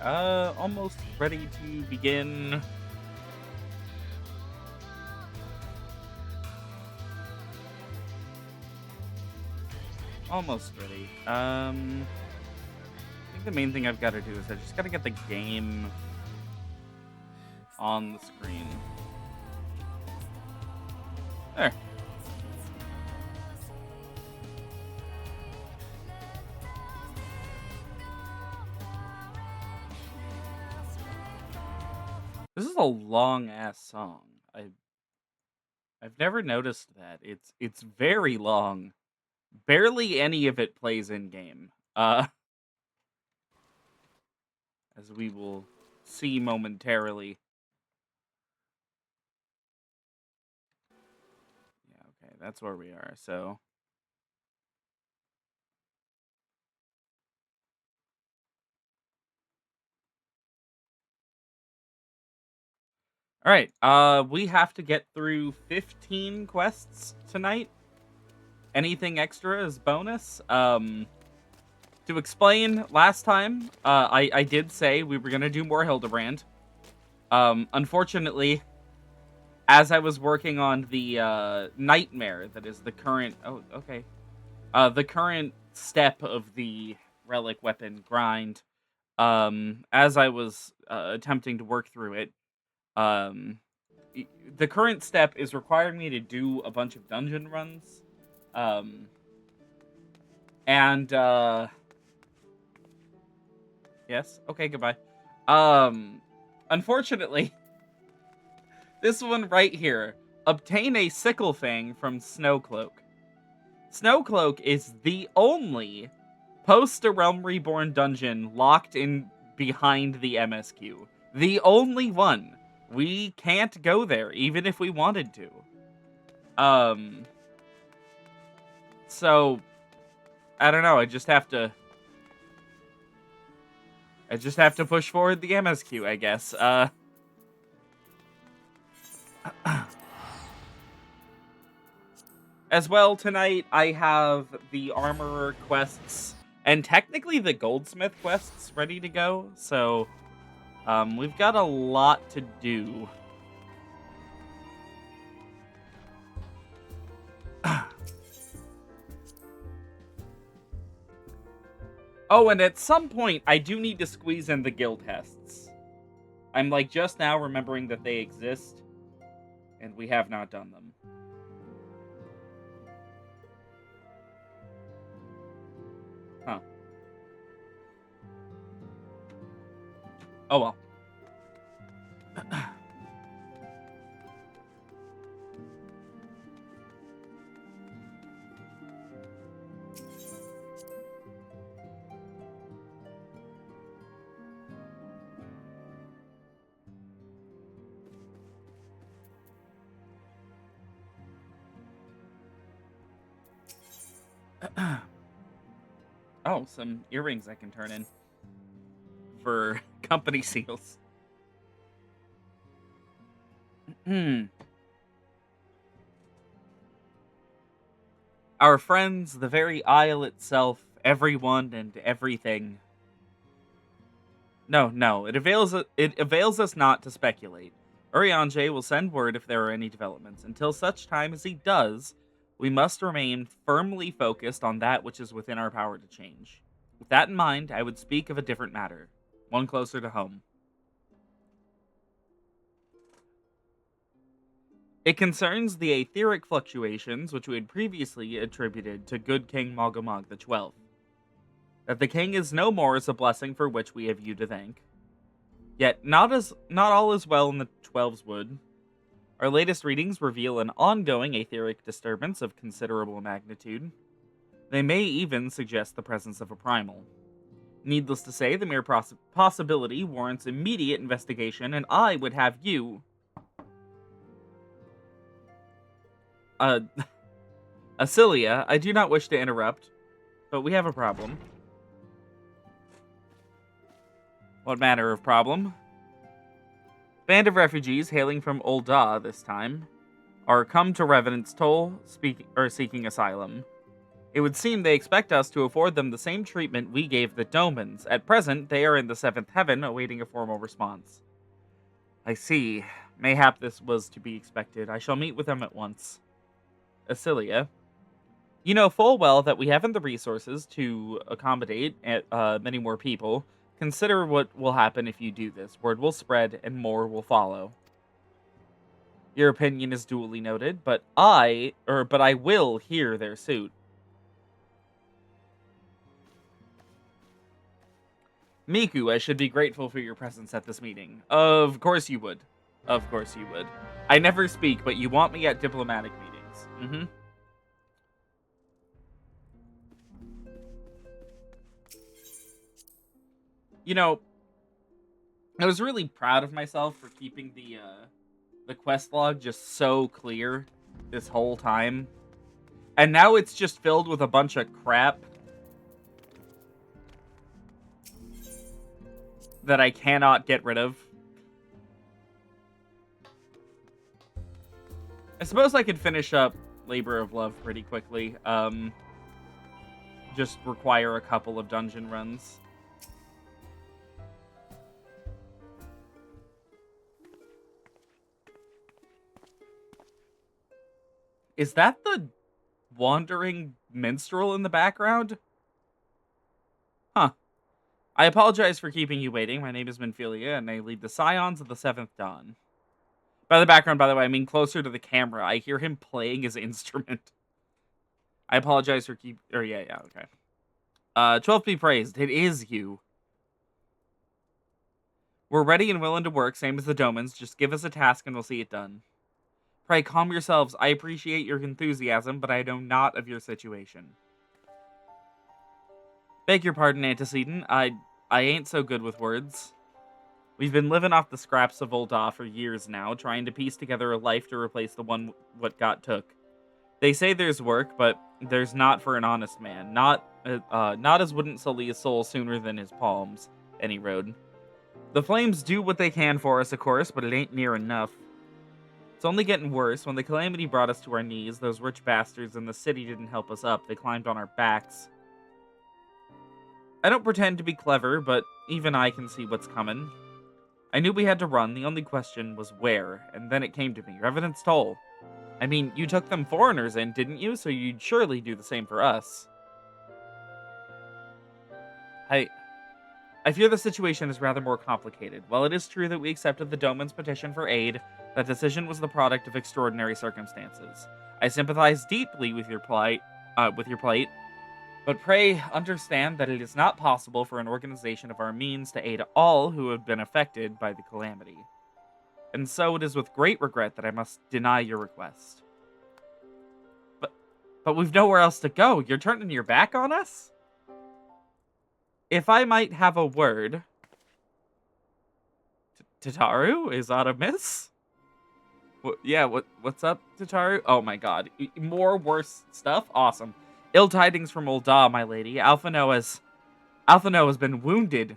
Almost ready to begin. Almost ready. I think the main thing I've got to do is I just got to get the game on the screen. There. This is a long ass song. I've never noticed that. It's very long. Barely any of it plays in game. As we will see momentarily. Yeah, okay, that's where we are. So, all right. We have to get through 15 quests tonight. Anything extra is bonus. To explain, last time, I did say we were gonna do more Hildebrand. Unfortunately, as I was working on the nightmare that is the current the current step of the relic weapon grind, as I was attempting to work through it, um the current step is requiring me to do a bunch of dungeon runs. Um and Yes, okay, goodbye. Unfortunately, this one right here, obtain a sickle fang from Snowcloak. Snowcloak is the only post-A-Realm Reborn dungeon locked in behind the MSQ. The only one. We can't go there, even if we wanted to. So, I don't know, I just have to push forward the MSQ, I guess. As well, tonight, I have the Armorer quests and technically the Goldsmith quests ready to go. So, we've got a lot to do. Oh, and at some point, I do need to squeeze in the guild tests. I'm like just now remembering that they exist, and we have not done them. Huh. Oh well. Oh, some earrings I can turn in for company seals. Our friends, the very isle itself, everyone and everything. No, it avails us not to speculate. Urianger will send word if there are any developments. Until such time as he does, we must remain firmly focused on that which is within our power to change. With that in mind, I would speak of a different matter, one closer to home. It concerns the aetheric fluctuations which we had previously attributed to good King Mogomog the XII. That the king is no more is a blessing for which we have you to thank. Yet not all is well in the XII's wood. Our latest readings reveal an ongoing aetheric disturbance of considerable magnitude. They may even suggest the presence of a primal. Needless to say, the mere possibility warrants immediate investigation, and I would have you... Acilia, I do not wish to interrupt, but we have a problem. What manner of problem? Band of refugees hailing from Ul'dah this time are come to Revenant's Toll seeking asylum. It would seem they expect us to afford them the same treatment we gave the Domans. At present, they are in the 7th heaven, awaiting a formal response. I see. Mayhap this was to be expected. I shall meet with them at once. Acilia. You know full well that we haven't the resources to accommodate many more people. Consider what will happen if you do this. Word will spread, and more will follow. Your opinion is duly noted, but I will hear their suit. Miku, I should be grateful for your presence at this meeting. Of course you would. Of course you would. I never speak, but you want me at diplomatic meetings. Mm-hmm. You know, I was really proud of myself for keeping the quest log just so clear this whole time. And now it's just filled with a bunch of crap that I cannot get rid of. I suppose I could finish up Labor of Love pretty quickly. Just require a couple of dungeon runs. Is that the wandering minstrel in the background? Huh. I apologize for keeping you waiting. My name is Minfilia, and I lead the Scions of the 7th Dawn. By the background, by the way, I mean closer to the camera. I hear him playing his instrument. I apologize for yeah, okay. 12 be praised. It is you. We're ready and willing to work, same as the Domans. Just give us a task and we'll see it done. Pray, calm yourselves. I appreciate your enthusiasm, but I know not of your situation. Beg your pardon, Antecedent. I ain't so good with words. We've been living off the scraps of Ul'dah for years now, trying to piece together a life to replace the one what got took. They say there's work, but there's not for an honest man. Not as wouldn't sully his soul sooner than his palms. Any road. The flames do what they can for us, of course, but it ain't near enough. It's only getting worse. When the calamity brought us to our knees, those rich bastards in the city didn't help us up. They climbed on our backs. I don't pretend to be clever, but even I can see what's coming. I knew we had to run. The only question was where, and then it came to me. Revenant's Toll. I mean, you took them foreigners in, didn't you? So you'd surely do the same for us. I fear the situation is rather more complicated. While it is true that we accepted the Doman's petition for aid, that decision was the product of extraordinary circumstances. I sympathize deeply with your plight, but pray understand that it is not possible for an organization of our means to aid all who have been affected by the calamity. And so it is with great regret that I must deny your request. But we've nowhere else to go. You're turning your back on us? If I might have a word... Tataru? Is that a miss? What's up, Tataru? Oh my god. More worse stuff? Awesome. Ill tidings from Ul'dah, my lady. Alphino has been wounded.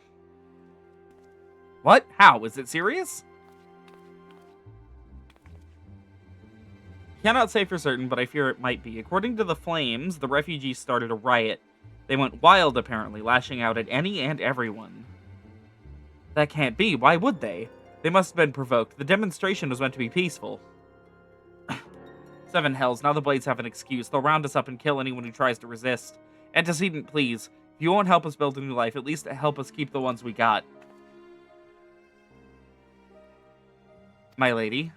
What? How? Is it serious? Cannot say for certain, but I fear it might be. According to the Flames, the refugees started a riot. They went wild, apparently, lashing out at any and everyone. That can't be. Why would they? They must have been provoked. The demonstration was meant to be peaceful. 7 hells, now the Blades have an excuse. They'll round us up and kill anyone who tries to resist. Antecedent, please. If you won't help us build a new life, at least help us keep the ones we got. My lady.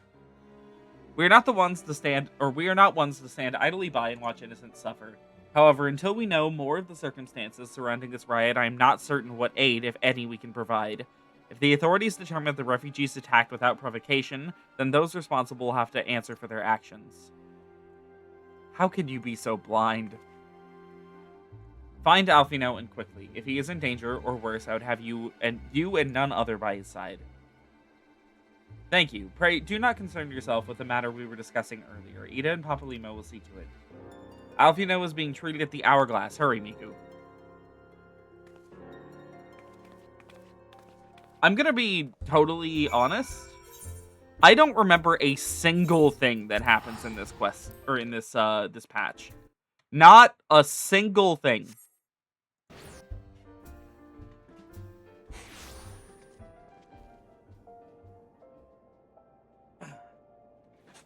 We are not ones to stand idly by and watch innocents suffer. However, until we know more of the circumstances surrounding this riot, I am not certain what aid, if any, we can provide. If the authorities determine that the refugees attacked without provocation, then those responsible will have to answer for their actions. How can you be so blind? Find Alphino and quickly. If he is in danger, or worse, I would have you and none other by his side. Thank you. Pray, do not concern yourself with the matter we were discussing earlier. Ida and Papalimo will see to it. Alphino is being treated at the Hourglass. Hurry, Miku. I'm gonna be totally honest. I don't remember a single thing that happens in this quest, or in this this patch. Not a single thing.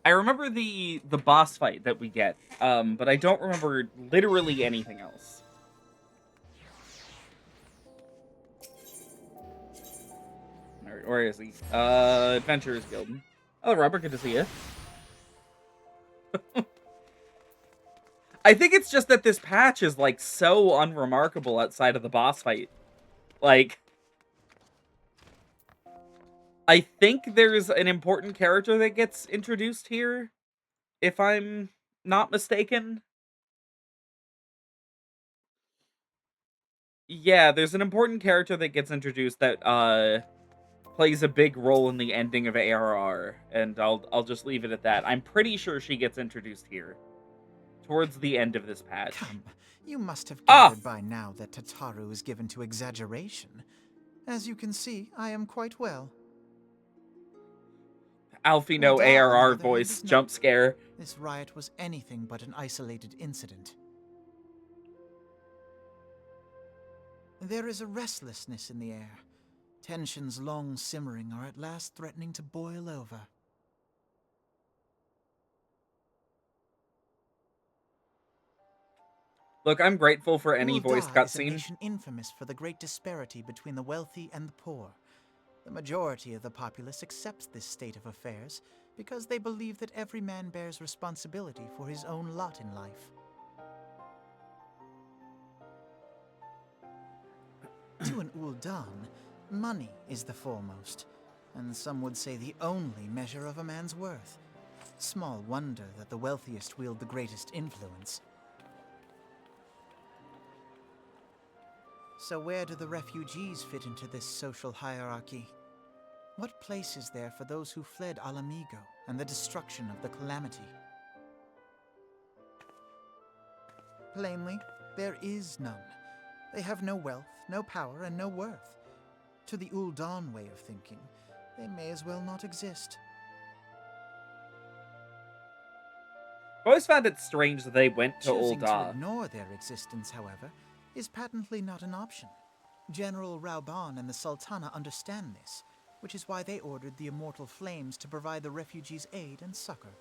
I remember the boss fight that we get, but I don't remember literally anything else. Alright, where is he? Adventurers Guild. Oh, Robert, good to see you. I think it's just that this patch is, like, so unremarkable outside of the boss fight. Like, I think there's an important character that gets introduced here, if I'm not mistaken. Yeah, there's an important character that gets introduced that, plays a big role in the ending of ARR, and I'll just leave it at that. I'm pretty sure she gets introduced here, towards the end of this patch. Come, you must have gathered by now that Tataru is given to exaggeration. As you can see, I am quite well. Alfie, no ARR voice, jump scare. This riot was anything but an isolated incident. There is a restlessness in the air. Tensions long simmering are at last threatening to boil over. Look, I'm grateful for any voice cutscene. Is a nation infamous for the great disparity between the wealthy and the poor. The majority of the populace accepts this state of affairs because they believe that every man bears responsibility for his own lot in life. To an Ul'dan, money is the foremost, and some would say the only measure of a man's worth. Small wonder that the wealthiest wield the greatest influence. So where do the refugees fit into this social hierarchy? What place is there for those who fled Alamigo and the destruction of the Calamity? Plainly, there is none. They have no wealth, no power, and no worth. To the Ul'dan way of thinking, they may as well not exist. I've always found it strange that they went to Choosing to Ul'dah. ignore their existence, however, is patently not an option. General Reborn and the Sultana understand this, which is why they ordered the Immortal Flames to provide the refugees aid and succor.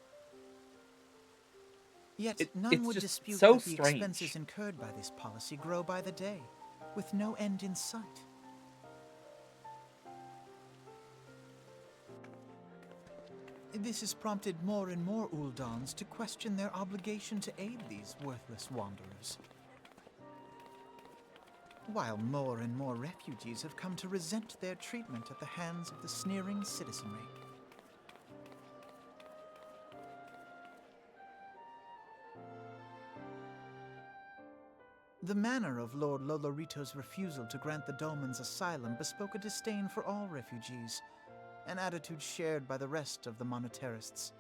Yet none would dispute that the expenses incurred by this policy grow by the day, with no end in sight. This has prompted more and more Ul'dans to question their obligation to aid these worthless wanderers. While more and more refugees have come to resent their treatment at the hands of the sneering citizenry. The manner of Lord Lolorito's refusal to grant the Dolmens asylum bespoke a disdain for all refugees, an attitude shared by the rest of the monetarists.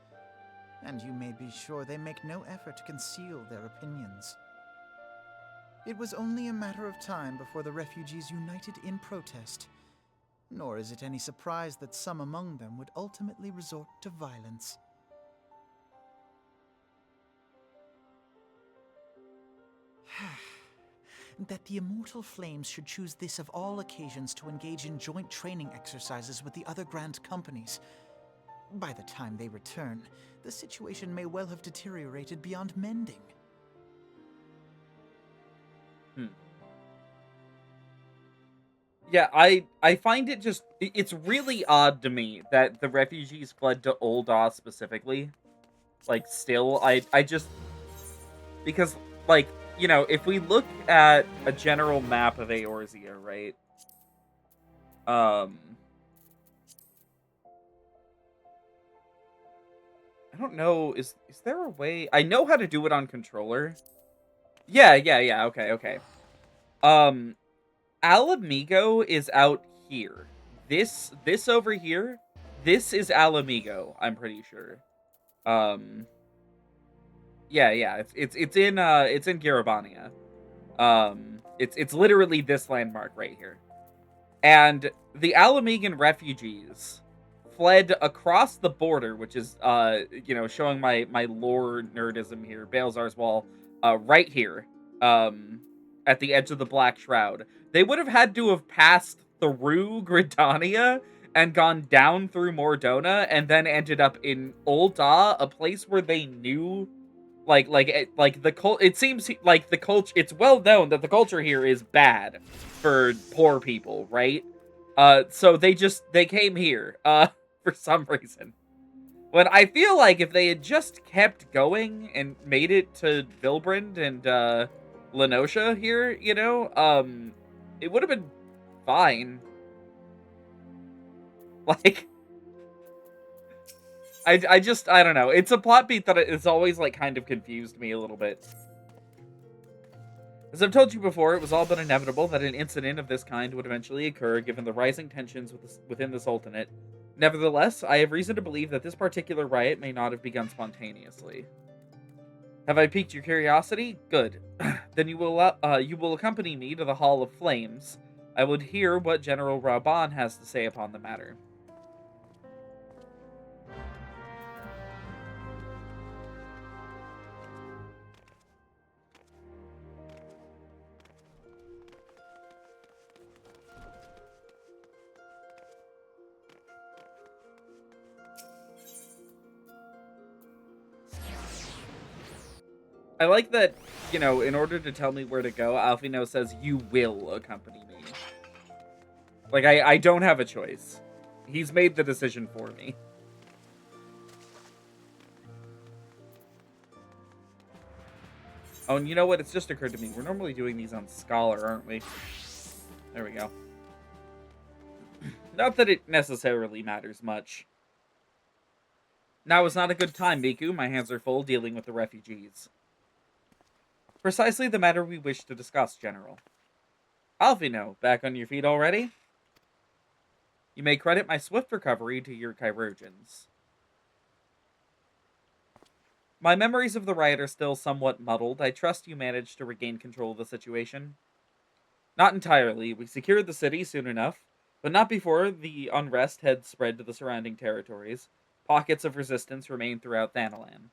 And you may be sure they make no effort to conceal their opinions. It was only a matter of time before the refugees united in protest, nor is it any surprise that some among them would ultimately resort to violence. That the Immortal Flames should choose this of all occasions to engage in joint training exercises with the other Grand Companies. By the time they return, the situation may well have deteriorated beyond mending. Yeah, I find it just, it's really odd to me that the refugees fled to Ul'dah specifically. Like, still, I just, because, like, you know, if we look at a general map of Eorzea, right? I don't know, is there a way? I know how to do it on controller. Yeah, okay. Alamigo is out here. This over here, this is Alamigo, I'm pretty sure. Yeah, it's in Garabania. It's literally this landmark right here. And the Alamigan refugees fled across the border, which is you know, showing my lore nerdism here. Balezar's Wall, right here, at the edge of the Black Shroud. They would have had to have passed through Gridania and gone down through Mordona and then ended up in Ul'dah, a place where they knew, like the cult. It seems like the culture. It's well known that the culture here is bad for poor people, right? So they came here, for some reason. When I feel like if they had just kept going and made it to Vilbrand and Lenosha here, it would have been fine. Like, I don't know. It's a plot beat that it's always like kind of confused me a little bit. As I've told you before, it was all but inevitable that an incident of this kind would eventually occur given the rising tensions within the Sultanate. Nevertheless, I have reason to believe that this particular riot may not have begun spontaneously. Have I piqued your curiosity? Good. Then you will accompany me to the Hall of Flames. I would hear what General Raban has to say upon the matter. I like that, in order to tell me where to go, Alfino says, you will accompany me. Like, I don't have a choice. He's made the decision for me. Oh, and you know what? It's just occurred to me. We're normally doing these on Scholar, aren't we? There we go. Not that it necessarily matters much. Now is not a good time, Miku. My hands are full dealing with the refugees. Precisely the matter we wish to discuss, General. Alfino, back on your feet already? You may credit my swift recovery to your chirurgeons. My memories of the riot are still somewhat muddled. I trust you managed to regain control of the situation. Not entirely. We secured the city soon enough, but not before the unrest had spread to the surrounding territories. Pockets of resistance remain throughout Thanalan.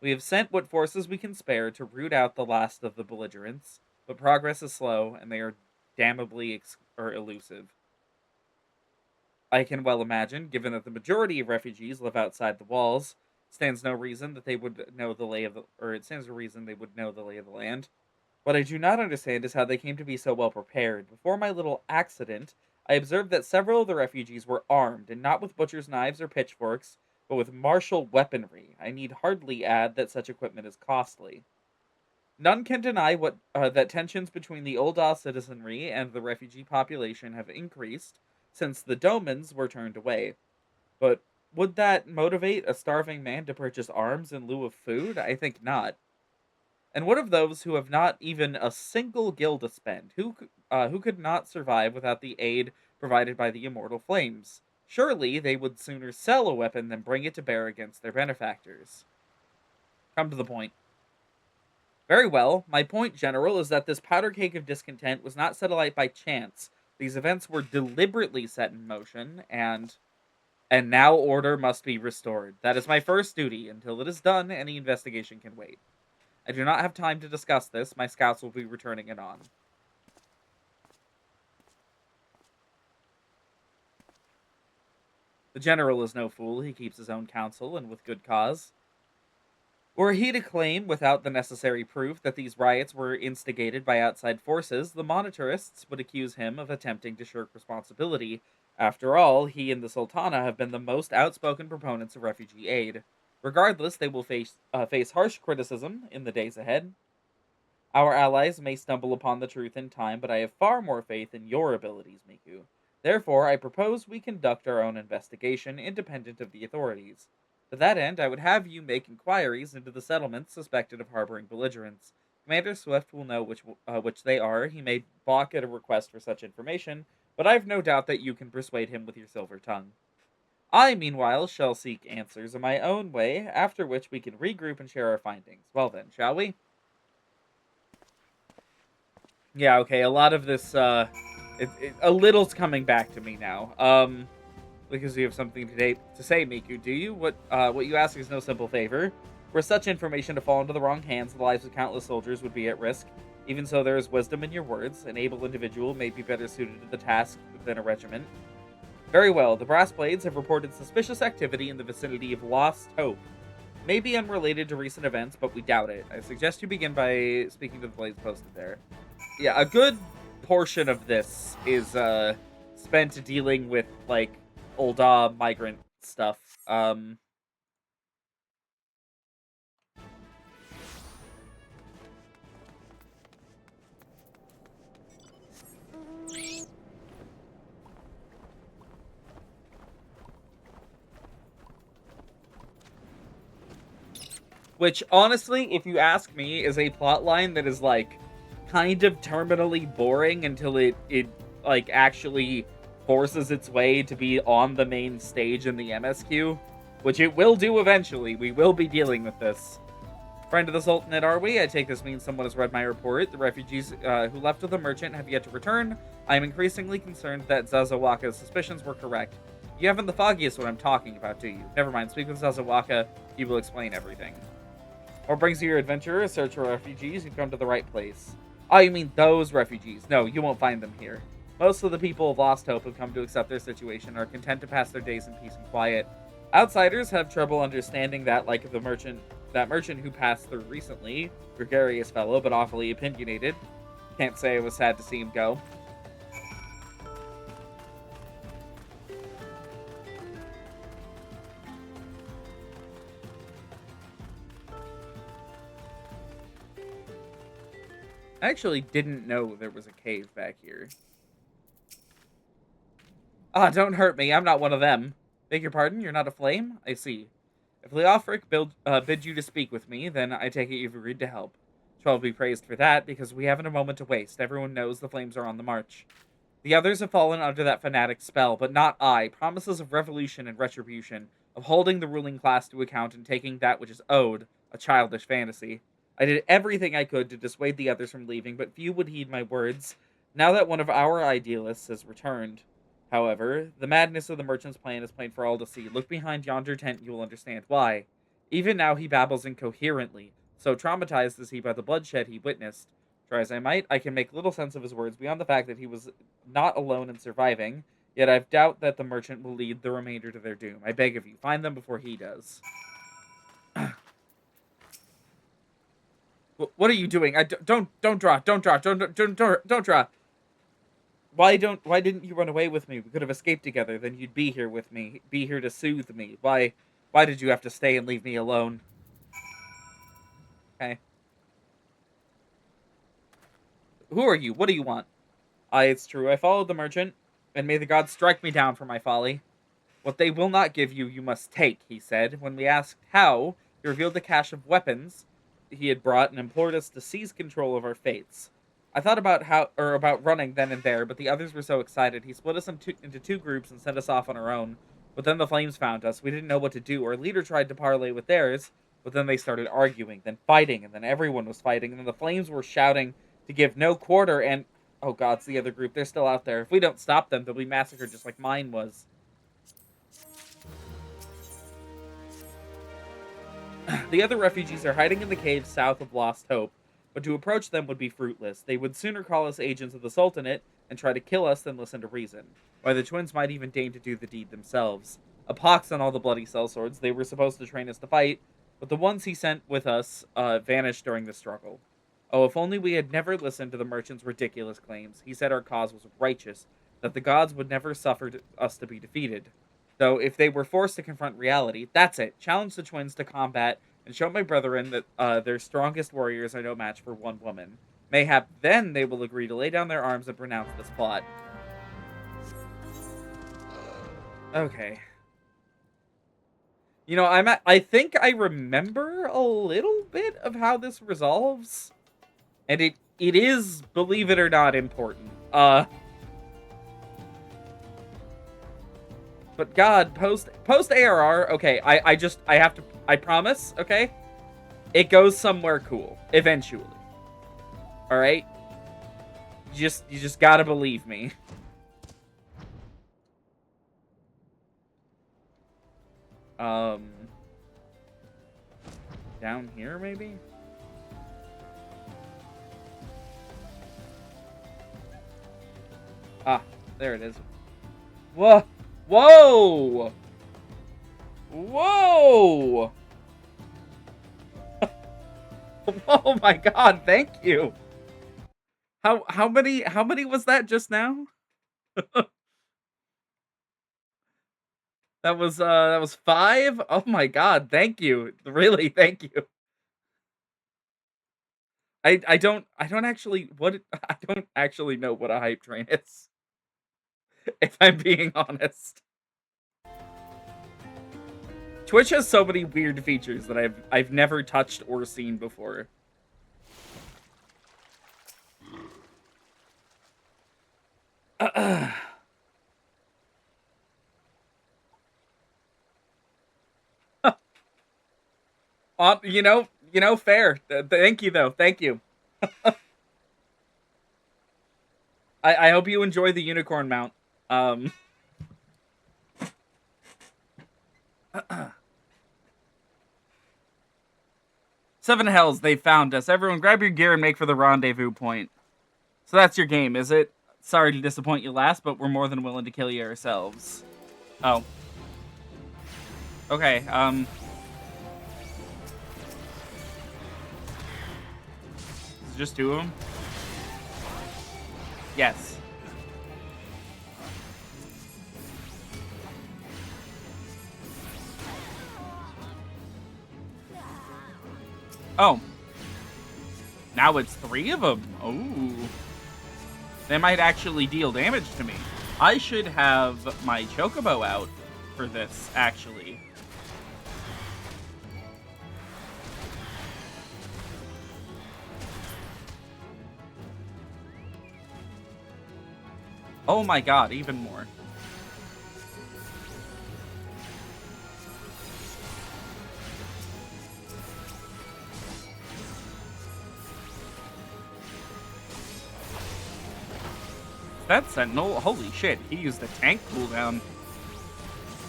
We have sent what forces we can spare to root out the last of the belligerents, but progress is slow, and they are damnably elusive. I can well imagine, given that the majority of refugees live outside the walls, it stands no reason they would know the lay of the land. What I do not understand is how they came to be so well prepared. Before my little accident, I observed that several of the refugees were armed, and not with butcher's knives or pitchforks, but with martial weaponry. I need hardly add that such equipment is costly. None can deny that tensions between the Ul'dah citizenry and the refugee population have increased since the Domans were turned away. But would that motivate a starving man to purchase arms in lieu of food? I think not. And what of those who have not even a single gil to spend? Who could not survive without the aid provided by the immortal flames? Surely they would sooner sell a weapon than bring it to bear against their benefactors. Come to the point. Very well. My point, General, is that this powder cake of discontent was not set alight by chance. These events were deliberately set in motion, and now order must be restored. That is my first duty. Until it is done, any investigation can wait. I do not have time to discuss this. My scouts will be returning anon. The general is no fool. He keeps his own counsel, and with good cause. Were he to claim, without the necessary proof, that these riots were instigated by outside forces, the monetarists would accuse him of attempting to shirk responsibility. After all, he and the Sultana have been the most outspoken proponents of refugee aid. Regardless, they will face harsh criticism in the days ahead. Our allies may stumble upon the truth in time, but I have far more faith in your abilities, Miku. Therefore, I propose we conduct our own investigation, independent of the authorities. To that end, I would have you make inquiries into the settlements suspected of harboring belligerents. Commander Swift will know which they are. He may balk at a request for such information, but I have no doubt that you can persuade him with your silver tongue. I, meanwhile, shall seek answers in my own way, after which we can regroup and share our findings. Well then, shall we? Yeah, okay, a lot of this, a little's coming back to me now. Because you have something to say, Miku, do you? What you ask is no simple favor. Were such information to fall into the wrong hands, the lives of countless soldiers would be at risk. Even so, there is wisdom in your words. An able individual may be better suited to the task than a regiment. Very well, the Brass Blades have reported suspicious activity in the vicinity of Lost Hope. May be unrelated to recent events, but we doubt it. I suggest you begin by speaking to the Blades posted there. Yeah, a good portion of this is spent dealing with, like, old migrant stuff. Which, honestly, if you ask me, is a plotline that is, like, kind of terminally boring until it like, actually forces its way to be on the main stage in the MSQ. Which it will do eventually. We will be dealing with this. Friend of the Sultanate, are we? I take this means someone has read my report. The refugees who left with the merchant have yet to return. I am increasingly concerned that Zazawaka's suspicions were correct. You haven't the foggiest what I'm talking about, do you? Never mind, speak with Zazawaka. He will explain everything. What brings you your adventure? A search for refugees? You've come to the right place. Oh, you mean those refugees? No, you won't find them here. Most of the people of Lost Hope have come to accept their situation and are content to pass their days in peace and quiet. Outsiders have trouble understanding that, like the merchant who passed through recently, gregarious fellow, but awfully opinionated. Can't say I was sad to see him go. I actually didn't know there was a cave back here. Ah, don't hurt me. I'm not one of them. Beg your pardon? You're not a flame? I see. If Leofric bid you to speak with me, then I take it you've agreed to help. 12 be praised for that, because we haven't a moment to waste. Everyone knows the flames are on the march. The others have fallen under that fanatic spell, but not I. Promises of revolution and retribution, of holding the ruling class to account and taking that which is owed, a childish fantasy. I did everything I could to dissuade the others from leaving, but few would heed my words. Now that one of our idealists has returned, however, the madness of the merchant's plan is plain for all to see. Look behind yonder tent, you will understand why. Even now he babbles incoherently, so traumatized is he by the bloodshed he witnessed. Try as I might, I can make little sense of his words beyond the fact that he was not alone in surviving, yet I doubt that the merchant will lead the remainder to their doom. I beg of you, find them before he does. What are you doing? Don't draw. Don't draw. Why didn't you run away with me? We could have escaped together. Then you'd be here with me, be here to soothe me. Why did you have to stay and leave me alone? Okay. Who are you? What do you want? Aye, it's true. I followed the merchant, and may the gods strike me down for my folly. What they will not give you, you must take, he said. When we asked how, he revealed the cache of weapons he had brought and implored us to seize control of our fates. I thought about running then and there, but the others were so excited. He split us into two groups and sent us off on our own. But then the flames found us. We didn't know what to do. Our leader tried to parley with theirs, but then they started arguing, then fighting, and then everyone was fighting, and then the flames were shouting to give no quarter, and oh god, it's the other group. They're still out there. If we don't stop them, they'll be massacred just like mine was. The other refugees are hiding in the caves south of Lost Hope, but to approach them would be fruitless. They would sooner call us agents of the Sultanate and try to kill us than listen to reason. Why, the twins might even deign to do the deed themselves. A pox on all the bloody sellswords. They were supposed to train us to fight, but the ones he sent with us vanished during the struggle. Oh, if only we had never listened to the merchant's ridiculous claims. He said our cause was righteous, that the gods would never suffer us to be defeated. Though, if they were forced to confront reality, that's it. Challenge the twins to combat and show my brethren that their strongest warriors are no match for one woman. Mayhap then they will agree to lay down their arms and pronounce this plot. Okay. You know, I think I remember a little bit of how this resolves. And it is, believe it or not, important. But God, post ARR, okay, I promise, okay? It goes somewhere cool, eventually. Alright? You just gotta believe me. down here, maybe? Ah, there it is. Whoa! Whoa! Whoa! Oh my god, thank you. How many was that just now? That was 5? Oh my god, thank you. Really, thank you. I don't actually I don't actually know what a hype train is, if I'm being honest. Twitch has so many weird features that I've never touched or seen before. Fair. Thank you though. Thank you. I hope you enjoy the unicorn mount. Seven Hells, they found us. Everyone grab your gear and make for the rendezvous point. So that's your game, is it? Sorry to disappoint you last, but we're more than willing to kill you ourselves. Oh. Okay, Is it just 2 of them? Yes. Oh. Now it's 3 of them. Oh. They might actually deal damage to me. I should have my Chocobo out for this, actually. Oh my god, even more. That Sentinel, holy shit, he used the tank cooldown.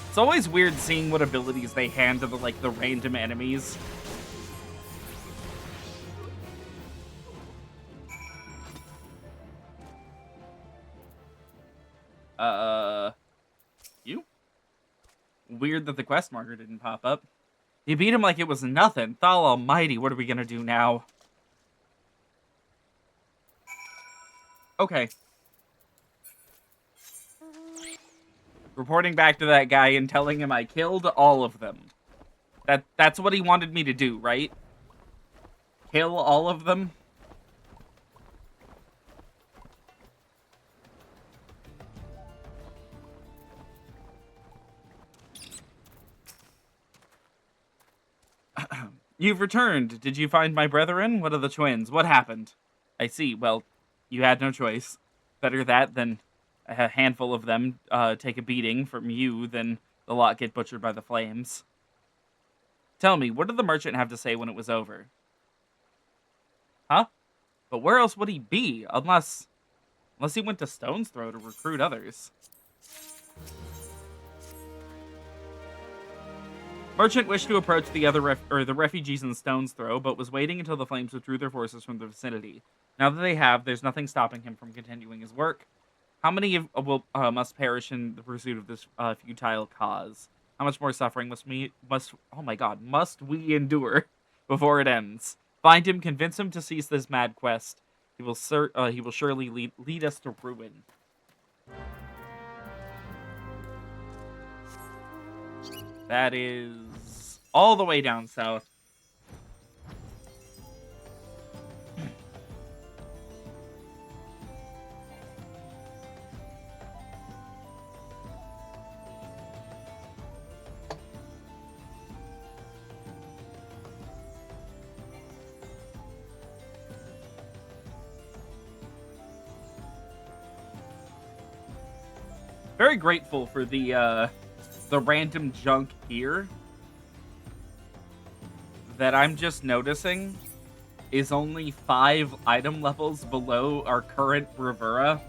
It's always weird seeing what abilities they hand to the random enemies. You? Weird that the quest marker didn't pop up. You beat him like it was nothing. Thal almighty, what are we gonna do now? Okay. Reporting back to that guy and telling him I killed all of them. That's what he wanted me to do, right? Kill all of them? You've returned. Did you find my brethren? What are the twins? What happened? I see. Well, you had no choice. Better that than a handful of them take a beating from you than the lot get butchered by the flames. Tell me, what did the merchant have to say when it was over? Huh? But where else would he be? Unless he went to Stone's Throw to recruit others. Merchant wished to approach the other the refugees in Stone's Throw, but was waiting until the flames withdrew their forces from the vicinity. Now that they have, there's nothing stopping him from continuing his work. How many must perish in the pursuit of this futile cause? How much more suffering must we endure before it ends? Find him, convince him to cease this mad quest. He will surely lead us to ruin. That is all the way down south. Very grateful for the random junk here that I'm just noticing is only 5 item levels below our current Bravura.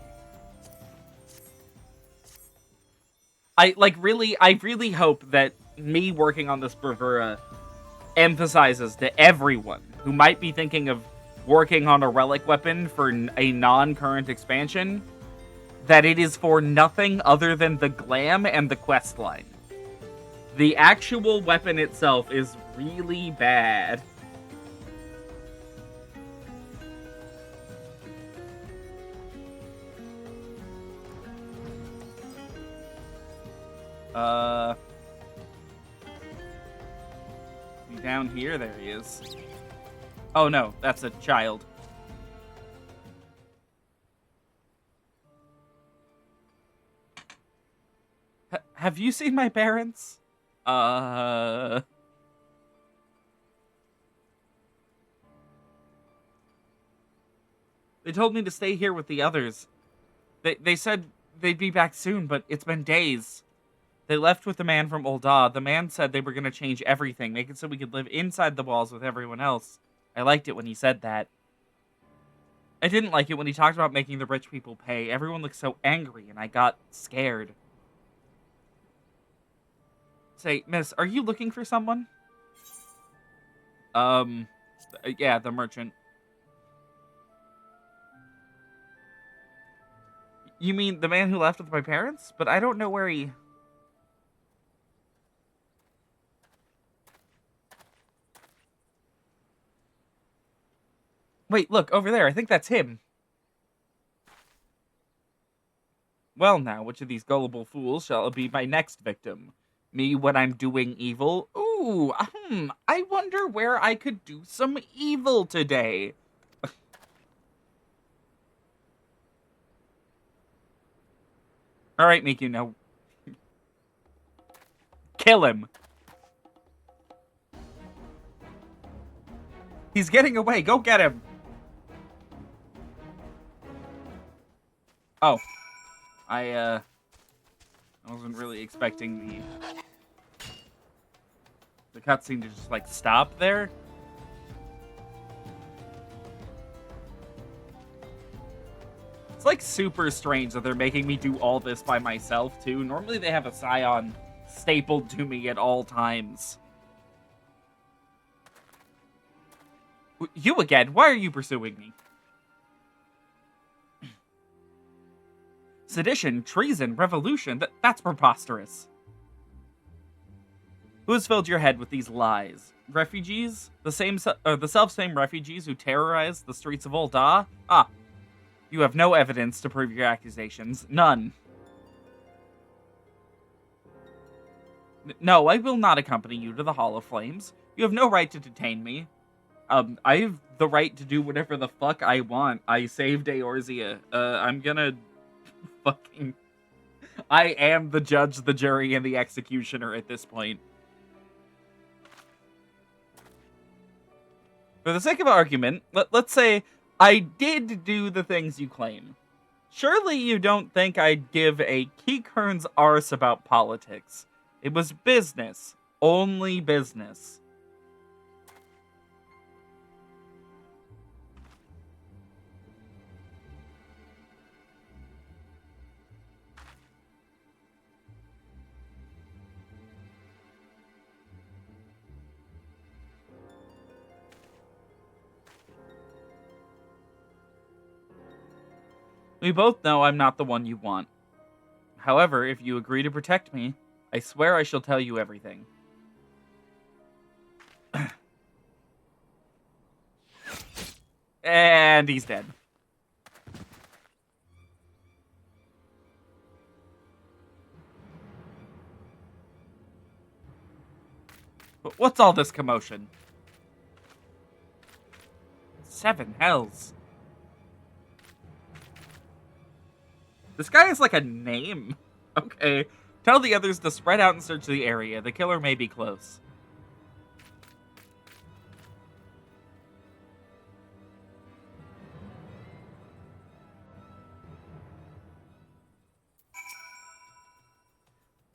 I really hope that me working on this Bravura emphasizes to everyone who might be thinking of working on a relic weapon for a non-current expansion that it is for nothing other than the glam and the quest line. The actual weapon itself is really bad. Down here, there he is. Oh no, that's a child. Have you seen my parents? They told me to stay here with the others. They said they'd be back soon, but it's been days. They left with the man from Ul'dah. The man said they were going to change everything, make it so we could live inside the walls with everyone else. I liked it when he said that. I didn't like it when he talked about making the rich people pay. Everyone looked so angry, and I got scared. Say, miss, are you looking for someone? Yeah, the merchant. You mean the man who left with my parents? But I don't know where he... Wait, look, over there. I think that's him. Well now, which of these gullible fools shall be my next victim? Me when I'm doing evil? Ooh, I wonder where I could do some evil today. Alright, Miku, now. Kill him. He's getting away. Go get him. Oh. I wasn't really expecting the cutscene to just, like, stop there. It's, like, super strange that they're making me do all this by myself, too. Normally they have a Scion stapled to me at all times. You again? Why are you pursuing me? Sedition, treason, revolution, that's preposterous. Who has filled your head with these lies? Refugees? The self-same refugees who terrorized the streets of Ul'dah? Ah, you have no evidence to prove your accusations. None. No, I will not accompany you to the Hall of Flames. You have no right to detain me. I have the right to do whatever the fuck I want. I saved Eorzea. I'm gonna... fucking... I am the judge, the jury, and the executioner at this point. For the sake of argument, let's say I did do the things you claim. Surely you don't think I'd give a Keykern's arse about politics. It was business. Only business. We both know I'm not the one you want. However, if you agree to protect me, I swear I shall tell you everything. And he's dead. But what's all this commotion? 7 hells. This guy is like a name. Okay. Tell the others to spread out and search the area. The killer may be close.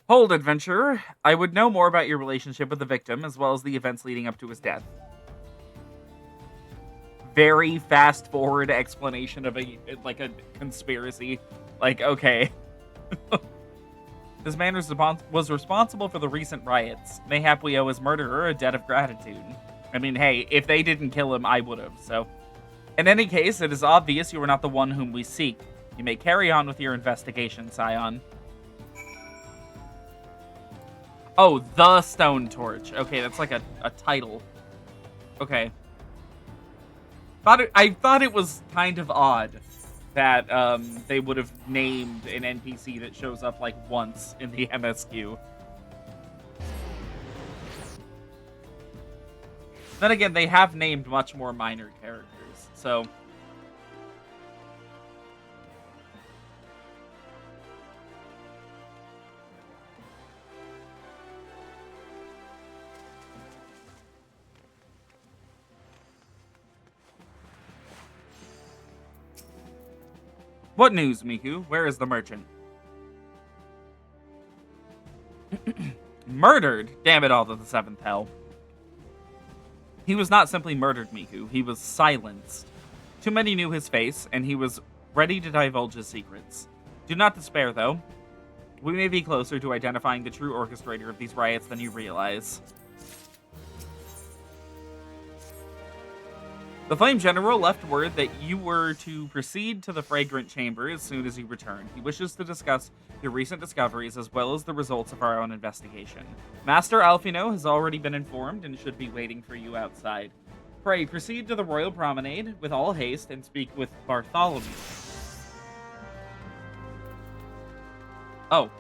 Hold, adventurer. I would know more about your relationship with the victim, as well as the events leading up to his death. Very fast-forward explanation of a conspiracy. Like, okay. This man was responsible for the recent riots. Mayhap we owe his murderer a debt of gratitude. I mean, hey, if they didn't kill him, I would have, so. In any case, it is obvious you are not the one whom we seek. You may carry on with your investigation, Scion. Oh, the Stone Torch. Okay, that's like a title. Okay. I thought it was kind of odd that they would have named an NPC that shows up like once in the MSQ. Then again, they have named much more minor characters, so... What news, Miku? Where is the merchant? Murdered? Damn it all to the seventh hell. He was not simply murdered, Miku. He was silenced. Too many knew his face, and he was ready to divulge his secrets. Do not despair, though. We may be closer to identifying the true orchestrator of these riots than you realize. The Flame General left word that you were to proceed to the Fragrant Chamber as soon as you return. He wishes to discuss your recent discoveries as well as the results of our own investigation. Master Alfino has already been informed and should be waiting for you outside. Pray, proceed to the Royal Promenade with all haste and speak with Bartholomew. Oh.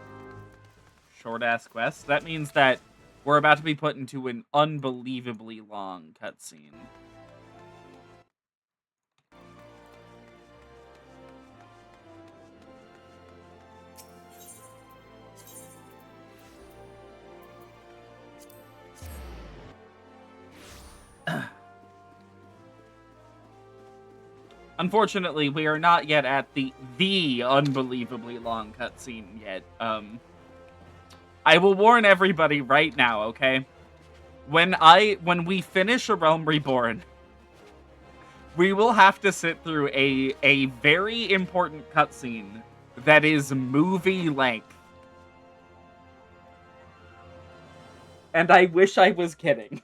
Short-ass quest. That means that we're about to be put into an unbelievably long cutscene. Unfortunately, we are not yet at the unbelievably long cutscene yet. I will warn everybody right now, okay? When we finish A Realm Reborn, we will have to sit through a very important cutscene that is movie length. And I wish I was kidding.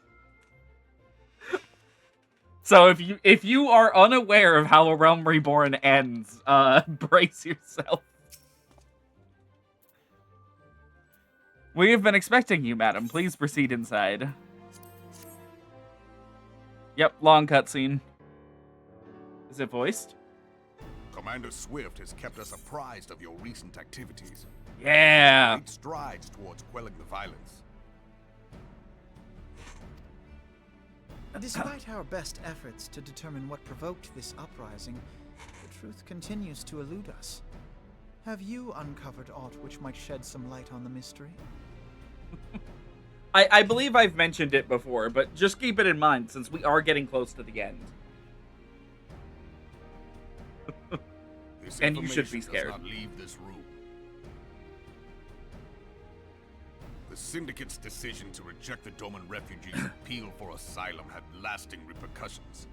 So if you are unaware of how A Realm Reborn ends, brace yourself. We have been expecting you, madam. Please proceed inside. Yep, long cutscene. Is it voiced? Commander Swift has kept us apprised of your recent activities. Yeah. Great strides towards quelling the violence. Despite our best efforts to determine what provoked this uprising, the truth continues to elude us. Have you uncovered aught which might shed some light on the mystery? I believe I've mentioned it before, but just keep it in mind since we are getting close to the end. And you should be scared. Does not leave this room. The Syndicate's decision to reject the Doman refugees' appeal for asylum had lasting repercussions.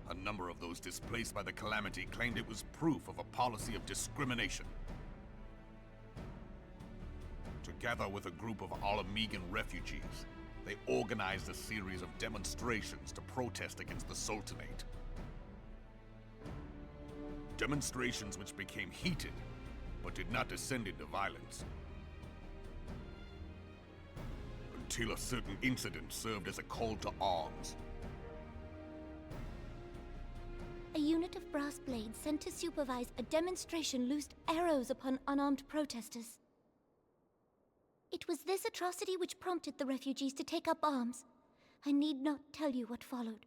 A number of those displaced by the calamity claimed it was proof of a policy of discrimination. Together with a group of Alamegan refugees, they organized a series of demonstrations to protest against the Sultanate. Demonstrations which became heated, but did not descend into violence. Until a certain incident served as a call to arms. A unit of brass blades sent to supervise a demonstration loosed arrows upon unarmed protesters. It was this atrocity which prompted the refugees to take up arms. I need not tell you what followed.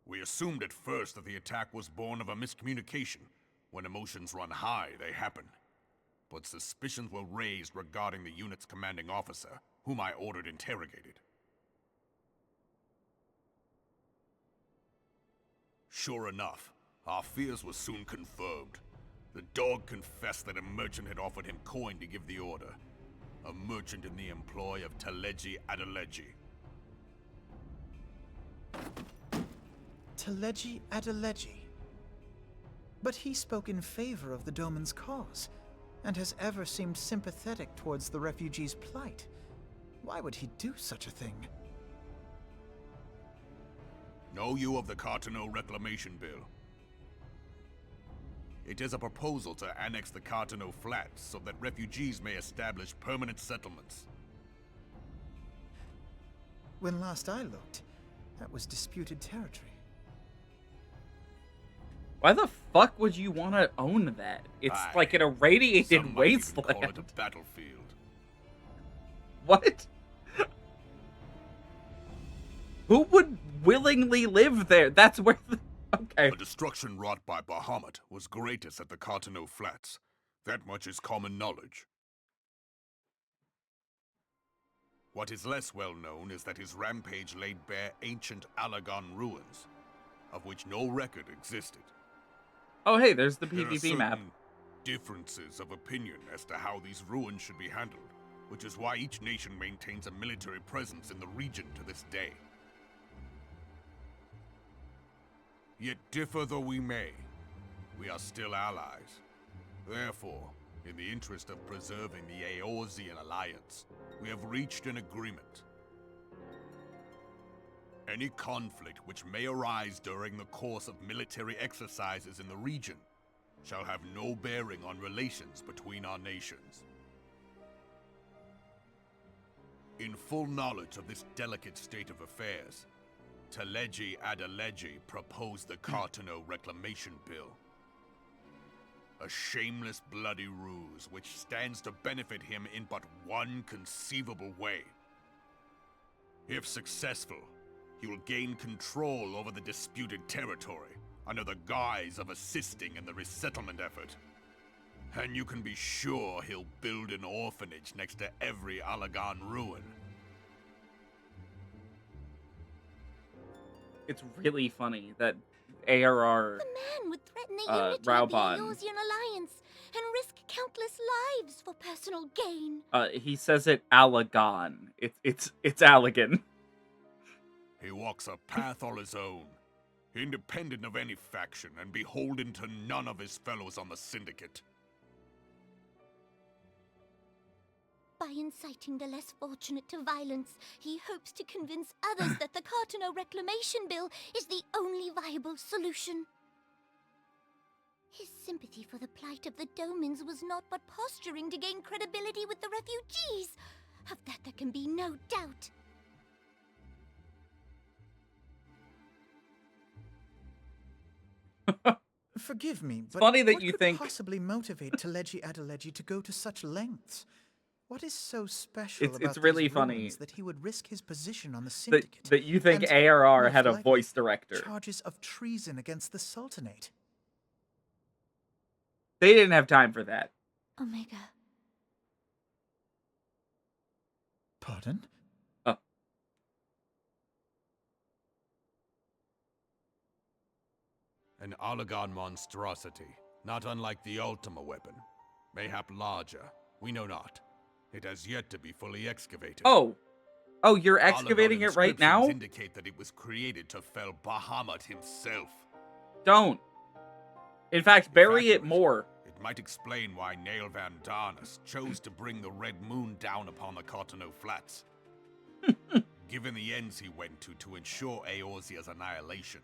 We assumed at first that the attack was born of a miscommunication. When emotions run high, they happen. But suspicions were raised regarding the unit's commanding officer, whom I ordered interrogated. Sure enough, our fears were soon confirmed. The dog confessed that a merchant had offered him coin to give the order. A merchant in the employ of Teleji Adeleji. Teleji Adeleji. But he spoke in favor of the Doman's cause. and has ever seemed sympathetic towards the refugees' plight. Why would he do such a thing? Know you of the Cartano Reclamation Bill? It is a proposal to annex the Cartano Flats so that refugees may establish permanent settlements. When last I looked, that was disputed territory. Why the fuck would you want to own that? It's Aye. like an irradiated Some might even call wasteland. it a battlefield. What? Who would willingly live there? That's where the... Okay. The destruction wrought by Bahamut was greatest at the Cartano Flats. That much is common knowledge. What is less well known is that his rampage laid bare ancient Alagon ruins, of which no record existed. Oh, hey, there's the There are PvP map. certain differences of opinion as to how these ruins should be handled, which is why each nation maintains a military presence in the region to this day. Yet differ though we may, we are still allies. Therefore, in the interest of preserving the Eorzean alliance, we have reached an agreement. Any conflict which may arise during the course of military exercises in the region shall have no bearing on relations between our nations. In full knowledge of this delicate state of affairs, Teleji Adeleji proposed the Cartano Reclamation Bill. A shameless bloody ruse which stands to benefit him in but one conceivable way. If successful, he will gain control over the disputed territory under the guise of assisting in the resettlement effort. And you can be sure he'll build an orphanage next to every Alagon ruin. It's really funny that ARR... The man would threaten the unity of the Raubon. Eorzean alliance and risk countless lives for personal gain. He says it Alagon. It's Allegan. He walks a path all his own, independent of any faction and beholden to none of his fellows on the Syndicate. By inciting the less fortunate to violence, he hopes to convince others that the Cartano Reclamation Bill is the only viable solution. His sympathy for the plight of the Domans was not but posturing to gain credibility with the refugees. Of that there can be no doubt. Forgive me, but funny that what you could think- possibly motivate Teleji Adeleji to go to such lengths? What is so special It's about really these funny ruins that he would risk his position on the That, Syndicate? that you think and, ARR most had a likely, voice director. Charges of treason against the Sultanate. They didn't have time for that. Omega. Pardon? An Alagon monstrosity, not unlike the Ultima weapon. Mayhap larger, we know not. It has yet to be fully excavated. Oh, you're excavating Alagon it right now? inscriptions indicate that it was created to fell Bahamut himself. Don't. In fact, bury it accurate, more. It might explain why Nail Van Darnus chose to bring the Red Moon down upon the Cartano Flats. Given the ends he went to ensure Eorzea's annihilation,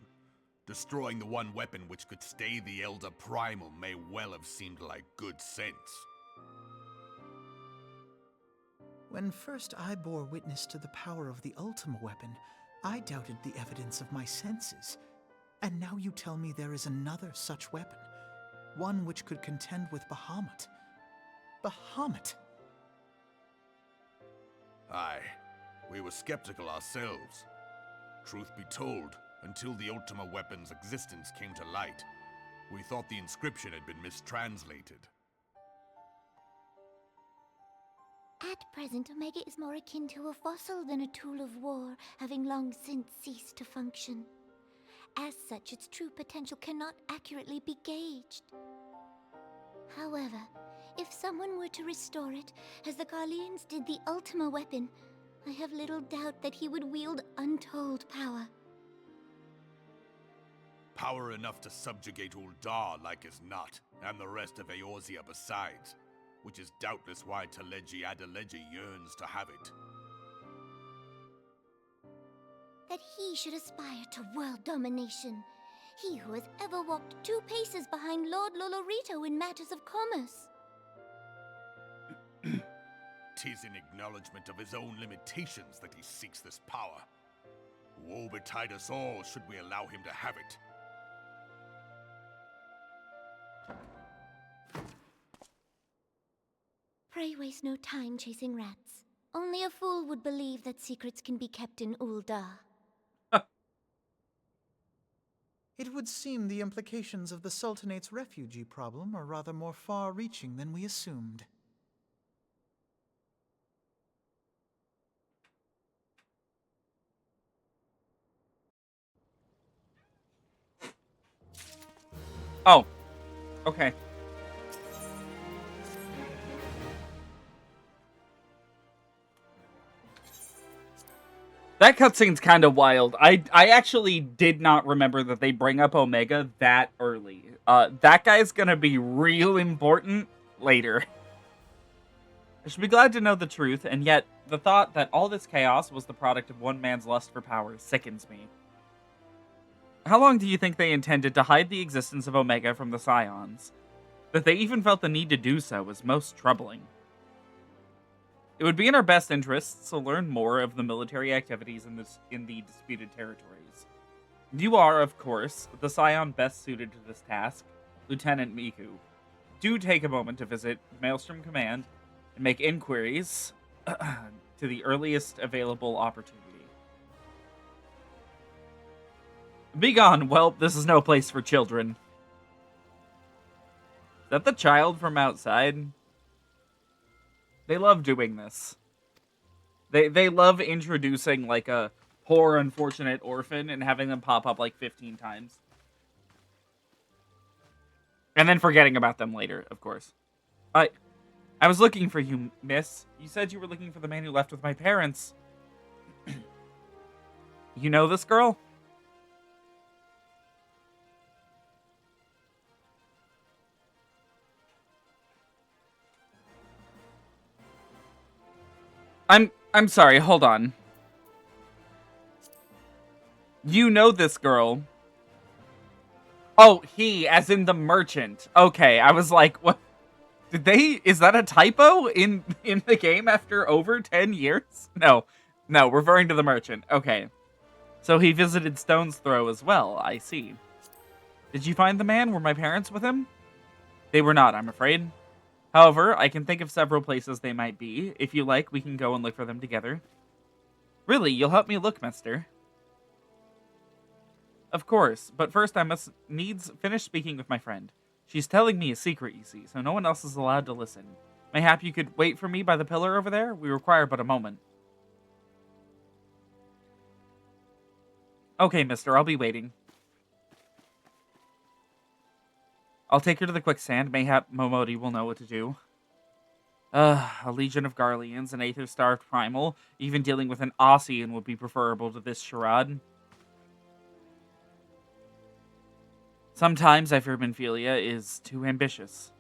destroying the one weapon which could stay the Elder Primal may well have seemed like good sense. When first I bore witness to the power of the Ultima weapon, I doubted the evidence of my senses. And now you tell me there is another such weapon. One which could contend with Bahamut. Bahamut! Aye, we were skeptical ourselves. Truth be told, until the Ultima weapon's existence came to light, we thought the inscription had been mistranslated. At present, Omega is more akin to a fossil than a tool of war, having long since ceased to function. As such, its true potential cannot accurately be gauged. However, if someone were to restore it, as the Garleans did the Ultima weapon, I have little doubt that he would wield untold power. Power enough to subjugate Uldar like as not, and the rest of Eorzea besides. which is doubtless why Teleji Adeleji yearns to have it. That he should aspire to world domination. He who has ever walked 2 paces behind Lord Lolorito in matters of commerce. 'Tis in acknowledgement of his own limitations that he seeks this power. Woe betide us all should we allow him to have it. Pray waste no time chasing rats. Only a fool would believe that secrets can be kept in Ul'dah. It would seem the implications of the Sultanate's refugee problem are rather more far-reaching than we assumed. Oh, okay. That cutscene's kind of wild. I actually did not remember that they bring up Omega that early. That guy's gonna be real important later. I should be glad to know the truth, and yet the thought that all this chaos was the product of one man's lust for power sickens me. How long do you think they intended to hide the existence of Omega from the Scions? That they even felt the need to do so is most troubling. It would be in our best interests to learn more of the military activities in the disputed territories. You are, of course, the Scion best suited to this task, Lieutenant Miku. Do take a moment to visit Maelstrom Command and make inquiries to the earliest available opportunity. Begone, whelp, this is no place for children. Is that the child from outside? They love doing this. They love introducing, like, a poor, unfortunate orphan and having them pop up, like, 15 times. And then forgetting about them later, of course. I was looking for you, miss. You said you were looking for the man who left with my parents. You know this girl? I'm sorry, hold on. You know this girl. Oh, he, as in the merchant. Okay, I was like, what? Is that a typo in the game after over 10 years? No, referring to the merchant. Okay. So he visited Stone's Throw as well, I see. Did you find the man? Were my parents with him? They were not, I'm afraid. However, I can think of several places they might be. If you like, we can go and look for them together. Really, you'll help me look, mister. Of course, but first I must needs finish speaking with my friend. She's telling me a secret, you see, so no one else is allowed to listen. Mayhap you could wait for me by the pillar over there? We require but a moment. Okay, mister, I'll be waiting. I'll take her to the quicksand. Mayhap Momodi will know what to do. A legion of Garleans, an Aether-starved primal. Even dealing with an Ossian would be preferable to this charade. Sometimes I fear Minfilia is too ambitious.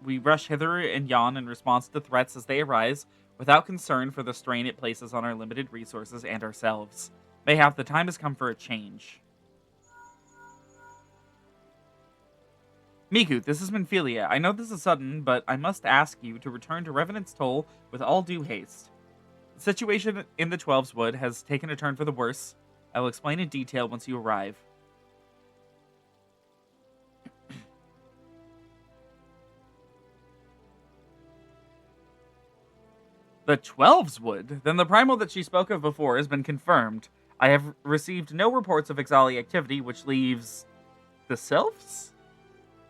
We rush hither and yon in response to threats as they arise, without concern for the strain it places on our limited resources and ourselves. Mayhap the time has come for a change. Miku, this is Minfilia. I know this is sudden, but I must ask you to return to Revenant's Toll with all due haste. The situation in the 12's Wood has taken a turn for the worse. I will explain in detail once you arrive. The 12's Wood? Then the primal that she spoke of before has been confirmed. I have received no reports of Ixali activity, which leaves the Sylphs?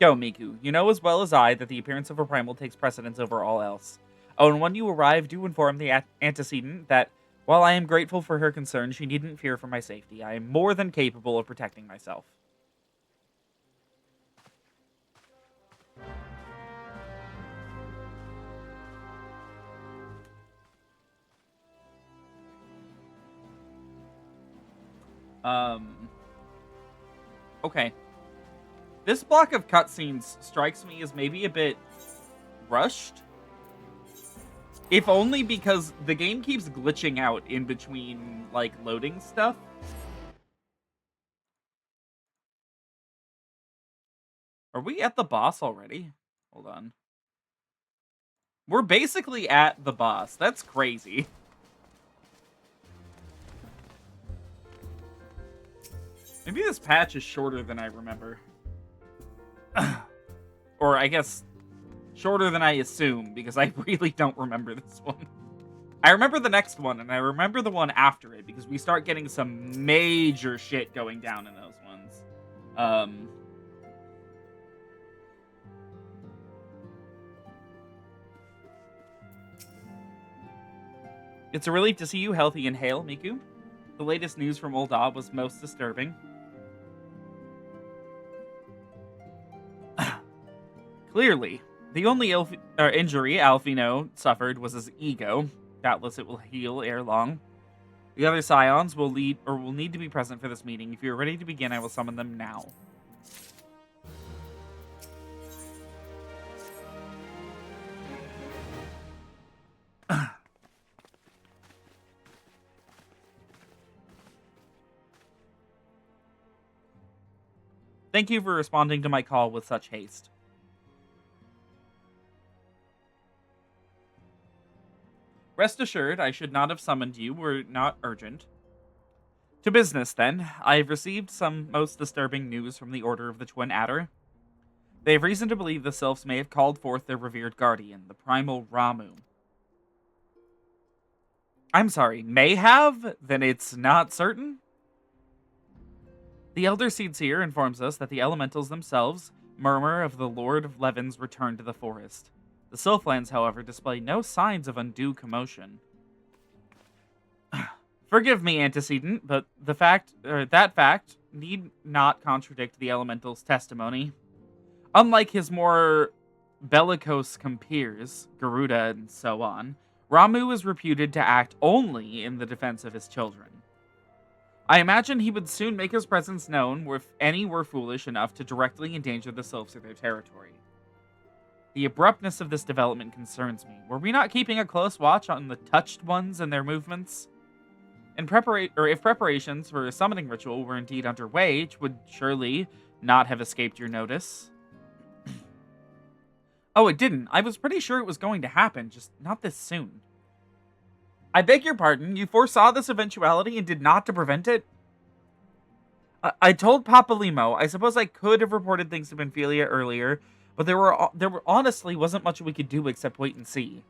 Go, Miku. You know as well as I that the appearance of a primal takes precedence over all else. Oh, and when you arrive, do inform the antecedent that, while I am grateful for her concern, she needn't fear for my safety. I am more than capable of protecting myself. Okay. This block of cutscenes strikes me as maybe a bit rushed. If only because the game keeps glitching out in between, like, loading stuff. Are we at the boss already? Hold on. We're basically at the boss. That's crazy. Maybe this patch is shorter than I remember. Or I guess shorter than I assume, because I really don't remember this one. I remember the next one, and I remember the one after it, because we start getting some major shit going down in those ones. It's a relief to see you healthy and hale, Miku. The latest news from Ul'dah was most disturbing. Clearly, the only injury Alphino suffered was his ego. Doubtless it will heal ere long. The other scions will need to be present for this meeting. If you are ready to begin, I will summon them now. Thank you for responding to my call with such haste. Rest assured, I should not have summoned you were it not urgent. To business, then. I have received some most disturbing news from the Order of the Twin Adder. They have reason to believe the Sylphs may have called forth their revered guardian, the primal Ramu. I'm sorry, may have? Then it's not certain? The Elder Seedseer informs us that the elementals themselves murmur of the Lord of Levin's return to the forest. The Sylphlands, however, display no signs of undue commotion. Forgive me, antecedent, but that fact need not contradict the elemental's testimony. Unlike his more bellicose compeers, Garuda and so on, Ramu is reputed to act only in the defense of his children. I imagine he would soon make his presence known if any were foolish enough to directly endanger the Sylphs or their territory. The abruptness of this development concerns me. Were we not keeping a close watch on the touched ones and their movements? If preparations for a summoning ritual were indeed underway, it would surely not have escaped your notice. Oh, it didn't. I was pretty sure it was going to happen, just not this soon. I beg your pardon, you foresaw this eventuality and did not to prevent it? I told Papa Limo, I suppose I could have reported things to Benphilia earlier, but there honestly wasn't much we could do except wait and see.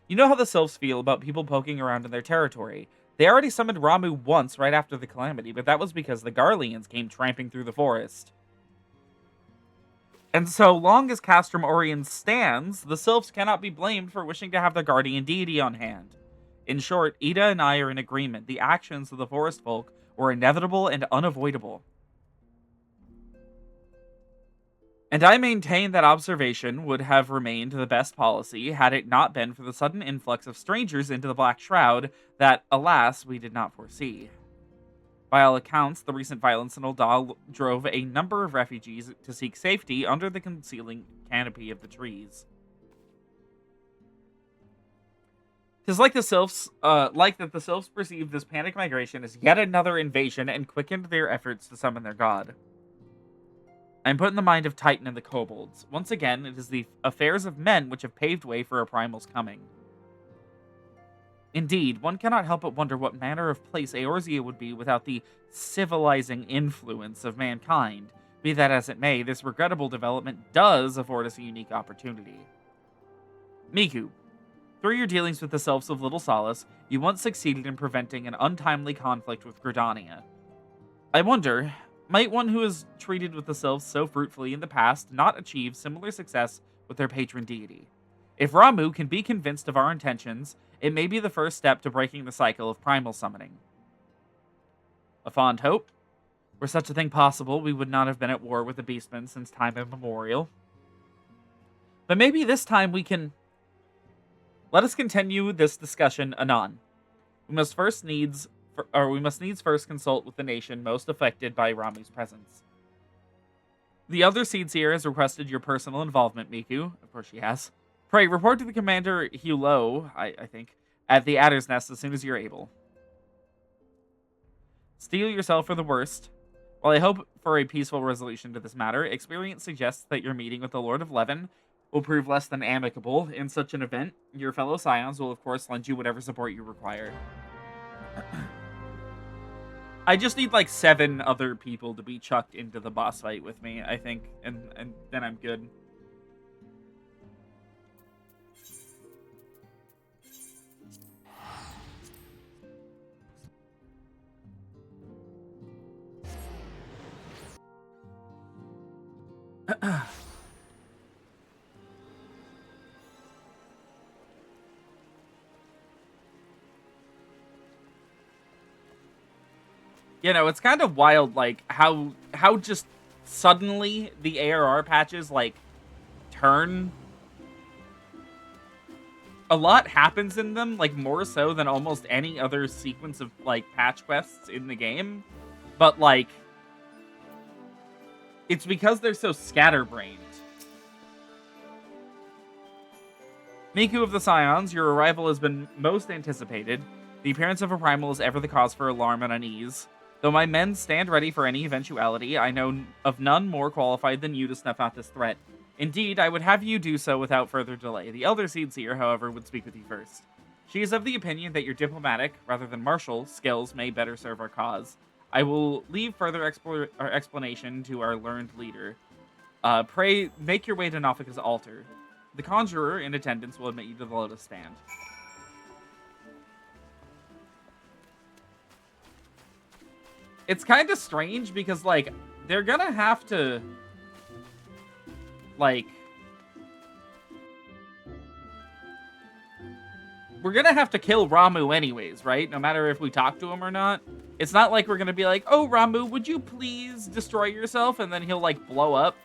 You know how the Sylphs feel about people poking around in their territory. They already summoned Ramu once right after the calamity, but that was because the Garleans came tramping through the forest. And so long as Castrum Orient stands, the Sylphs cannot be blamed for wishing to have their guardian deity on hand. In short, Ida and I are in agreement. The actions of the forest folk were inevitable and unavoidable. And I maintain that observation would have remained the best policy had it not been for the sudden influx of strangers into the Black Shroud that, alas, we did not foresee. By all accounts, the recent violence in Ul'dah drove a number of refugees to seek safety under the concealing canopy of the trees. 'Tis like that the Sylphs perceived this panic migration as yet another invasion and quickened their efforts to summon their god. I am put in the mind of Titan and the kobolds. Once again, it is the affairs of men which have paved way for a primal's coming. Indeed, one cannot help but wonder what manner of place Eorzea would be without the civilizing influence of mankind. Be that as it may, this regrettable development does afford us a unique opportunity. Miku, through your dealings with the Sylphs of Little Solace, you once succeeded in preventing an untimely conflict with Gridania. I wonder, might one who has treated with the Sylphs so fruitfully in the past not achieve similar success with their patron deity? If Ramu can be convinced of our intentions, it may be the first step to breaking the cycle of primal summoning. A fond hope? Were such a thing possible, we would not have been at war with the Beastmen since time immemorial. But maybe this time we can... Let us continue this discussion anon. We must needs first consult with the nation most affected by Ramu's presence. The other Seedseer has requested your personal involvement, Miku. Of course she has. Pray, report to the commander Hulot, I think, at the Adder's Nest as soon as you're able. Steel yourself for the worst. While I hope for a peaceful resolution to this matter, experience suggests that your meeting with the Lord of Levin will prove less than amicable. In such an event, your fellow scions will of course lend you whatever support you require. I just need like 7 other people to be chucked into the boss fight with me, I think, and then I'm good. You know, it's kind of wild, like, how just suddenly the ARR patches, like, turn. A lot happens in them, like, more so than almost any other sequence of, like, patch quests in the game. But, like, it's because they're so scatterbrained. Miku of the Scions, your arrival has been most anticipated. The appearance of a primal is ever the cause for alarm and unease. Though my men stand ready for any eventuality, I know of none more qualified than you to snuff out this threat. Indeed, I would have you do so without further delay. The Elder Seeds here, however, would speak with you first. She is of the opinion that your diplomatic, rather than martial, skills may better serve our cause. I will leave further explanation to our learned leader. Pray, make your way to Nafika's altar. The Conjurer, in attendance, will admit you to the Lotus Stand. It's kind of strange because, like, they're gonna have to, like, we're gonna have to kill Ramu anyways, right? No matter if we talk to him or not. It's not like we're gonna be like, oh, Ramu, would you please destroy yourself? And then he'll, like, blow up.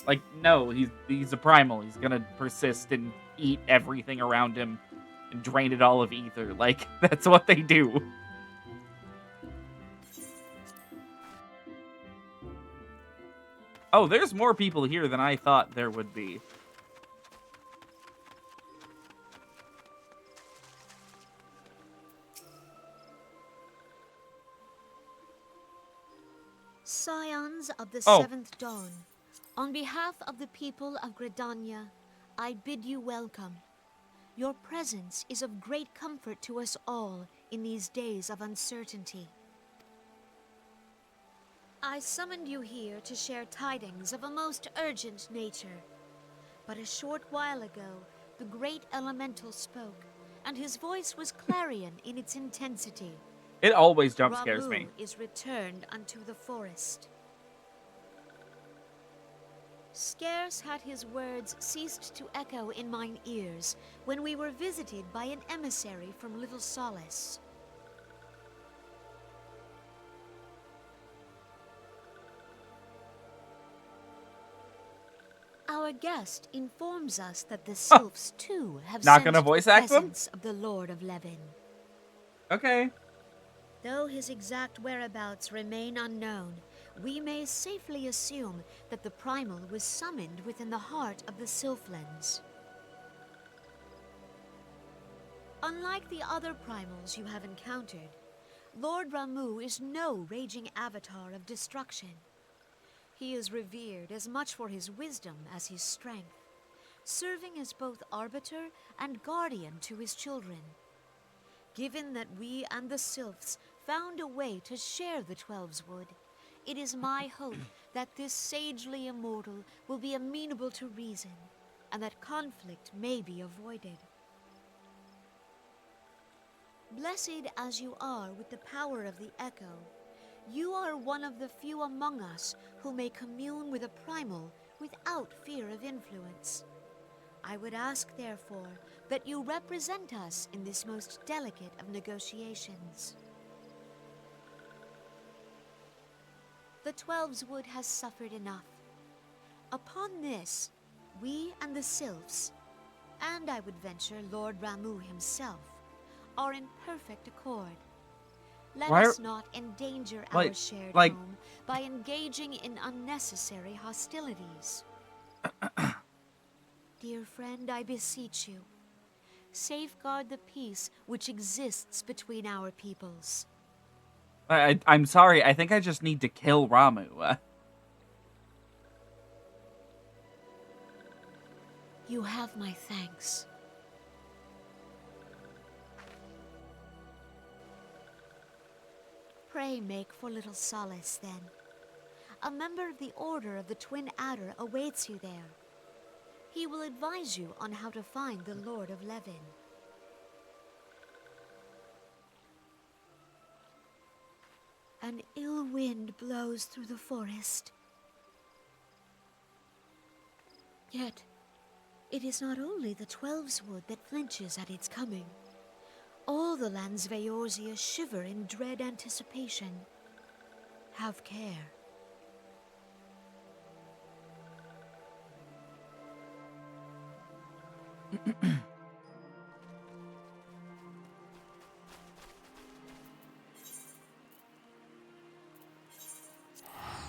Like, no, he's a primal. He's gonna persist and eat everything around him and drain it all of ether. Like, that's what they do. Oh, there's more people here than I thought there would be. Scions of the 7th Dawn, on behalf of the people of Gridania, I bid you welcome. Your presence is of great comfort to us all in these days of uncertainty. I summoned you here to share tidings of a most urgent nature. But a short while ago, the great elemental spoke, and his voice was clarion in its intensity. It always jump scares me. Ramu is returned unto the forest. Scarce had his words ceased to echo in mine ears when we were visited by an emissary from Little Solace. Our guest informs us that the Sylphs too have Not sensed gonna voice the act them? presence of the Lord of Levin. Okay. Though his exact whereabouts remain unknown, we may safely assume that the primal was summoned within the heart of the Sylphlands. Unlike the other primals you have encountered, Lord Ramu is no raging avatar of destruction. He is revered as much for his wisdom as his strength, serving as both arbiter and guardian to his children. Given that we and the Sylphs found a way to share the Twelves Wood, it is my hope that this sagely immortal will be amenable to reason, and that conflict may be avoided. Blessed as you are with the power of the Echo, you are one of the few among us who may commune with a primal without fear of influence. I would ask, therefore, that you represent us in this most delicate of negotiations. The Twelves Wood has suffered enough. Upon this, we and the Sylphs, and I would venture Lord Ramu himself, are in perfect accord. Let us not endanger our shared home by engaging in unnecessary hostilities. Dear friend, I beseech you, safeguard the peace which exists between our peoples. I'm sorry, I think I just need to kill Ramu. You have my thanks. Pray make for little solace, then. A member of the Order of the Twin Adder awaits you there. He will advise you on how to find the Lord of Levin. An ill wind blows through the forest. Yet, it is not only the Twelve's Wood that flinches at its coming. All the lands Veorzia shiver in dread anticipation. Have care.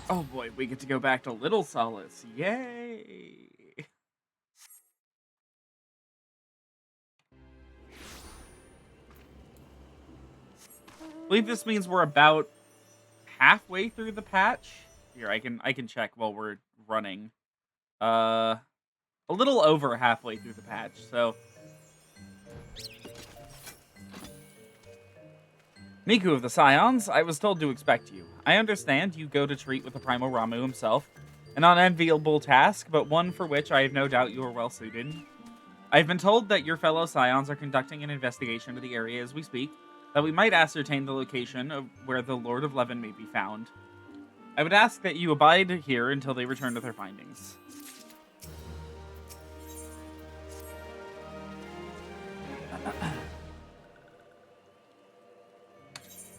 Oh boy, we get to go back to Little Solace. Yay! I believe this means we're about halfway through the patch. Here, I can check while we're running. A little over halfway through the patch, so. Miku of the Scions, I was told to expect you. I understand you go to treat with the Primal Ramu himself. An unenviable task, but one for which I have no doubt you are well suited. I have been told that your fellow Scions are conducting an investigation of the area as we speak, that we might ascertain the location of where the Lord of Levin may be found. I would ask that you abide here until they return to their findings.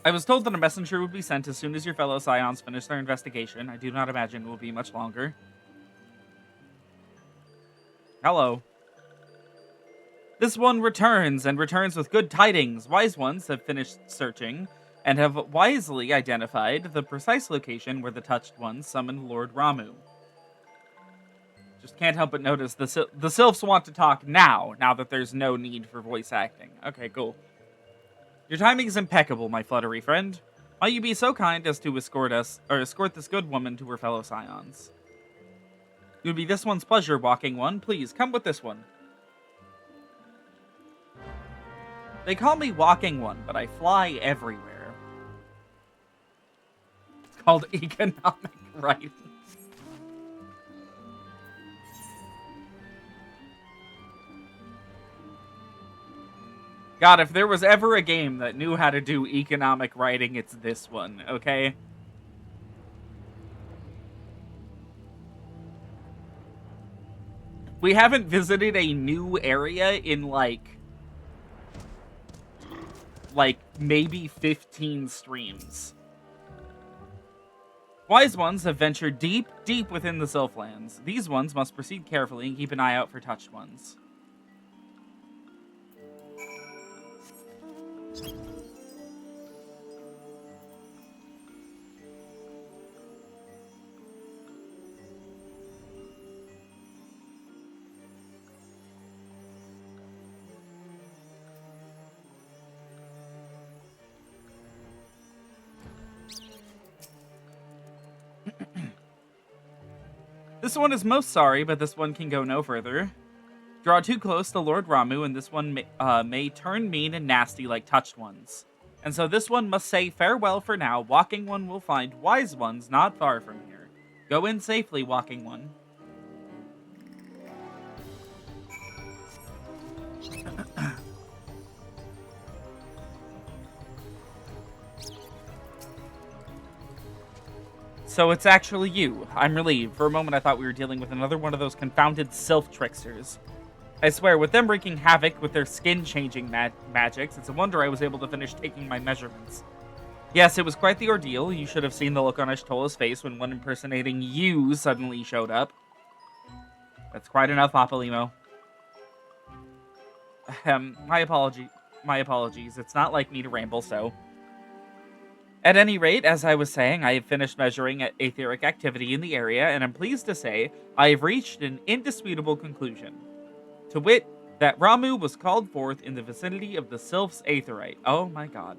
I was told that a messenger would be sent as soon as your fellow Scions finish their investigation. I do not imagine it will be much longer. Hello. This one returns, and returns with good tidings. Wise ones have finished searching, and have wisely identified the precise location where the Touched Ones summoned Lord Ramu. Just can't help but notice the Sylphs want to talk now that there's no need for voice acting. Okay, cool. Your timing is impeccable, my fluttery friend. Might you be so kind as to escort this good woman to her fellow Scions? It would be this one's pleasure, Walking One. Please, come with this one. They call me Walking One, but I fly everywhere. It's called economic writing. God, if there was ever a game that knew how to do economic writing, it's this one, okay? We haven't visited a new area in, like maybe 15 streams. Wise ones have ventured deep, deep within the Sylphlands. These ones must proceed carefully and keep an eye out for Touched Ones. This one is most sorry, but this one can go no further. Draw too close to Lord Ramu, and this one may turn mean and nasty like Touched Ones. And so this one must say farewell for now. Walking One will find Wise Ones not far from here. Go in safely, Walking One. So it's actually you. I'm relieved. For a moment I thought we were dealing with another one of those confounded Sylph tricksters. I swear, with them wreaking havoc with their skin-changing magics, it's a wonder I was able to finish taking my measurements. Yes, it was quite the ordeal. You should have seen the look on Ishtola's face when one impersonating you suddenly showed up. That's quite enough, Papalimo. My apologies. It's not like me to ramble, so... At any rate, as I was saying, I have finished measuring aetheric activity in the area, and I'm pleased to say I have reached an indisputable conclusion. To wit, that Ramu was called forth in the vicinity of the Sylph's Aetheryte. Oh my god.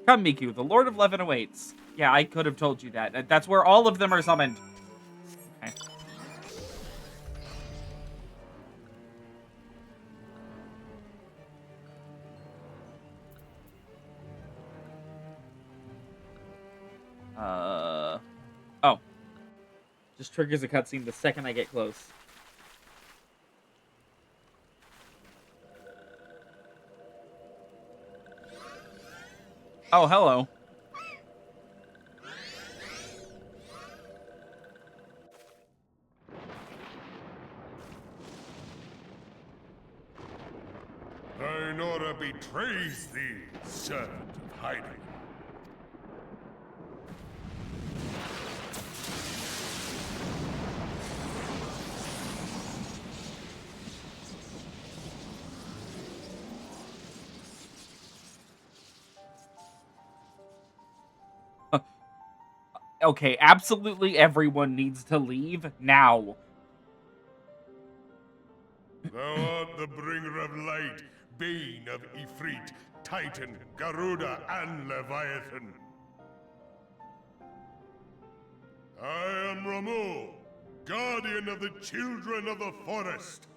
Come, Miku, the Lord of Levin awaits. Yeah, I could have told you that. That's where all of them are summoned. Okay. Oh. Just triggers a cutscene the second I get close. Oh, hello. Thine order betrays thee, servant of hiding. Okay, absolutely everyone needs to leave now. Thou art the bringer of light, bane of Ifrit, Titan, Garuda, and Leviathan. I am Ramu, guardian of the children of the forest.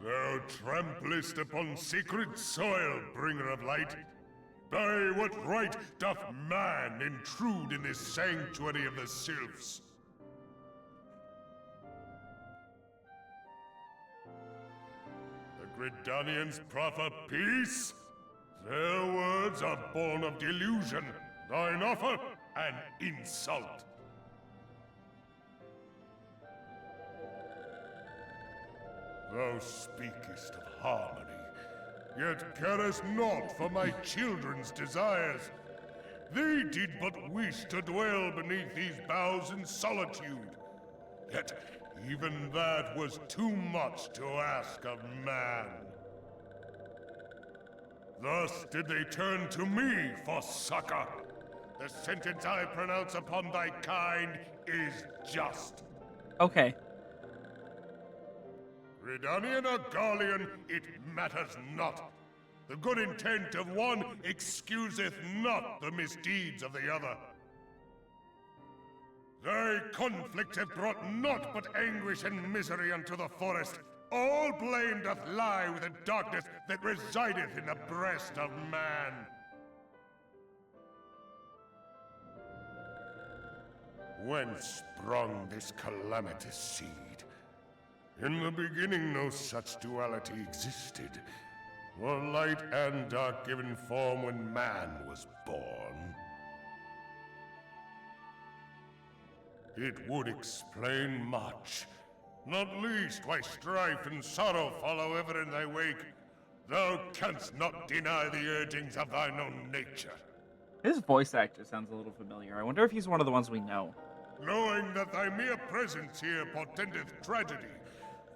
Thou tramplest upon sacred soil, bringer of light. By what right doth man intrude in this sanctuary of the sylphs? The Gridanians proffer peace? Their words are born of delusion, thine offer an insult. Thou speakest of harmony, yet carest not for my children's desires. They did but wish to dwell beneath these boughs in solitude. Yet even that was too much to ask of man. Thus did they turn to me for succor. The sentence I pronounce upon thy kind is just. Okay. Gridanian or Garlean, it matters not. The good intent of one excuseth not the misdeeds of the other. Thy conflict hath brought naught but anguish and misery unto the forest. All blame doth lie with the darkness that resideth in the breast of man. Whence sprung this calamitous seed? In the beginning no such duality existed. For light and dark given form when man was born. It would explain much. Not least why strife and sorrow follow ever in thy wake. Thou canst not deny the urgings of thine own nature. His voice actor sounds a little familiar. I wonder if he's one of the ones we know. Knowing that thy mere presence here portendeth tragedy,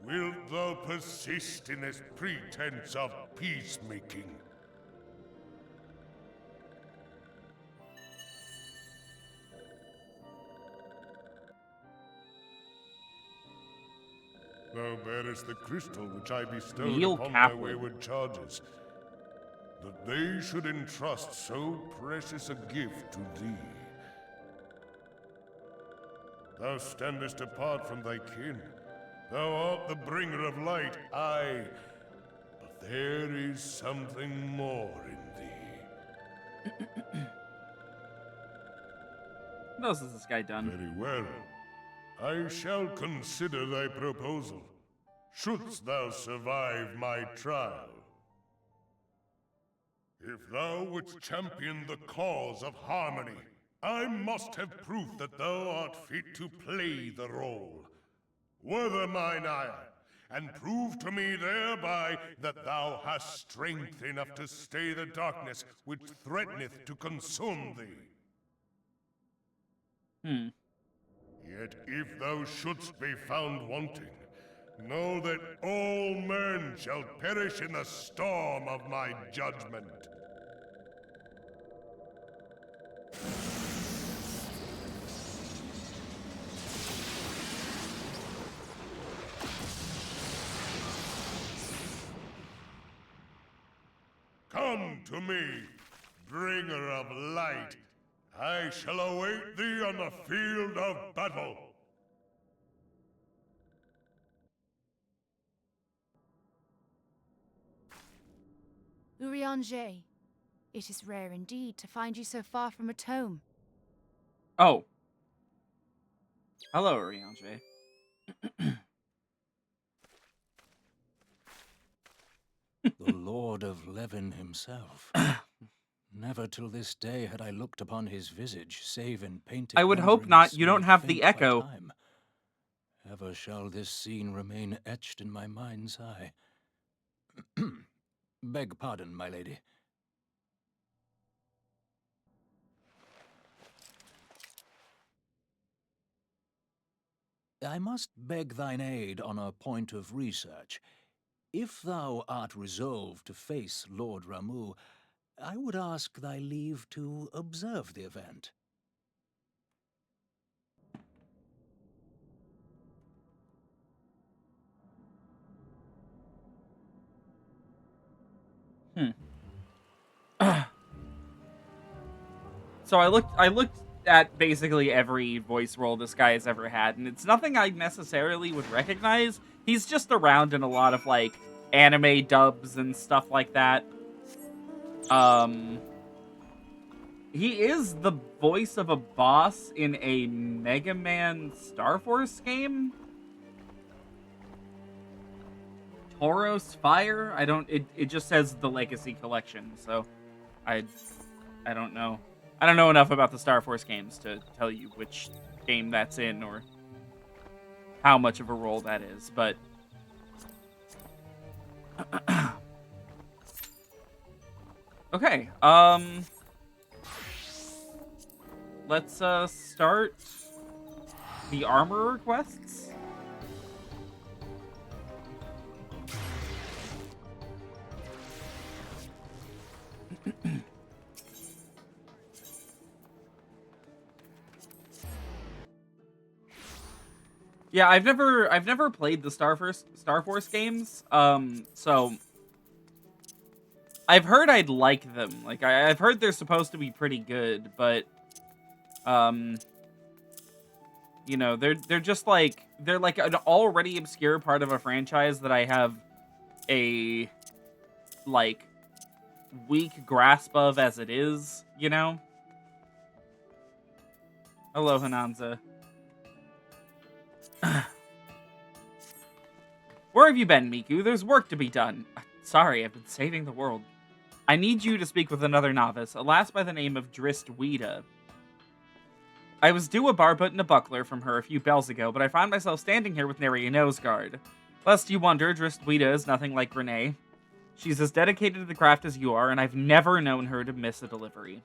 wilt thou persist in this pretense of peacemaking? Thou bearest the crystal which I bestowed Neil upon Kaplan. thy wayward charges. That they should entrust so precious a gift to thee. Thou standest apart from thy kin. Thou art the bringer of light, aye. But there is something more in thee. What else has this guy done? Very well. I shall consider thy proposal. Shouldst thou survive my trial. If thou wouldst champion the cause of harmony, I must have proof that thou art fit to play the role. Wither mine ire, and prove to me thereby that thou hast strength enough to stay the darkness which threateneth to consume thee. Yet if thou shouldst be found wanting, know that all men shall perish in the storm of my judgment. to me, bringer of light. I shall await thee on the field of battle. Urianger, it is rare indeed to find you so far from a tome. Oh. Hello, Urianger. The Lord of Levin himself. Never till this day had I looked upon his visage, save in painted I would hope not. renderings You don't made have the faint by echo. time. Ever shall this scene remain etched in my mind's eye. Beg pardon, my lady. I must beg thine aid on a point of research. If thou art resolved to face Lord Ramu, I would ask thy leave to observe the event. So I looked at basically every voice role this guy has ever had, and it's nothing I necessarily would recognize. He's just around in a lot of like anime dubs and stuff like that. He is the voice of a boss in a Mega Man Star Force game. Tauros Fire? It just says the Legacy Collection, so I don't know. I don't know enough about the Star Force games to tell you which game that's in or how much of a role that is, but okay, let's start the armor quests. Yeah, I've never played the Star Force games. So I've heard I'd like them. Like I've heard they're supposed to be pretty good, but you know, they're just like they're like an already obscure part of a franchise that I have a like weak grasp of as it is, you know? Hello, Hananza. Where have you been, Miku? There's work to be done. Sorry, I've been saving the world. I need you to speak with another novice, a lass by the name of Dristwida. I was due a barbut and a buckler from her a few bells ago, but I find myself standing here with nary a noseguard. Lest you wonder, Dristwida is nothing like Renee. She's as dedicated to the craft as you are, and I've never known her to miss a delivery.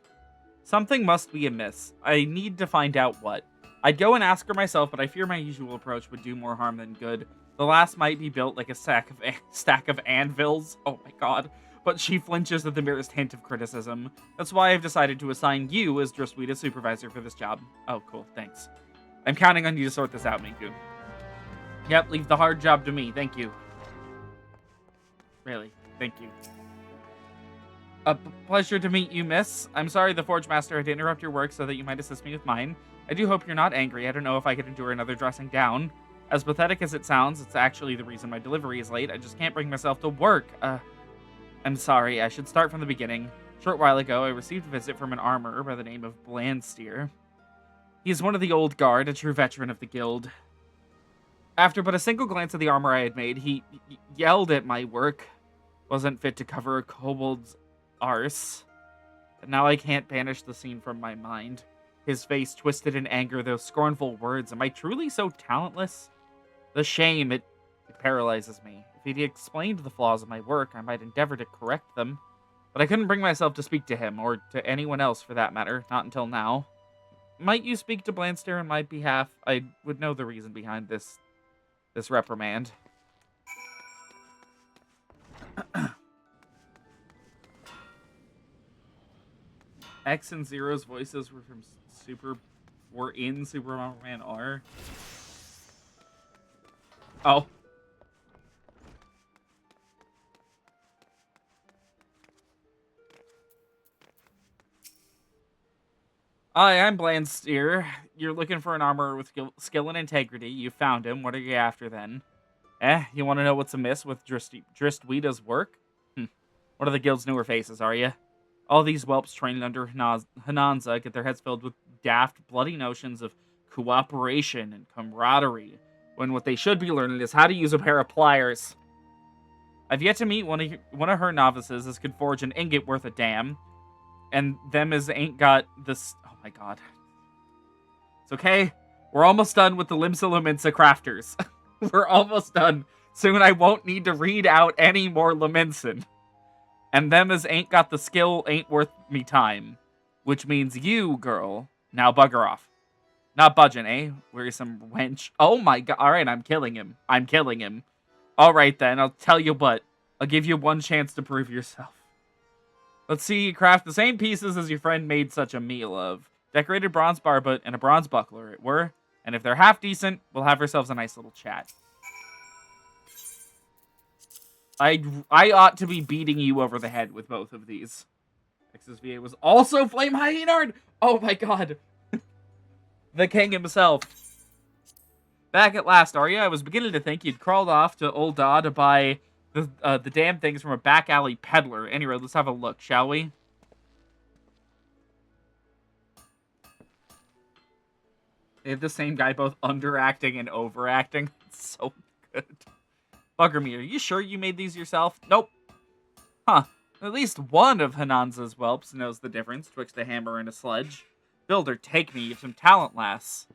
Something must be amiss. I need to find out what. I'd go and ask her myself, but I fear my usual approach would do more harm than good. The lass might be built like a stack of anvils. Oh my god. But she flinches at the merest hint of criticism. That's why I've decided to assign you as Dristwida's supervisor for this job. Oh, cool. Thanks. I'm counting on you to sort this out, Miku. Yep, leave the hard job to me. Thank you. Really. Thank you. A pleasure to meet you, miss. I'm sorry the Forge Master had to interrupt your work so that you might assist me with mine. I do hope you're not angry. I don't know if I could endure another dressing down. As pathetic as it sounds, it's actually the reason my delivery is late. I just can't bring myself to work. I'm sorry. I should start from the beginning. A short while ago, I received a visit from an armorer by the name of Blandsteer. He is one of the old guard, a true veteran of the guild. After but a single glance at the armor I had made, he yelled at my work. Wasn't fit to cover a kobold's arse. But now I can't banish the scene from my mind. His face twisted in anger, those scornful words. Am I truly so talentless? The shame, it paralyzes me. If he'd explained the flaws of my work, I might endeavor to correct them. But I couldn't bring myself to speak to him, or to anyone else for that matter, not until now. Might you speak to Blandster on my behalf? I would know the reason behind this reprimand. X and Zero's voices were in Super Mario Man R. Oh. Hi, I'm Blandsteer. You're looking for an armorer with skill and integrity. You found him. What are you after then? You want to know what's amiss with Dristweda's work? One of the guild's newer faces, are you? All these whelps trained under Hananza get their heads filled with daft, bloody notions of cooperation and camaraderie, when what they should be learning is how to use a pair of pliers. I've yet to meet one of her novices as could forge an ingot worth a damn, and them as ain't got this. Oh my god. It's okay. We're almost done with the Limsa Lumensa crafters. We're almost done. Soon I won't need to read out any more Lumensin. And them as ain't got the skill ain't worth me time. Which means you, girl, now bugger off. Not budging, eh? Wearisome wench. Oh my god. Alright, I'm killing him. Alright then, I'll tell you what. I'll give you one chance to prove yourself. Let's see you craft the same pieces as your friend made such a meal of. Decorated bronze barbet and a bronze buckler, it were. And if they're half decent, we'll have ourselves a nice little chat. I ought to be beating you over the head with both of these. XSVA was also Flame Hyenard! Oh my god. The king himself. Back at last, are you? I was beginning to think you'd crawled off to Old Da to buy the damn things from a back alley peddler. Anyway, let's have a look, shall we? They have the same guy both underacting and overacting. It's so good. Bugger me, are you sure you made these yourself? Nope. Huh. At least one of Hananza's whelps knows the difference twixt a hammer and a sledge. Builder, take me. You've some talent, lass.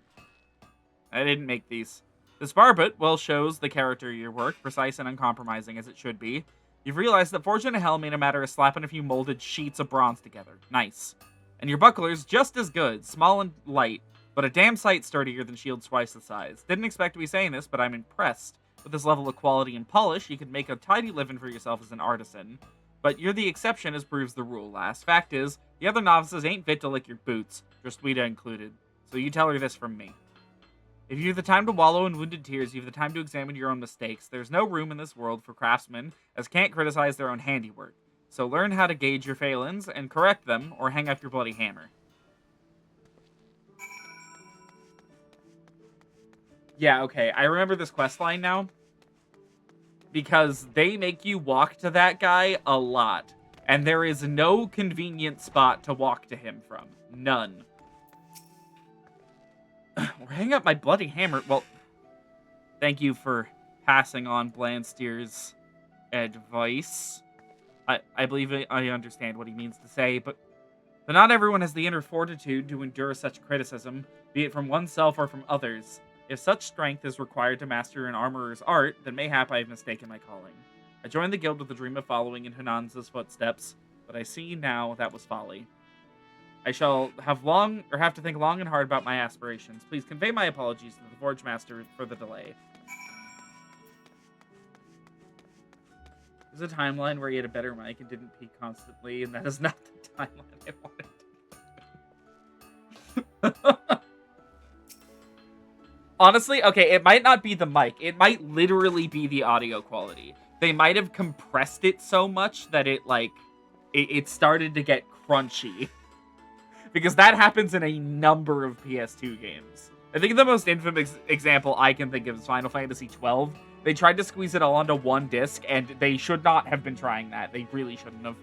I didn't make these. This barbet well shows the character of your work, precise and uncompromising as it should be. You've realized that forging a helm ain't a matter of slapping a few molded sheets of bronze together. Nice. And your buckler's just as good, small and light, but a damn sight sturdier than shields twice the size. Didn't expect to be saying this, but I'm impressed. With this level of quality and polish, you could make a tidy living for yourself as an artisan. But you're the exception as proves the rule, lass. Fact is, the other novices ain't fit to lick your boots, Dristweda included. So you tell her this from me. If you've the time to wallow in wounded tears, you've the time to examine your own mistakes. There's no room in this world for craftsmen, as can't criticize their own handiwork. So learn how to gauge your failings, and correct them, or hang up your bloody hammer. Yeah, okay, I remember this questline now. Because they make you walk to that guy a lot. And there is no convenient spot to walk to him from. None. Or hang up my bloody hammer. Well, thank you for passing on Blandsteer's advice. I believe I understand what he means to say, but not everyone has the inner fortitude to endure such criticism, be it from oneself or from others. If such strength is required to master an armorer's art, then mayhap I have mistaken my calling. I joined the guild with the dream of following in Hananza's footsteps, but I see now that was folly. I shall have to think long and hard about my aspirations. Please convey my apologies to the Forge Master for the delay. There's a timeline where he had a better mic and didn't peak constantly, and that is not the timeline I wanted. Honestly, okay, it might not be the mic. It might literally be the audio quality. They might have compressed it so much that it started to get crunchy. Because that happens in a number of PS2 games. I think the most infamous example I can think of is Final Fantasy XII. They tried to squeeze it all onto one disc, and they should not have been trying that. They really shouldn't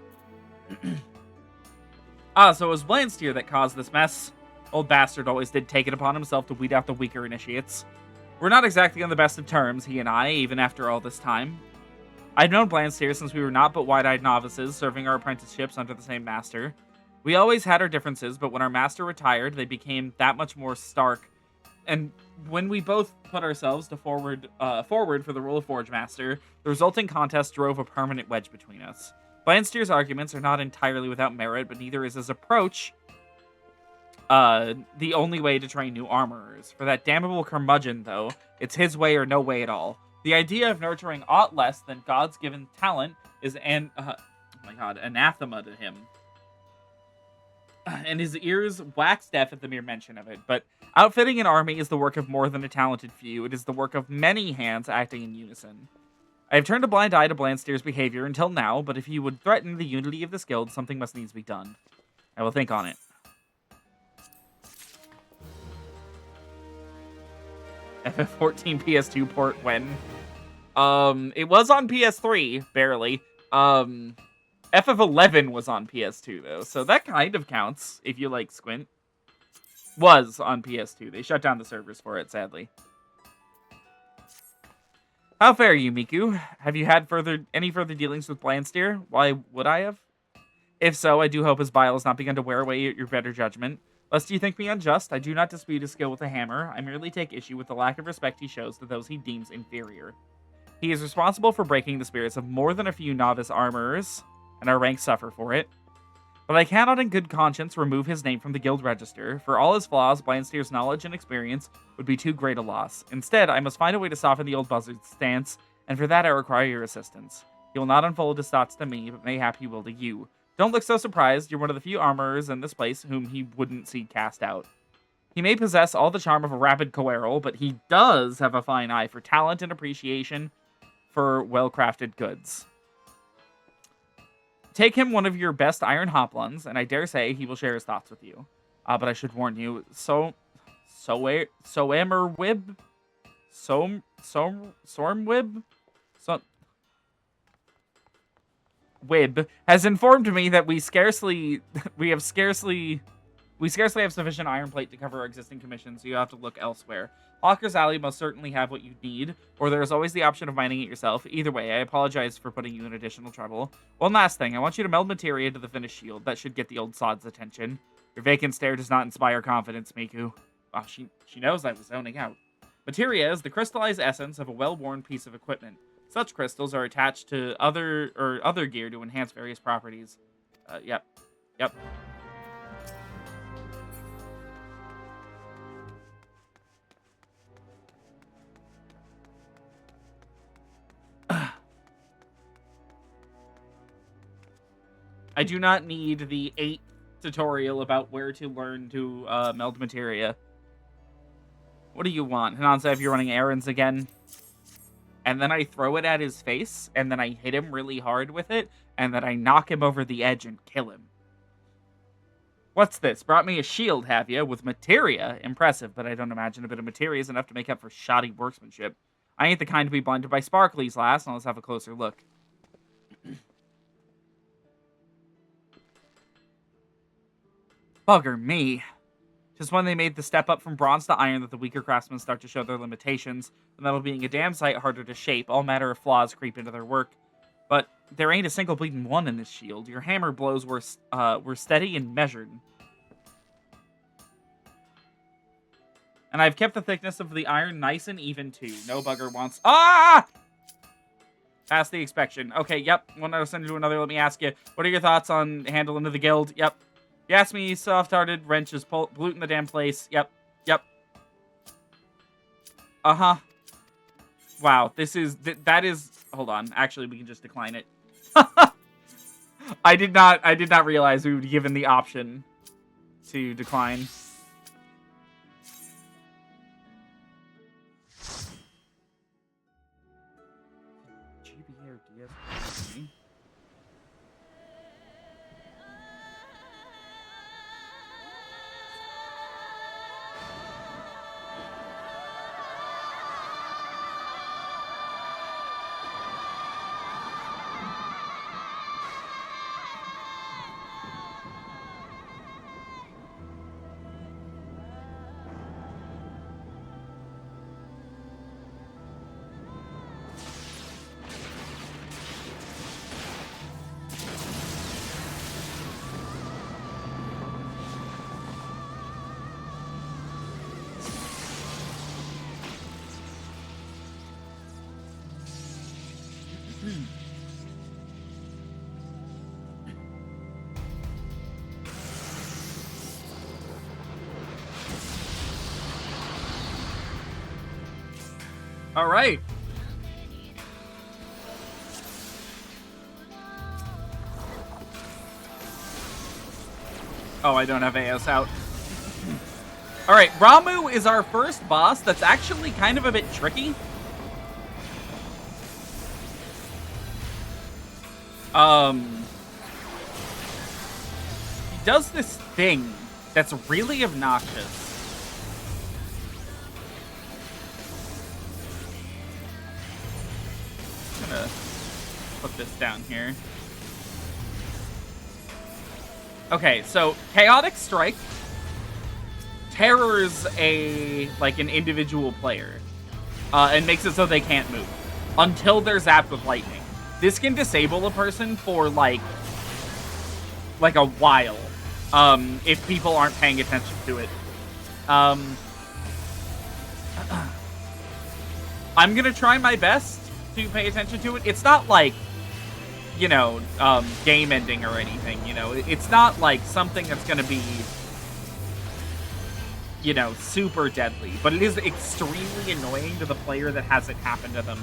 have. So it was Blandsteer that caused this mess. Old bastard always did take it upon himself to weed out the weaker initiates. We're not exactly on the best of terms, he and I, even after all this time. I'd known Blandsteer since we were not but wide-eyed novices, serving our apprenticeships under the same master. We always had our differences, but when our master retired, they became that much more stark. And when we both put ourselves forward for the role of Forge Master, the resulting contest drove a permanent wedge between us. Blandsteer's arguments are not entirely without merit, but neither is his approach the only way to train new armorers. For that damnable curmudgeon, though, it's his way or no way at all. The idea of nurturing aught less than God's given talent is anathema to him. And his ears wax deaf at the mere mention of it. But outfitting an army is the work of more than a talented few. It is the work of many hands acting in unison. I have turned a blind eye to Blandsteer's behavior until now, but if he would threaten the unity of this guild, something must needs be done. I will think on it. FF14 PS2 port when? It was on PS3, barely. FF11 was on PS2 though, so that kind of counts if you like Squint. Was on PS2. They shut down the servers for it, sadly. How fare you, Miku? Have you had any further dealings with Blandsteer? Why would I have? If so, I do hope his bile has not begun to wear away at your better judgment. Lest you think me unjust, I do not dispute his skill with a hammer. I merely take issue with the lack of respect he shows to those he deems inferior. He is responsible for breaking the spirits of more than a few novice armorers, and our ranks suffer for it. But I cannot in good conscience remove his name from the guild register. For all his flaws, Blandsteer's knowledge and experience would be too great a loss. Instead, I must find a way to soften the old buzzard's stance, and for that I require your assistance. He will not unfold his thoughts to me, but mayhap he will to you. Don't look so surprised. You're one of the few armorers in this place whom he wouldn't see cast out. He may possess all the charm of a rabid coeral, but he does have a fine eye for talent and appreciation for well-crafted goods. Take him one of your best iron hoplons, and I dare say he will share his thoughts with you. But I should warn you, Sormwib, Wib has informed me that we scarcely have sufficient iron plate to cover our existing commissions, so you have to look elsewhere. Hawker's Alley must certainly have what you need, or there is always the option of mining it yourself. Either way, I apologize for putting you in additional trouble. One last thing, I want you to meld materia into the finished shield. That should get the old sod's attention. Your vacant stare does not inspire confidence, Miku. Oh, she knows I was zoning out. Materia is the crystallized essence of a well-worn piece of equipment. Such crystals are attached to other gear to enhance various properties. Yep. I do not need the 8th tutorial about where to learn to meld materia. What do you want? Hanansa, if you're running errands again? And then I throw it at his face, and then I hit him really hard with it, and then I knock him over the edge and kill him. What's this? Brought me a shield, have ya? With materia? Impressive, but I don't imagine a bit of materia is enough to make up for shoddy workmanship. I ain't the kind to be blinded by sparklies, lass, and let's have a closer look. Bugger me. Just when they made the step up from bronze to iron that the weaker craftsmen start to show their limitations, the metal being a damn sight harder to shape, all matter of flaws creep into their work. But there ain't a single bleeding one in this shield. Your hammer blows were steady and measured. And I've kept the thickness of the iron nice and even, too. No bugger wants... Ah! Pass the inspection. Okay, yep. One out of send to another. Let me ask you. What are your thoughts on handle into the guild? Yep. You asked me, soft-hearted, wrenches, polluting the damn place. Yep. Uh-huh. Wow, that is... Hold on. Actually, we can just decline it. I did not realize we would be given the option to decline. GBA or DS? All right. Oh, I don't have AS out. All right, Ramu is our first boss that's actually kind of a bit tricky. He does this thing that's really obnoxious. put this down here. Okay, so Chaotic Strike terrors an individual player and makes it so they can't move until they're zapped with lightning. This can disable a person for like a while if people aren't paying attention to it. I'm gonna try my best to pay attention to it. It's not like, you know, game ending or anything, you know. It's not like something that's gonna be, you know, super deadly, but it is extremely annoying to the player that has it happen to them.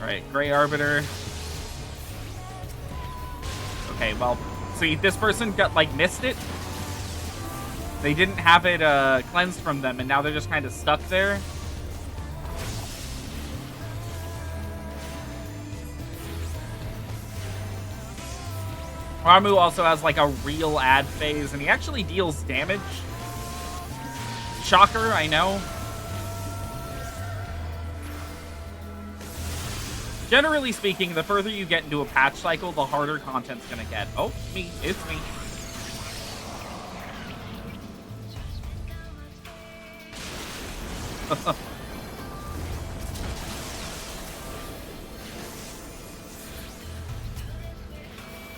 Alright, Grey Arbiter. Okay, well, see, this person got, like, missed it. They didn't have it cleansed from them, and now they're just kind of stuck there. Ramu also has, like, a real ad phase, and he actually deals damage. Shocker, I know. Generally speaking, the further you get into a patch cycle, the harder content's gonna get. Oh, me. It's me.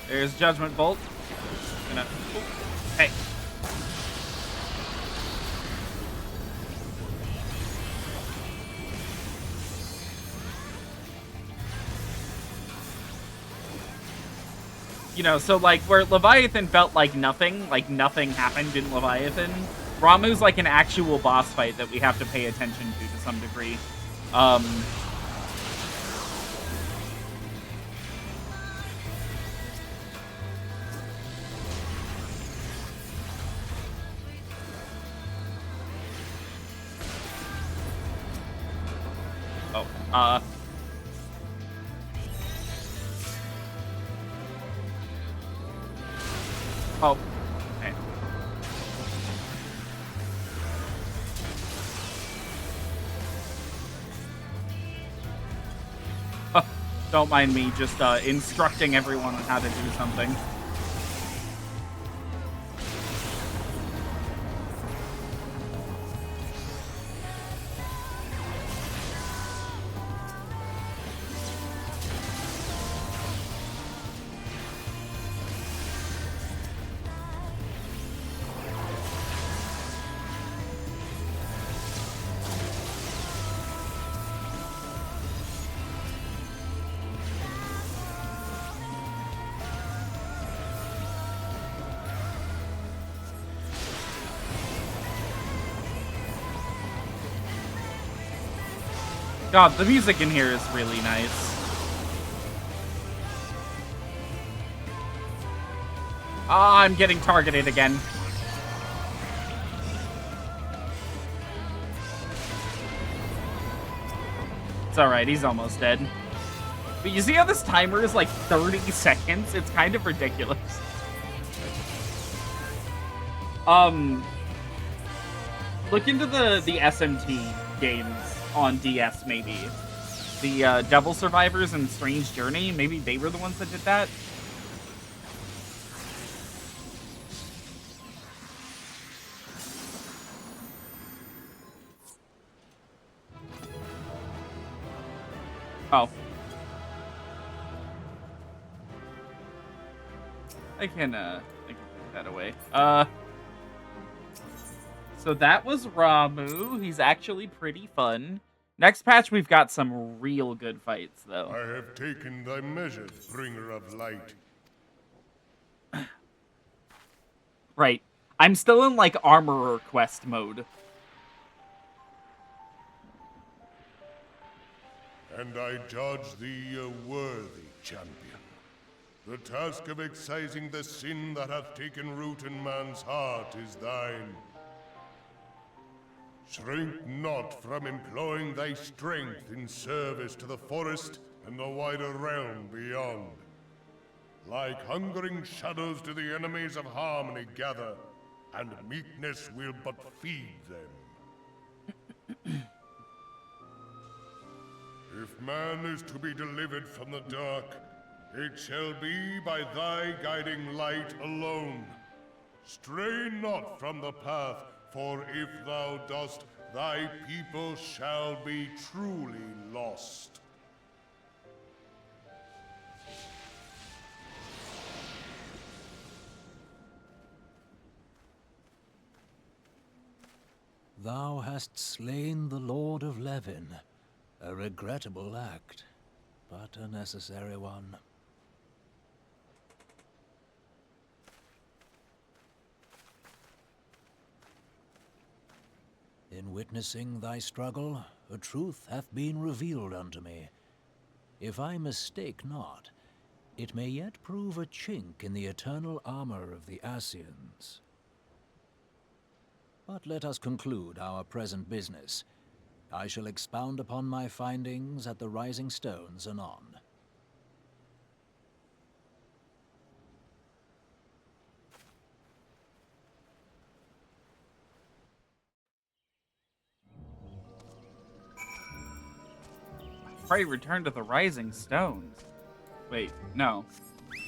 There's Judgment Bolt. Hey. You know, so like where Leviathan felt like nothing happened in Leviathan, Ramu's like an actual boss fight that we have to pay attention to some degree. Oh, okay. Don't mind me just instructing everyone on how to do something. God, the music in here is really nice. Ah, I'm getting targeted again. It's alright, he's almost dead. But you see how this timer is like 30 seconds? It's kind of ridiculous. Look into the SMT games on DS, maybe. The Devil Survivors and Strange Journey, maybe they were the ones that did that? Oh. I can take that away. So that was Ramu. He's actually pretty fun. Next patch, we've got some real good fights, though. I have taken thy measures, bringer of light. Right. I'm still in, like, Armorer quest mode. And I judge thee a worthy champion. The task of excising the sin that hath taken root in man's heart is thine. Shrink not from employing thy strength in service to the forest and the wider realm beyond. Like hungering shadows do the enemies of harmony gather, and meekness will but feed them. If man is to be delivered from the dark, it shall be by thy guiding light alone. Stray not from the path, for if thou dost, thy people shall be truly lost. Thou hast slain the Lord of Levin. A regrettable act, but a necessary one. In witnessing thy struggle, a truth hath been revealed unto me. If I mistake not, it may yet prove a chink in the eternal armor of the Ascians. But let us conclude our present business. I shall expound upon my findings at the Rising Stones anon. Pray return to the Rising Stones. Wait, no.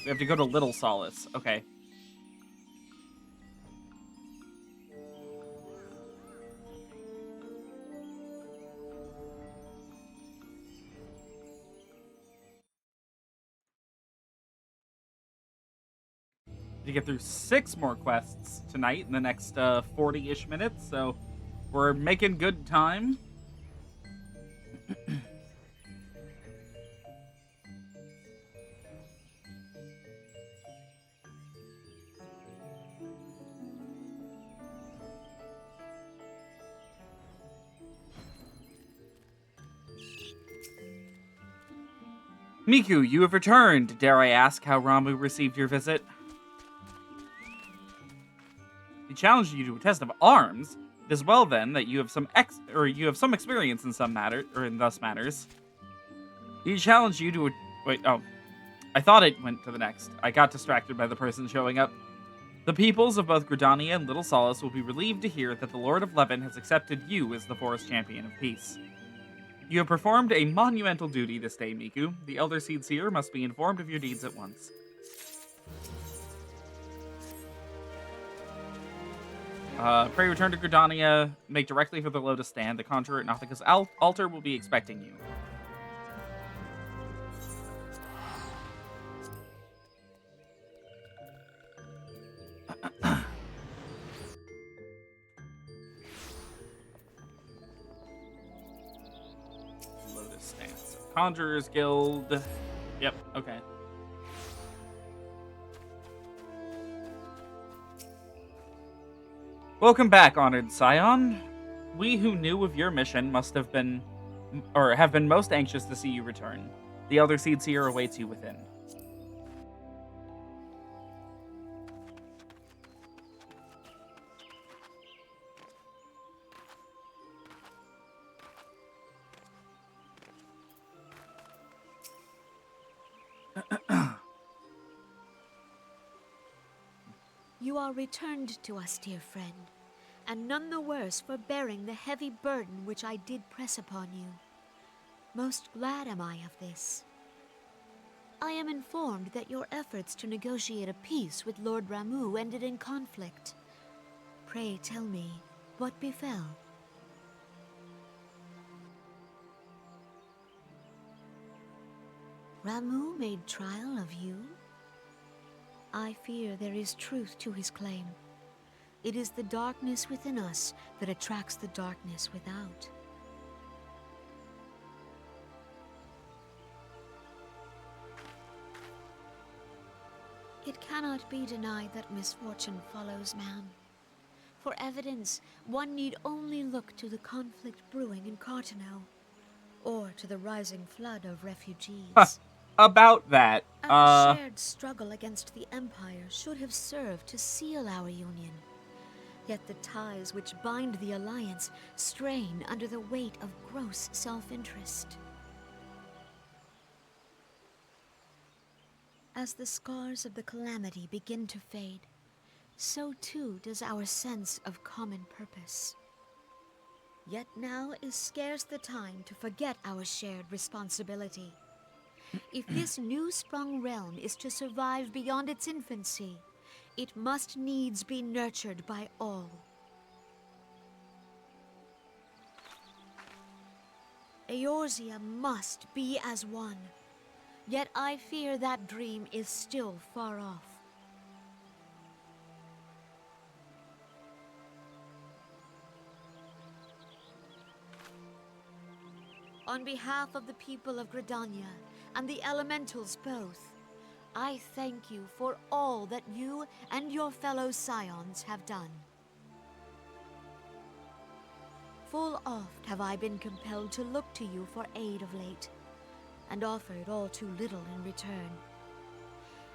We have to go to Little Solace. Okay. To get through 6 more quests tonight in the next 40-ish minutes, so we're making good time. Miku, you have returned. Dare I ask how Ramu received your visit? He challenged you to a test of arms. It is well then that you have some experience in some matter or in thus matters. He challenged you to a wait. Oh, I thought it went to the next. I got distracted by the person showing up. The peoples of both Gridania and Little Solace will be relieved to hear that the Lord of Levin has accepted you as the Forest Champion of Peace. You have performed a monumental duty this day, Miku. The Elder Seed Seer must be informed of your deeds at once. Pray return to Gridania. Make directly for the Lotus Stand. The Conjurer at Nauthica's altar will be expecting you. Lotus Stand. So Conjurer's Guild. Yep, okay. Welcome back, honored Scion. We who knew of your mission must have been, or have been most anxious to see you return. The Elder Seed Seer awaits you within. You are returned to us, dear friend, and none the worse for bearing the heavy burden which I did press upon you. Most glad am I of this. I am informed that your efforts to negotiate a peace with Lord Ramu ended in conflict. Pray tell me, what befell? Ramu made trial of you? I fear there is truth to his claim. It is the darkness within us that attracts the darkness without. It cannot be denied that misfortune follows man. For evidence, one need only look to the conflict brewing in Cartano, or to the rising flood of refugees. About that, Our shared struggle against the Empire should have served to seal our union. Yet the ties which bind the Alliance strain under the weight of gross self-interest. As the scars of the calamity begin to fade, so too does our sense of common purpose. Yet now is scarce the time to forget our shared responsibility. If this new-sprung realm is to survive beyond its infancy, it must needs be nurtured by all. Eorzea must be as one, yet I fear that dream is still far off. On behalf of the people of Gridania and the elementals both, I thank you for all that you and your fellow scions have done. Full oft have I been compelled to look to you for aid of late, and offered all too little in return.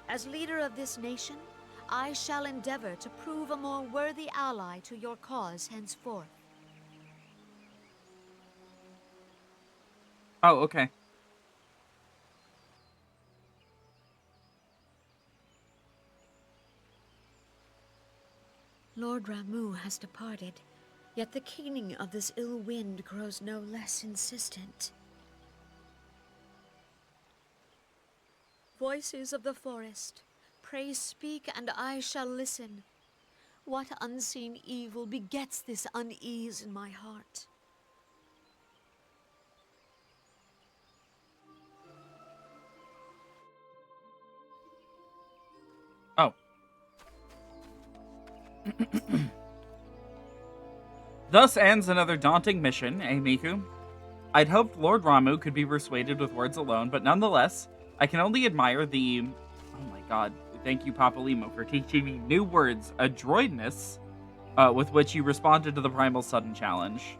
As leader of this nation, I shall endeavor to prove a more worthy ally to your cause henceforth. Oh, okay. Lord Ramu has departed, yet the keening of this ill wind grows no less insistent. Voices of the forest, pray speak and I shall listen. What unseen evil begets this unease in my heart? Oh. Thus ends another daunting mission, eh, Miku? I'd hoped Lord Ramu could be persuaded with words alone, but nonetheless, I can only admire the... Oh my god. Thank you, Papa Limo, for teaching me new words, adroitness, with which you responded to the Primal Sudden Challenge.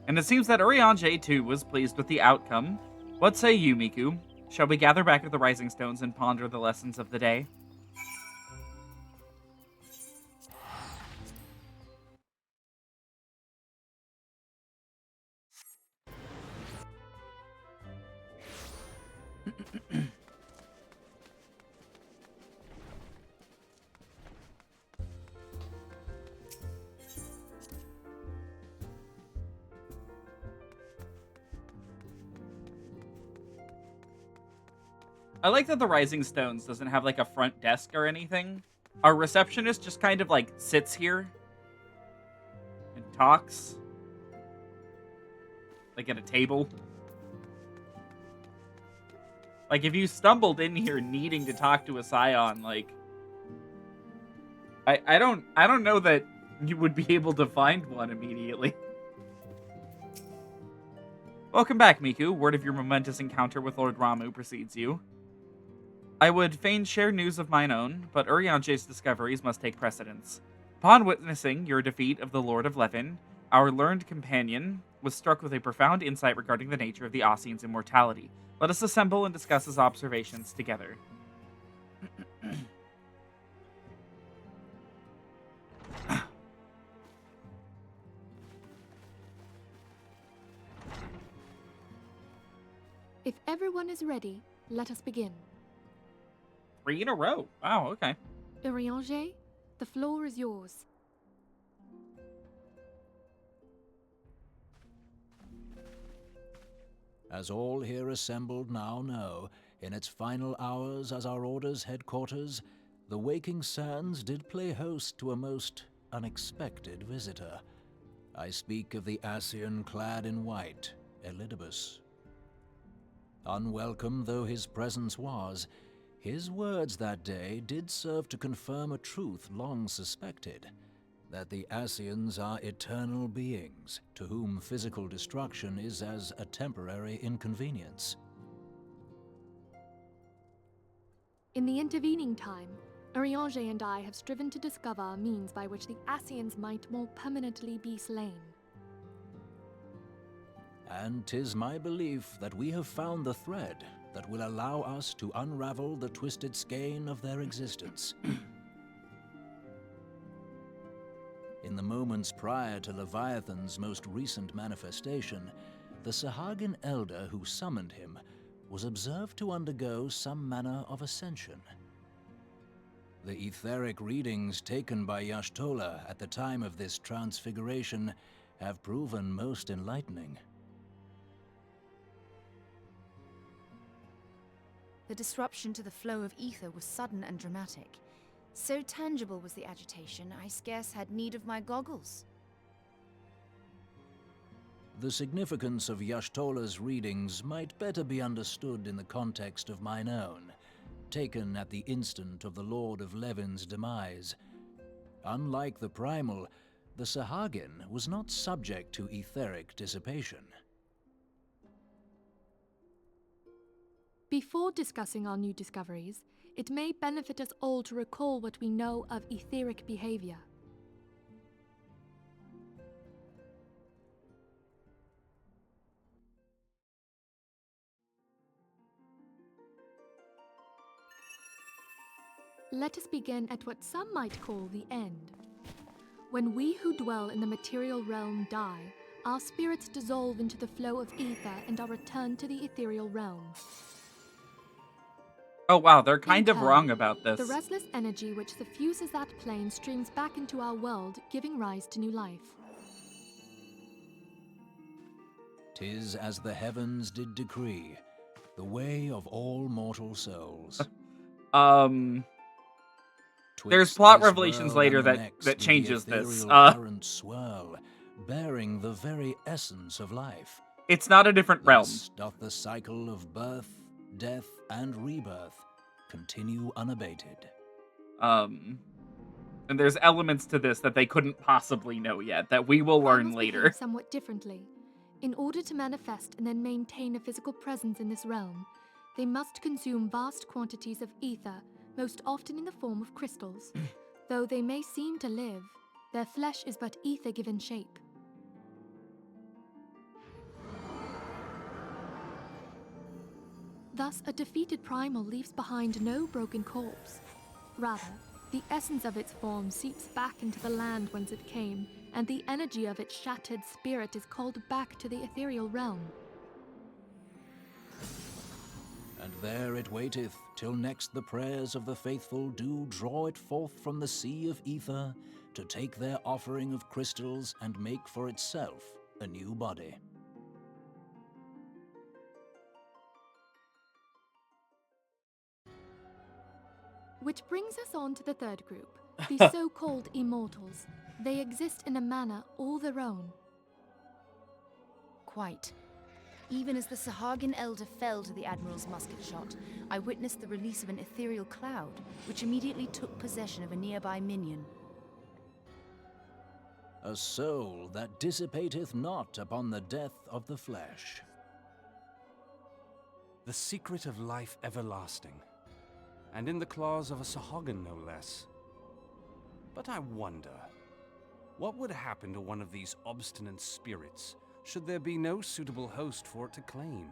And it seems that Urianger, too, was pleased with the outcome. What say you, Miku? Shall we gather back at the Rising Stones and ponder the lessons of the day? I like that the Rising Stones doesn't have, like, a front desk or anything. Our receptionist just kind of, like, sits here and talks. Like, at a table. Like, if you stumbled in here needing to talk to a Scion, like... I don't know that you would be able to find one immediately. Welcome back, Miku. Word of your momentous encounter with Lord Ramu precedes you. I would fain share news of mine own, but Urianger's discoveries must take precedence. Upon witnessing your defeat of the Lord of Levin, our learned companion was struck with a profound insight regarding the nature of the Ossian's immortality. Let us assemble and discuss his observations together. If everyone is ready, let us begin. 3 in a row. Wow, okay. Urianger, the floor is yours. As all here assembled now know, in its final hours as our Order's headquarters, the waking sands did play host to a most unexpected visitor. I speak of the Ascian clad in white, Elidibus. Unwelcome though his presence was, his words that day did serve to confirm a truth long suspected, that the Ascians are eternal beings, to whom physical destruction is as a temporary inconvenience. In the intervening time, Urianger and I have striven to discover a means by which the Ascians might more permanently be slain. And 'tis my belief that we have found the thread that will allow us to unravel the twisted skein of their existence. In the moments prior to Leviathan's most recent manifestation, the Sahagin elder who summoned him was observed to undergo some manner of ascension. The etheric readings taken by Y'shtola at the time of this transfiguration have proven most enlightening. The disruption to the flow of ether was sudden and dramatic. So tangible was the agitation, I scarce had need of my goggles. The significance of Y'shtola's readings might better be understood in the context of mine own, taken at the instant of the Lord of Levin's demise. Unlike the Primal, the Sahagin was not subject to etheric dissipation. Before discussing our new discoveries, it may benefit us all to recall what we know of etheric behavior. Let us begin at what some might call the end. When we who dwell in the material realm die, our spirits dissolve into the flow of ether and are returned to the ethereal realm. Oh wow, they're In kind of turn, wrong about this. The restless energy which suffuses that plane streams back into our world, giving rise to new life. 'Tis as the heavens did decree, the way of all mortal souls. There's Twixt plot this revelations world later and the that next that do changes the this. ethereal currents swirl, bearing the very essence of life. It's not a different realm. Thus doth the cycle of birth, death, and rebirth continue unabated. And there's elements to this that they couldn't possibly know yet, that we will learn Primals later. behave somewhat differently. In order to manifest and then maintain a physical presence in this realm, they must consume vast quantities of ether, most often in the form of crystals. Though they may seem to live, their flesh is but ether given shape. Thus, a defeated primal leaves behind no broken corpse. Rather, the essence of its form seeps back into the land whence it came, and the energy of its shattered spirit is called back to the ethereal realm. And there it waiteth, till next the prayers of the faithful do draw it forth from the sea of ether, to take their offering of crystals and make for itself a new body. Which brings us on to the third group, the so-called immortals. They exist in a manner all their own. Quite. Even as the Sahagin elder fell to the Admiral's musket shot, I witnessed the release of an ethereal cloud, which immediately took possession of a nearby minion. A soul that dissipateth not upon the death of the flesh. The secret of life everlasting, and in the claws of a Sahagin no less. But I wonder, what would happen to one of these obstinate spirits should there be no suitable host for it to claim?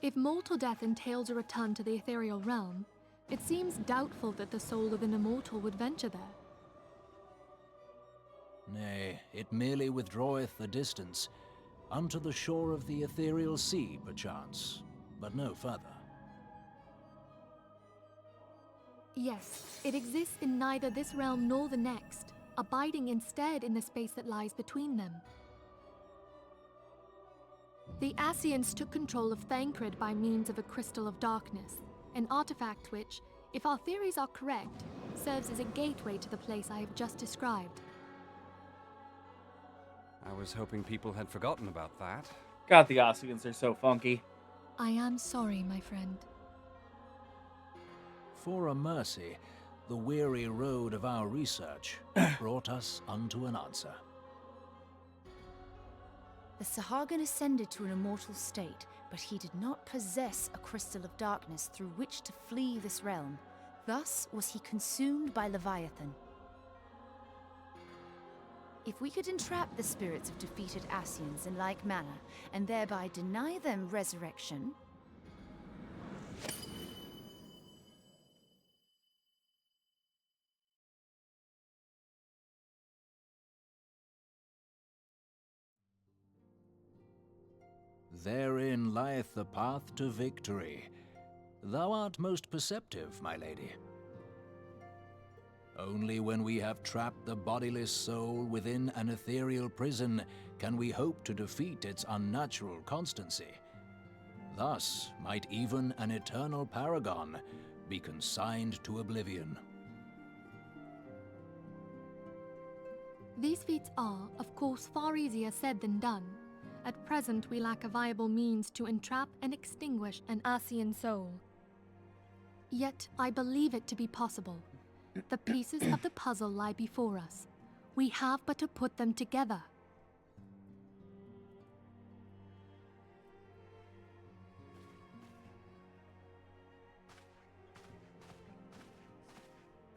If mortal death entails a return to the ethereal realm, it seems doubtful that the soul of an immortal would venture there. Nay, it merely withdraweth a distance, unto the shore of the ethereal sea, perchance, but no further. Yes, it exists in neither this realm nor the next, abiding instead in the space that lies between them. The Ascians took control of Thancred by means of a crystal of darkness, an artifact which, if our theories are correct, serves as a gateway to the place I have just described. I was hoping people had forgotten about that. God, the Ossians are so funky. I am sorry, my friend. For a mercy, the weary road of our research brought us unto an answer. The Sahagin ascended to an immortal state, but he did not possess a crystal of darkness through which to flee this realm. Thus was he consumed by Leviathan. If we could entrap the spirits of defeated Ascians in like manner, and thereby deny them resurrection... Therein lieth the path to victory. Thou art most perceptive, my lady. Only when we have trapped the bodiless soul within an ethereal prison can we hope to defeat its unnatural constancy. Thus might even an eternal paragon be consigned to oblivion. These feats are, of course, far easier said than done. At present, we lack a viable means to entrap and extinguish an Asian soul. Yet, I believe it to be possible. The pieces of the puzzle lie before us. We have but to put them together.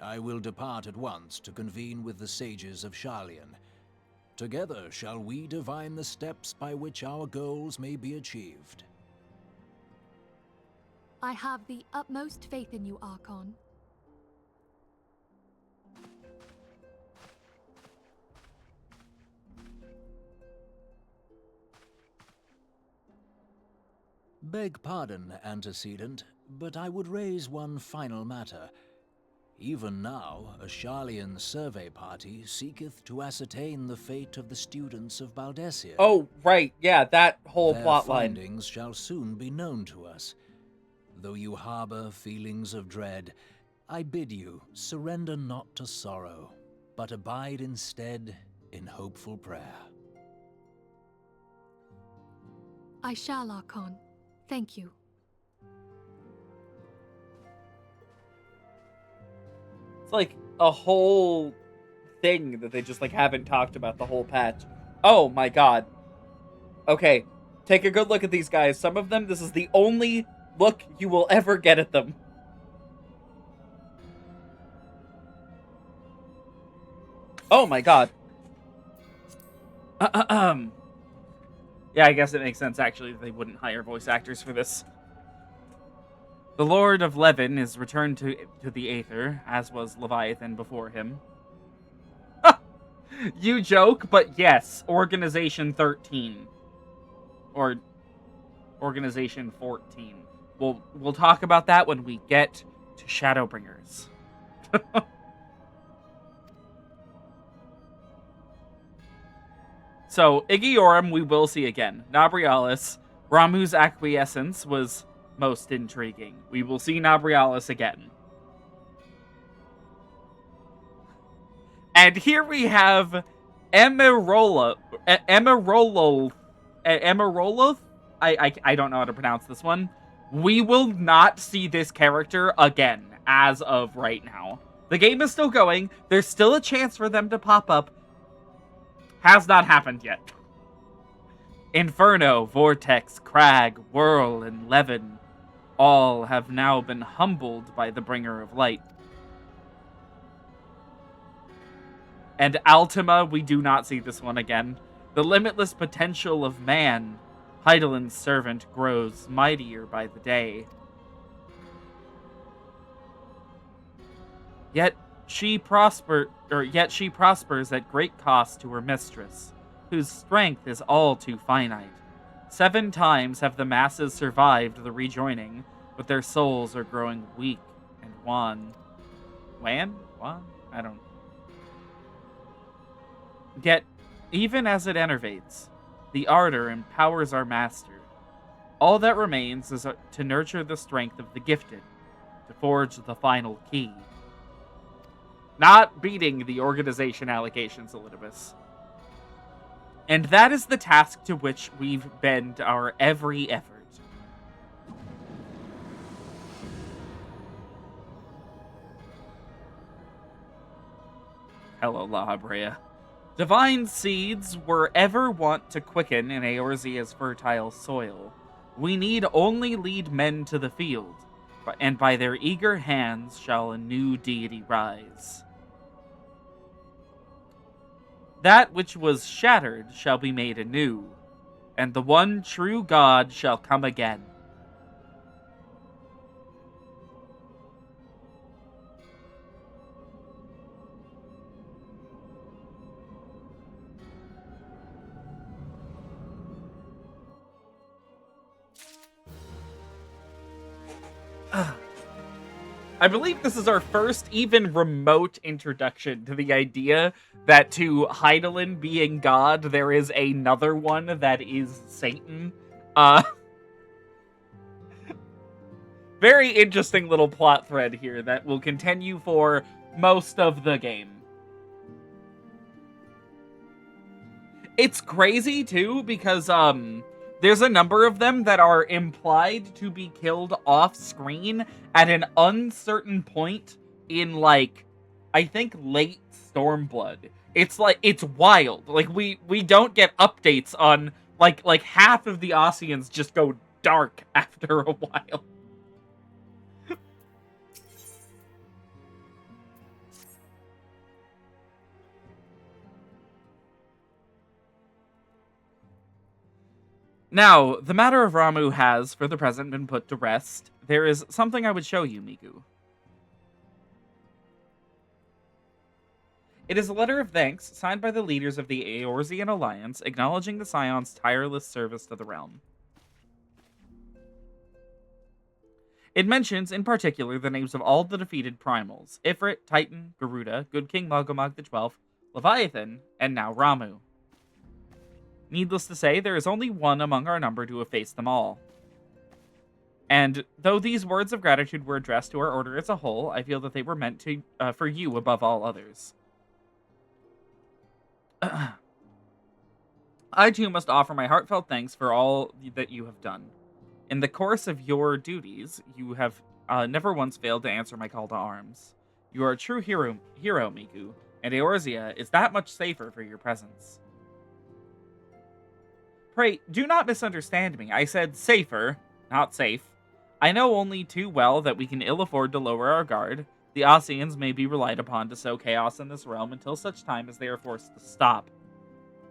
I will depart at once to convene with the sages of Sharlayan. Together shall we divine the steps by which our goals may be achieved. I have the utmost faith in you, Archon. Beg pardon, antecedent, but I would raise one final matter. Even now, a Sharlayan survey party seeketh to ascertain the fate of the students of Baldesia. Oh, right, yeah, that whole Their plot line. findings shall soon be known to us. Though you harbor feelings of dread, I bid you surrender not to sorrow, but abide instead in hopeful prayer. I shall, Archon. Thank you. It's like a whole thing that they just like haven't talked about the whole patch. Oh my god. Okay, take a good look at these guys. Some of them, this is the only look you will ever get at them. Oh my god. Yeah, I guess it makes sense actually that they wouldn't hire voice actors for this. The Lord of Levin is returned to the Aether, as was Leviathan before him. You joke, but yes, Organization 13. Or Organization 14. We'll talk about that when we get to Shadowbringers. So, Igiorum we will see again. Nabrialis, Ramu's acquiescence was most intriguing. We will see Nabrialis again. And here we have Emeroloth. I don't know how to pronounce this one. We will not see this character again as of right now. The game is still going. There's still a chance for them to pop up. Has not happened yet. Inferno, Vortex, Crag, Whirl, and Levin all have now been humbled by the Bringer of Light. And Altima, we do not see this one again. The limitless potential of man, Heidelin's servant, grows mightier by the day. Yet she prospers at great cost to her mistress, whose strength is all too finite. 7 times have the masses survived the rejoining, but their souls are growing weak and wan. Wan? Wan? I don't... Yet, even as it enervates, the ardor empowers our master. All that remains is to nurture the strength of the gifted, to forge the final key. Not beating the organization allegations, Elidibus. And that is the task to which we've bent our every effort. Hello, La Habrea. Divine seeds were ever wont to quicken in Eorzea's fertile soil. We need only lead men to the field, and by their eager hands shall a new deity rise. That which was shattered shall be made anew, and the one true God shall come again. I believe this is our first even remote introduction to the idea that to Hydaelyn being God, there is another one that is Satan. Very interesting little plot thread here that will continue for most of the game. It's crazy, too, because, there's a number of them that are implied to be killed off-screen at an uncertain point in, like, I think late Stormblood. It's, like, it's wild. Like, we don't get updates on, like half of the Ossians just go dark after a while. Now, the matter of Ramuh has, for the present, been put to rest. There is something I would show you, Miku. It is a letter of thanks signed by the leaders of the Eorzean Alliance, acknowledging the Scion's tireless service to the realm. It mentions, in particular, the names of all the defeated primals: Ifrit, Titan, Garuda, Good King Mogomog XII, Leviathan, and now Ramuh. Needless to say, there is only one among our number to have faced them all. And though these words of gratitude were addressed to our order as a whole, I feel that they were meant to for you above all others. I too must offer my heartfelt thanks for all that you have done. In the course of your duties, you have never once failed to answer my call to arms. You are a true hero, Miku, and Eorzea is that much safer for your presence. Pray, do not misunderstand me. I said safer, not safe. I know only too well that we can ill afford to lower our guard. The Ossians may be relied upon to sow chaos in this realm until such time as they are forced to stop.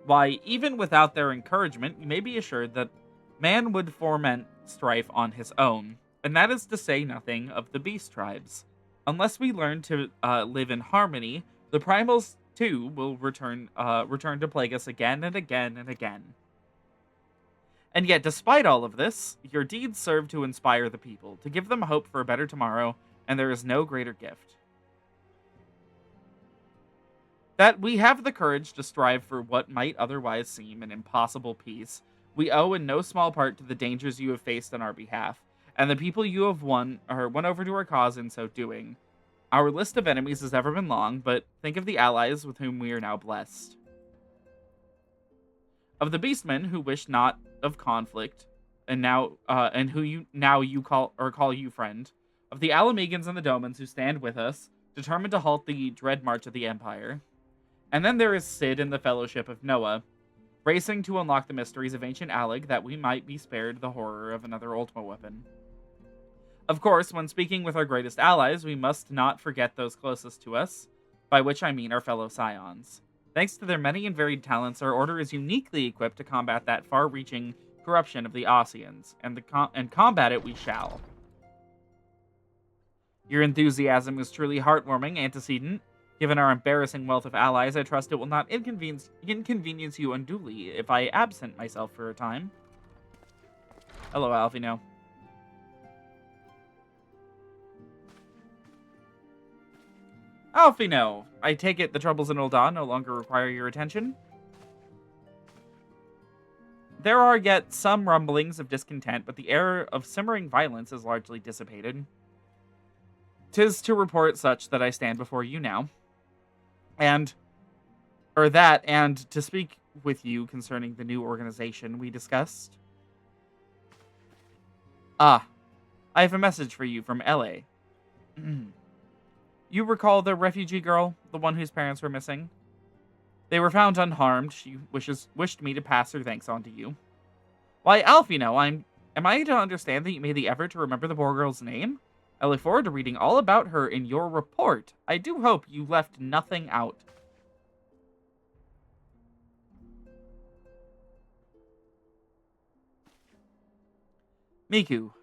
Why, even without their encouragement, you may be assured that man would foment strife on his own, and that is to say nothing of the beast tribes. Unless we learn to live in harmony, the primals too will return to plague us again and again and again. And yet, despite all of this, your deeds serve to inspire the people, to give them hope for a better tomorrow, and there is no greater gift. That we have the courage to strive for what might otherwise seem an impossible peace, we owe in no small part to the dangers you have faced on our behalf, and the people you have won over to our cause in so doing. Our list of enemies has ever been long, but think of the allies with whom we are now blessed. Of the beastmen who wish not of conflict, and who you call you friend, of the Alamegans and the Domans who stand with us, determined to halt the dread march of the Empire. And then there is Cid and the Fellowship of Noah, racing to unlock the mysteries of ancient Alleg that we might be spared the horror of another Ultima weapon. Of course, when speaking with our greatest allies, we must not forget those closest to us, by which I mean our fellow Scions. Thanks to their many and varied talents, our order is uniquely equipped to combat that far-reaching corruption of the Ossians, and combat it we shall. Your enthusiasm is truly heartwarming, antecedent. Given our embarrassing wealth of allies, I trust it will not inconvenience you unduly if I absent myself for a time. Hello, Alfino. Alfino, I take it the troubles in Ul'dah no longer require your attention? There are yet some rumblings of discontent, but the air of simmering violence is largely dissipated. 'Tis to report such that I stand before you now. And to speak with you concerning the new organization we discussed. I have a message for you from LA. You recall the refugee girl, the one whose parents were missing? They were found unharmed. She wished me to pass her thanks on to you. Why, Alfino, am I to understand that you made the effort to remember the poor girl's name? I look forward to reading all about her in your report. I do hope you left nothing out. Miku,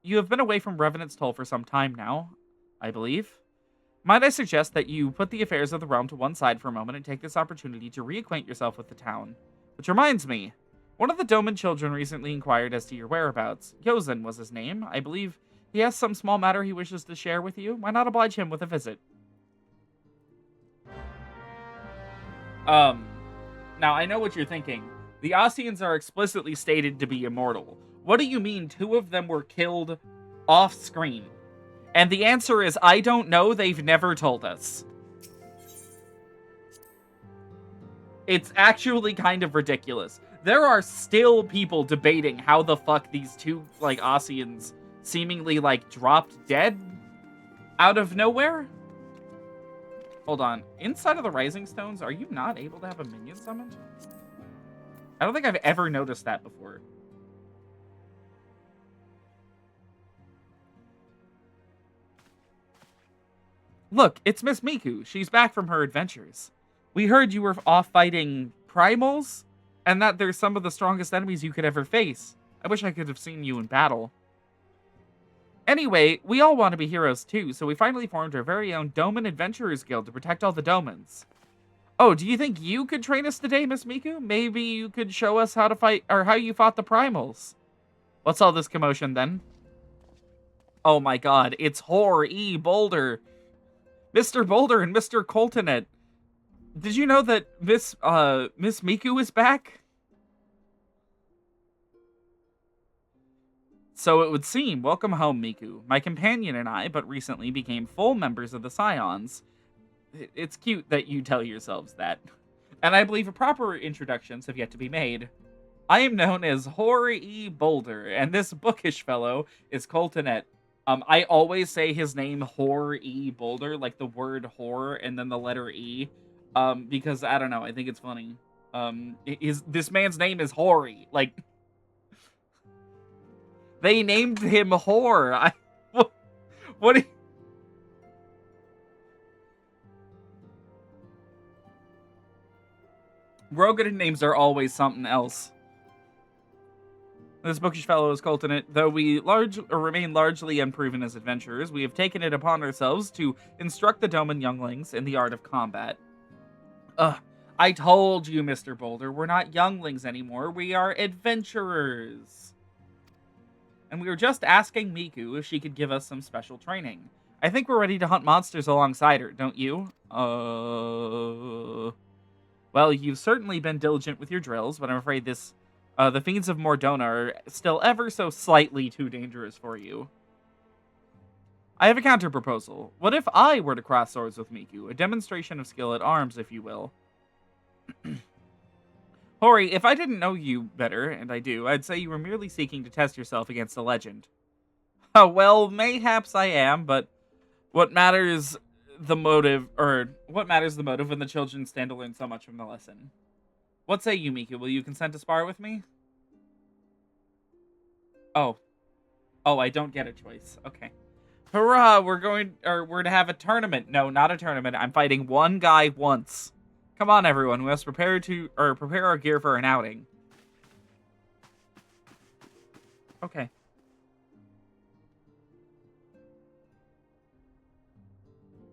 you have been away from Revenant's Toll for some time now, I believe. Might I suggest that you put the affairs of the realm to one side for a moment and take this opportunity to reacquaint yourself with the town? Which reminds me, one of the Doman children recently inquired as to your whereabouts. Yozen was his name. I believe He has some small matter he wishes to share with you. Why not oblige him with a visit? Now I know what you're thinking. The Ossians are explicitly stated to be immortal. What do you mean 2 of them were killed off screen? And the answer is, I don't know, they've never told us. It's actually kind of ridiculous. There are still people debating how the fuck these 2, like, Ossians seemingly, like, dropped dead out of nowhere. Hold on. Inside of the Rising Stones, are you not able to have a minion summoned? I don't think I've ever noticed that before. Look, it's Miss Miku. She's back from her adventures. We heard you were off fighting primals, and that they're some of the strongest enemies you could ever face. I wish I could have seen you in battle. Anyway, we all want to be heroes too, so we finally formed our very own Doman Adventurers Guild to protect all the Domans. Oh, do you think you could train us today, Miss Miku? Maybe you could show us how to fight, or how you fought the primals. What's all this commotion then? Oh my god, it's Hor E. Boulder. Mr. Boulder and Mr. Coltonet. Did you know that Miss Miku is back? So it would seem. Welcome home, Miku. My companion and I, but recently became full members of the Scions. It's cute that you tell yourselves that. And I believe proper introductions have yet to be made. I am known as Hor E. Boulder, and this bookish fellow is Coltonet. I always say his name Hor E. Boulder, like the word whore and then the letter E. Because, I don't know, I think it's funny. This man's name is Hori. Like, they named him Hor. What Rogan names are always something else. This bookish fellow is Coltonet. Though we remain largely unproven as adventurers, we have taken it upon ourselves to instruct the Doman younglings in the art of combat. I told you, Mr. Boulder, we're not younglings anymore. We are adventurers. And we were just asking Miku if she could give us some special training. I think we're ready to hunt monsters alongside her, don't you? Well, you've certainly been diligent with your drills, but I'm afraid the fiends of Mordona are still ever so slightly too dangerous for you. I have a counter-proposal. What if I were to cross swords with Miku? A demonstration of skill at arms, if you will. Hori, if I didn't know you better, and I do, I'd say you were merely seeking to test yourself against a legend. Oh, well, mayhaps I am, but what matters the motive when the children stand to learn so much from the lesson? What say you, Miku? Will you consent to spar with me? Oh, I don't get a choice. Okay. Hurrah, we're to have a tournament. No, not a tournament. I'm fighting one guy once. Come on, everyone. We must prepare our gear for an outing. Okay.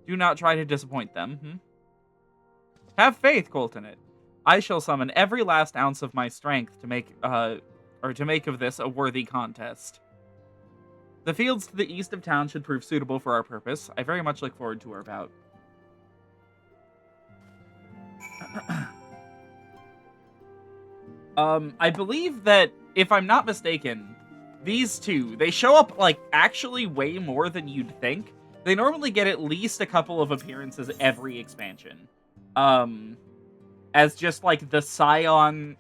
Do not try to disappoint them. Have faith, Coltonet. I shall summon every last ounce of my strength to make of this a worthy contest. The fields to the east of town should prove suitable for our purpose. I very much look forward to our bout. I believe that, if I'm not mistaken, these two, they show up, like, actually way more than you'd think. They normally get at least a couple of appearances every expansion. As just, like, the Scion...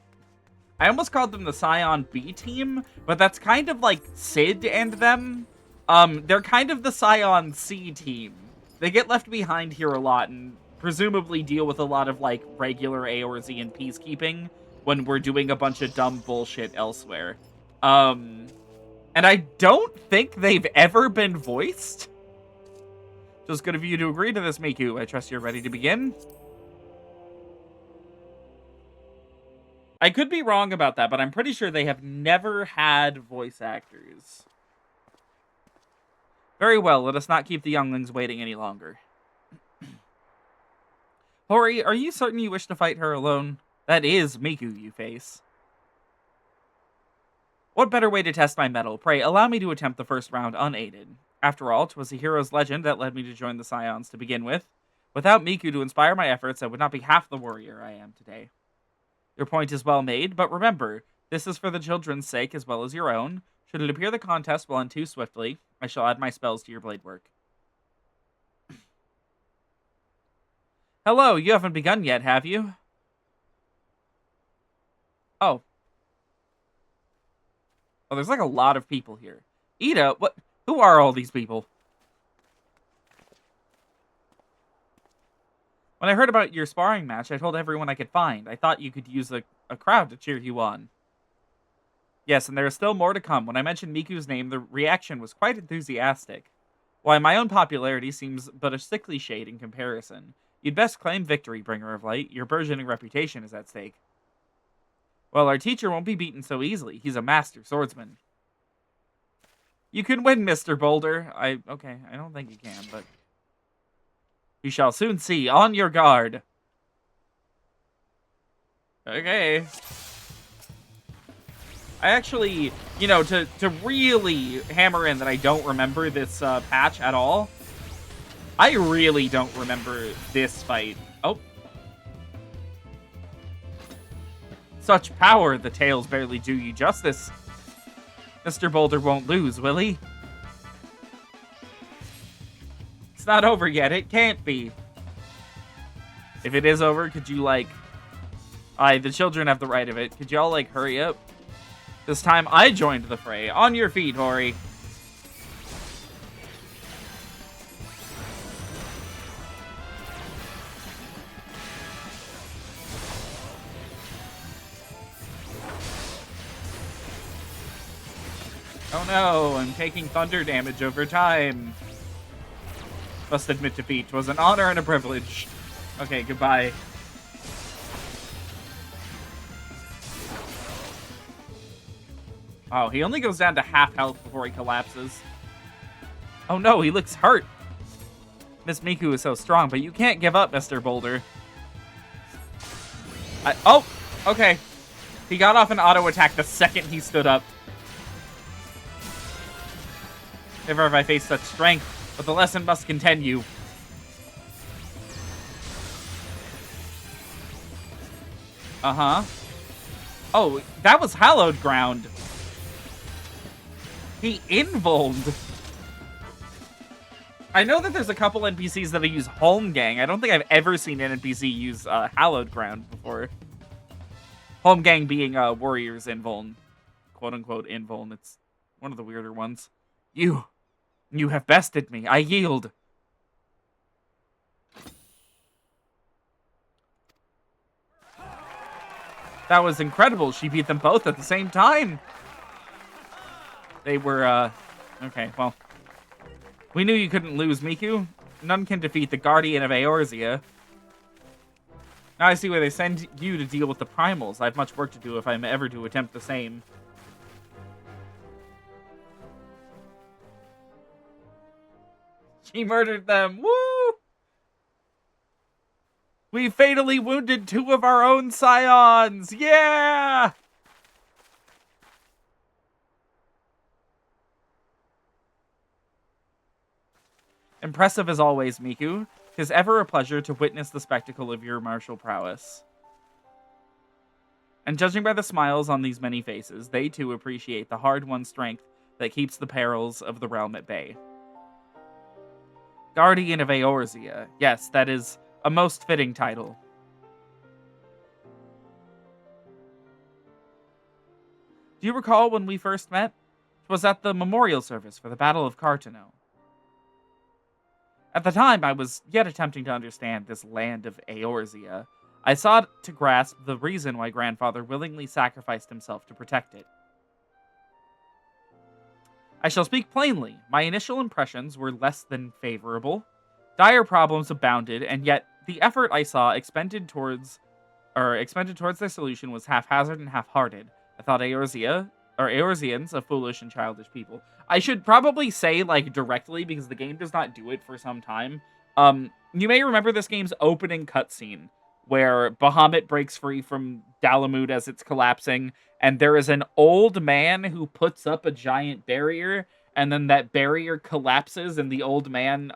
I almost called them the Scion B team, but that's kind of like Sid and them. They're kind of the Scion C team. They get left behind here a lot and presumably deal with a lot of, like, regular Eorzean peacekeeping when we're doing a bunch of dumb bullshit elsewhere. And I don't think they've ever been voiced. Just good of you to agree to this, Miku. I trust you're ready to begin. I could be wrong about that, but I'm pretty sure they have never had voice actors. Very well, let us not keep the younglings waiting any longer. Hori, are you certain you wish to fight her alone? That is Miku you face. What better way to test my mettle? Pray, allow me to attempt the first round unaided. After all, 'twas a hero's legend that led me to join the Scions to begin with. Without Miku to inspire my efforts, I would not be half the warrior I am today. Your point is well made, but remember, this is for the children's sake as well as your own. Should it appear the contest will end too swiftly, I shall add my spells to your blade work. Hello, you haven't begun yet, have you? Oh. Oh, there's like a lot of people here. Ida, what? Who are all these people? When I heard about your sparring match, I told everyone I could find. I thought you could use a crowd to cheer you on. Yes, and there is still more to come. When I mentioned Miku's name, the reaction was quite enthusiastic. Why, my own popularity seems but a sickly shade in comparison. You'd best claim victory, Bringer of Light. Your burgeoning reputation is at stake. Well, our teacher won't be beaten so easily. He's a master swordsman. You can win, Mr. Boulder. Okay, I don't think you can, but... You shall soon see. On your guard. Okay. I actually, you know, to really hammer in that I don't remember this patch at all, I really don't remember this fight. Oh. Such power, the tails barely do you justice. Mr. Boulder won't lose, will he? It's not over yet. It can't be. If it is over, could you, like... the children have the right of it. Could y'all, like, hurry up? This time, I joined the fray. On your feet, Hori. Oh no, I'm taking thunder damage over time. Must admit defeat. 'Twas an honor and a privilege. Okay, goodbye. Oh, he only goes down to half health before he collapses. Oh no, he looks hurt. Miss Miku is so strong, but you can't give up, Mr. Boulder. Oh, okay. He got off an auto attack the second he stood up. Never have I faced such strength, but the lesson must continue. Uh-huh. Oh, that was hallowed ground. He invulned. I know that there's a couple NPCs that use Holmgang. I don't think I've ever seen an NPC use hallowed ground before. Holmgang being warriors invuln. Quote-unquote invuln. It's one of the weirder ones. You have bested me. I yield. That was incredible. She beat them both at the same time. They were, okay, well. We knew you couldn't lose, Miku. None can defeat the Guardian of Eorzea. Now I see why they send you to deal with the primals. I have much work to do if I'm ever to attempt the same. She murdered them. Woo! We fatally wounded 2 of our own scions. Yeah! Impressive as always, Miku. 'Tis ever a pleasure to witness the spectacle of your martial prowess. And judging by the smiles on these many faces, they too appreciate the hard-won strength that keeps the perils of the realm at bay. Guardian of Eorzea. Yes, that is a most fitting title. Do you recall when we first met? It was at the memorial service for the Battle of Cartano. At the time, I was yet attempting to understand this land of Eorzea. I sought to grasp the reason why Grandfather willingly sacrificed himself to protect it. I shall speak plainly. My initial impressions were less than favorable. Dire problems abounded, and yet the effort I saw expended towards their solution was haphazard and half-hearted. I thought Eorzeans, a foolish and childish people. I should probably say, like, directly, because the game does not do it for some time. You may remember this game's opening cutscene. where Bahamut breaks free from Dalamud as it's collapsing, and there is an old man who puts up a giant barrier, and then that barrier collapses, and the old man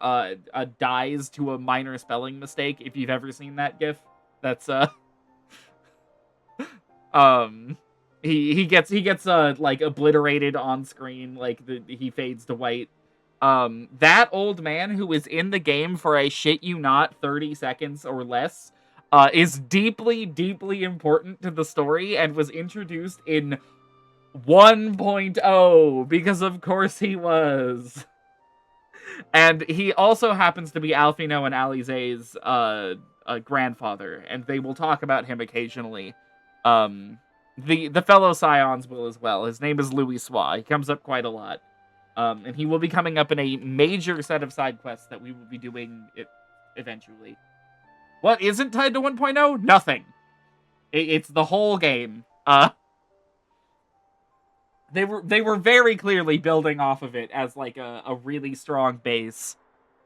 dies to a minor spelling mistake. If you've ever seen that GIF, that's he gets like obliterated on screen, like he fades to white. That old man, who is in the game for, I shit you not, 30 seconds or less, is deeply, deeply important to the story and was introduced in 1.0, because of course he was. And he also happens to be Alfino and Alizé's grandfather, and they will talk about him occasionally. The fellow Scions will as well. His name is Louis. He comes up quite a lot. And he will be coming up in a major set of side quests that we will be doing eventually. What isn't tied to 1.0? Nothing. It's the whole game. They were very clearly building off of it as like a really strong base.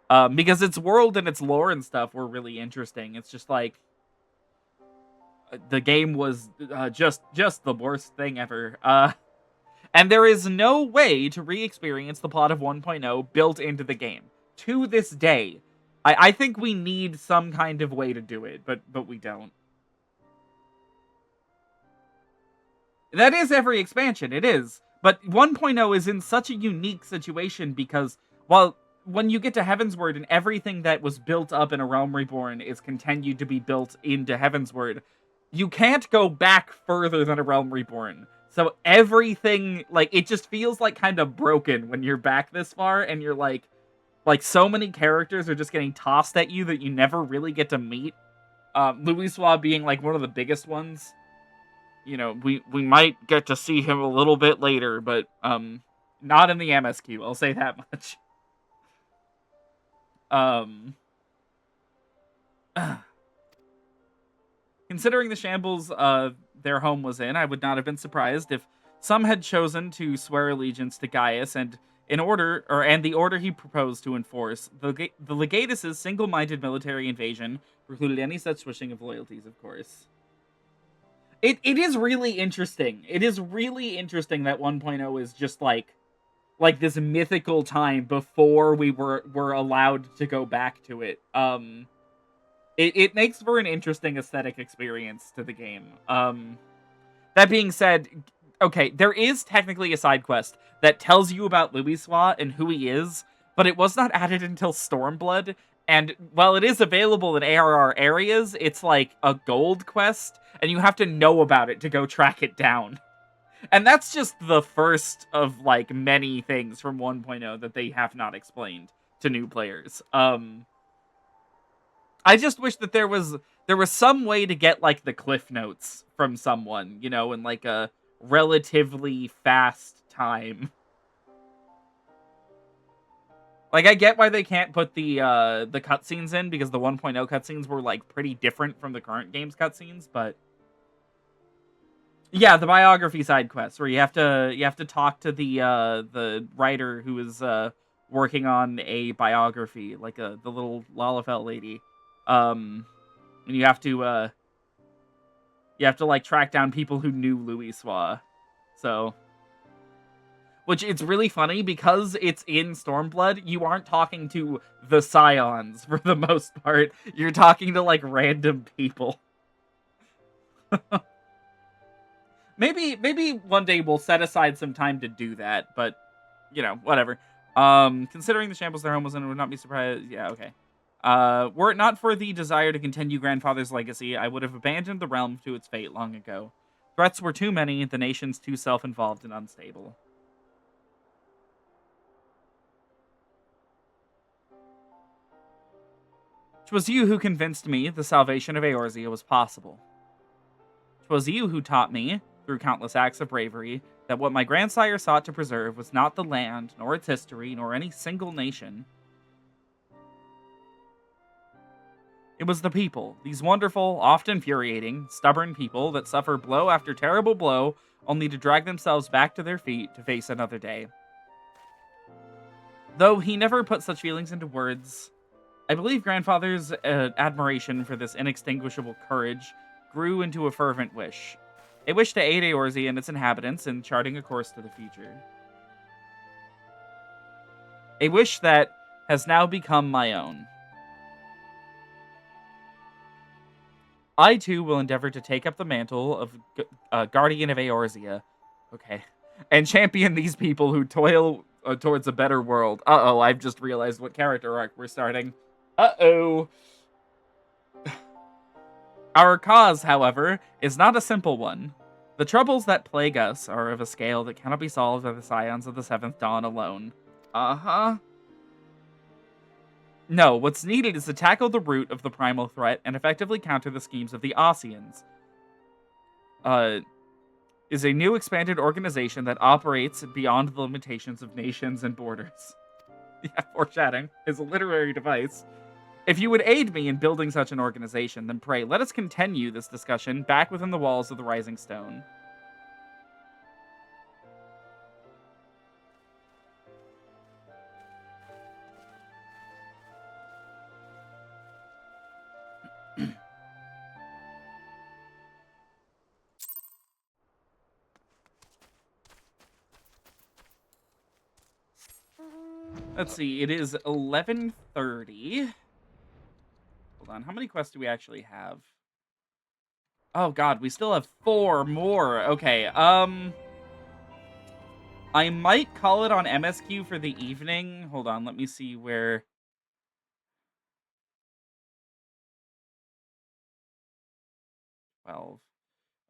Because its world and its lore and stuff were really interesting. It's just like the game was just the worst thing ever. And there is no way to re-experience the plot of 1.0 built into the game. To this day. I think we need some kind of way to do it, but we don't. That is every expansion, it is. But 1.0 is in such a unique situation because, when you get to Heavensward and everything that was built up in A Realm Reborn is continued to be built into Heavensward, you can't go back further than A Realm Reborn. So everything, like, it just feels like kind of broken when you're back this far, and you're like so many characters are just getting tossed at you that you never really get to meet. Louis being like one of the biggest ones. You know, we might get to see him a little bit later, but not in the MSQ, I'll say that much. Considering the shambles their home was in, I would not have been surprised if some had chosen to swear allegiance to Gaius, and the order he proposed to enforce. The Legatus' single-minded military invasion precluded any such switching of loyalties, of course. It is really interesting. It is really interesting that 1.0 is just like this mythical time before we were allowed to go back to it. It makes for an interesting aesthetic experience to the game. That being said, okay, there is technically a side quest that tells you about Louis and who he is, but it was not added until Stormblood, and while it is available in ARR areas, it's like a gold quest, and you have to know about it to go track it down. And that's just the first of, like, many things from 1.0 that they have not explained to new players. I just wish that there was some way to get, like, the cliff notes from someone, you know, in, like, a relatively fast time. Like, I get why they can't put the cutscenes in, because the 1.0 cutscenes were, like, pretty different from the current game's cutscenes, but... Yeah, the biography side quests, where you have to talk to the writer who is working on a biography, like the little Lalafell lady. And you have to like track down people who knew Louis. So, which it's really funny because it's in Stormblood. You aren't talking to the Scions for the most part. You're talking to like random people. Maybe one day we'll set aside some time to do that, but you know, whatever. Considering the shambles their home was in, I would not be surprised. Yeah, okay. Were it not for the desire to continue grandfather's legacy, I would have abandoned the realm to its fate long ago. Threats were too many, the nation's too self-involved and unstable. 'Twas you who convinced me the salvation of Eorzea was possible. 'Twas you who taught me, through countless acts of bravery, that what my grandsire sought to preserve was not the land, nor its history, nor any single nation. It was the people, these wonderful, often infuriating, stubborn people that suffer blow after terrible blow, only to drag themselves back to their feet to face another day. Though he never put such feelings into words, I believe grandfather's admiration for this inextinguishable courage grew into a fervent wish. A wish to aid Eorzea and its inhabitants in charting a course to the future. A wish that has now become my own. I too will endeavor to take up the mantle of Guardian of Eorzea. Okay. And champion these people who toil towards a better world. Uh-oh, I've just realized what character arc we're starting. Uh-oh. Our cause, however, is not a simple one. The troubles that plague us are of a scale that cannot be solved by the scions of the Seventh Dawn alone. Uh-huh. No, what's needed is to tackle the root of the primal threat and effectively counter the schemes of the Ossians. Is a new expanded organization that operates beyond the limitations of nations and borders. Yeah, foreshadowing is a literary device. If you would aid me in building such an organization, then pray, let us continue this discussion back within the walls of the Rising Stone. Let's see, it is 11:30. Hold on, how many quests do we actually have? Oh god, we still have 4 more. Okay, I might call it on MSQ for the evening. Hold on, let me see where... 12.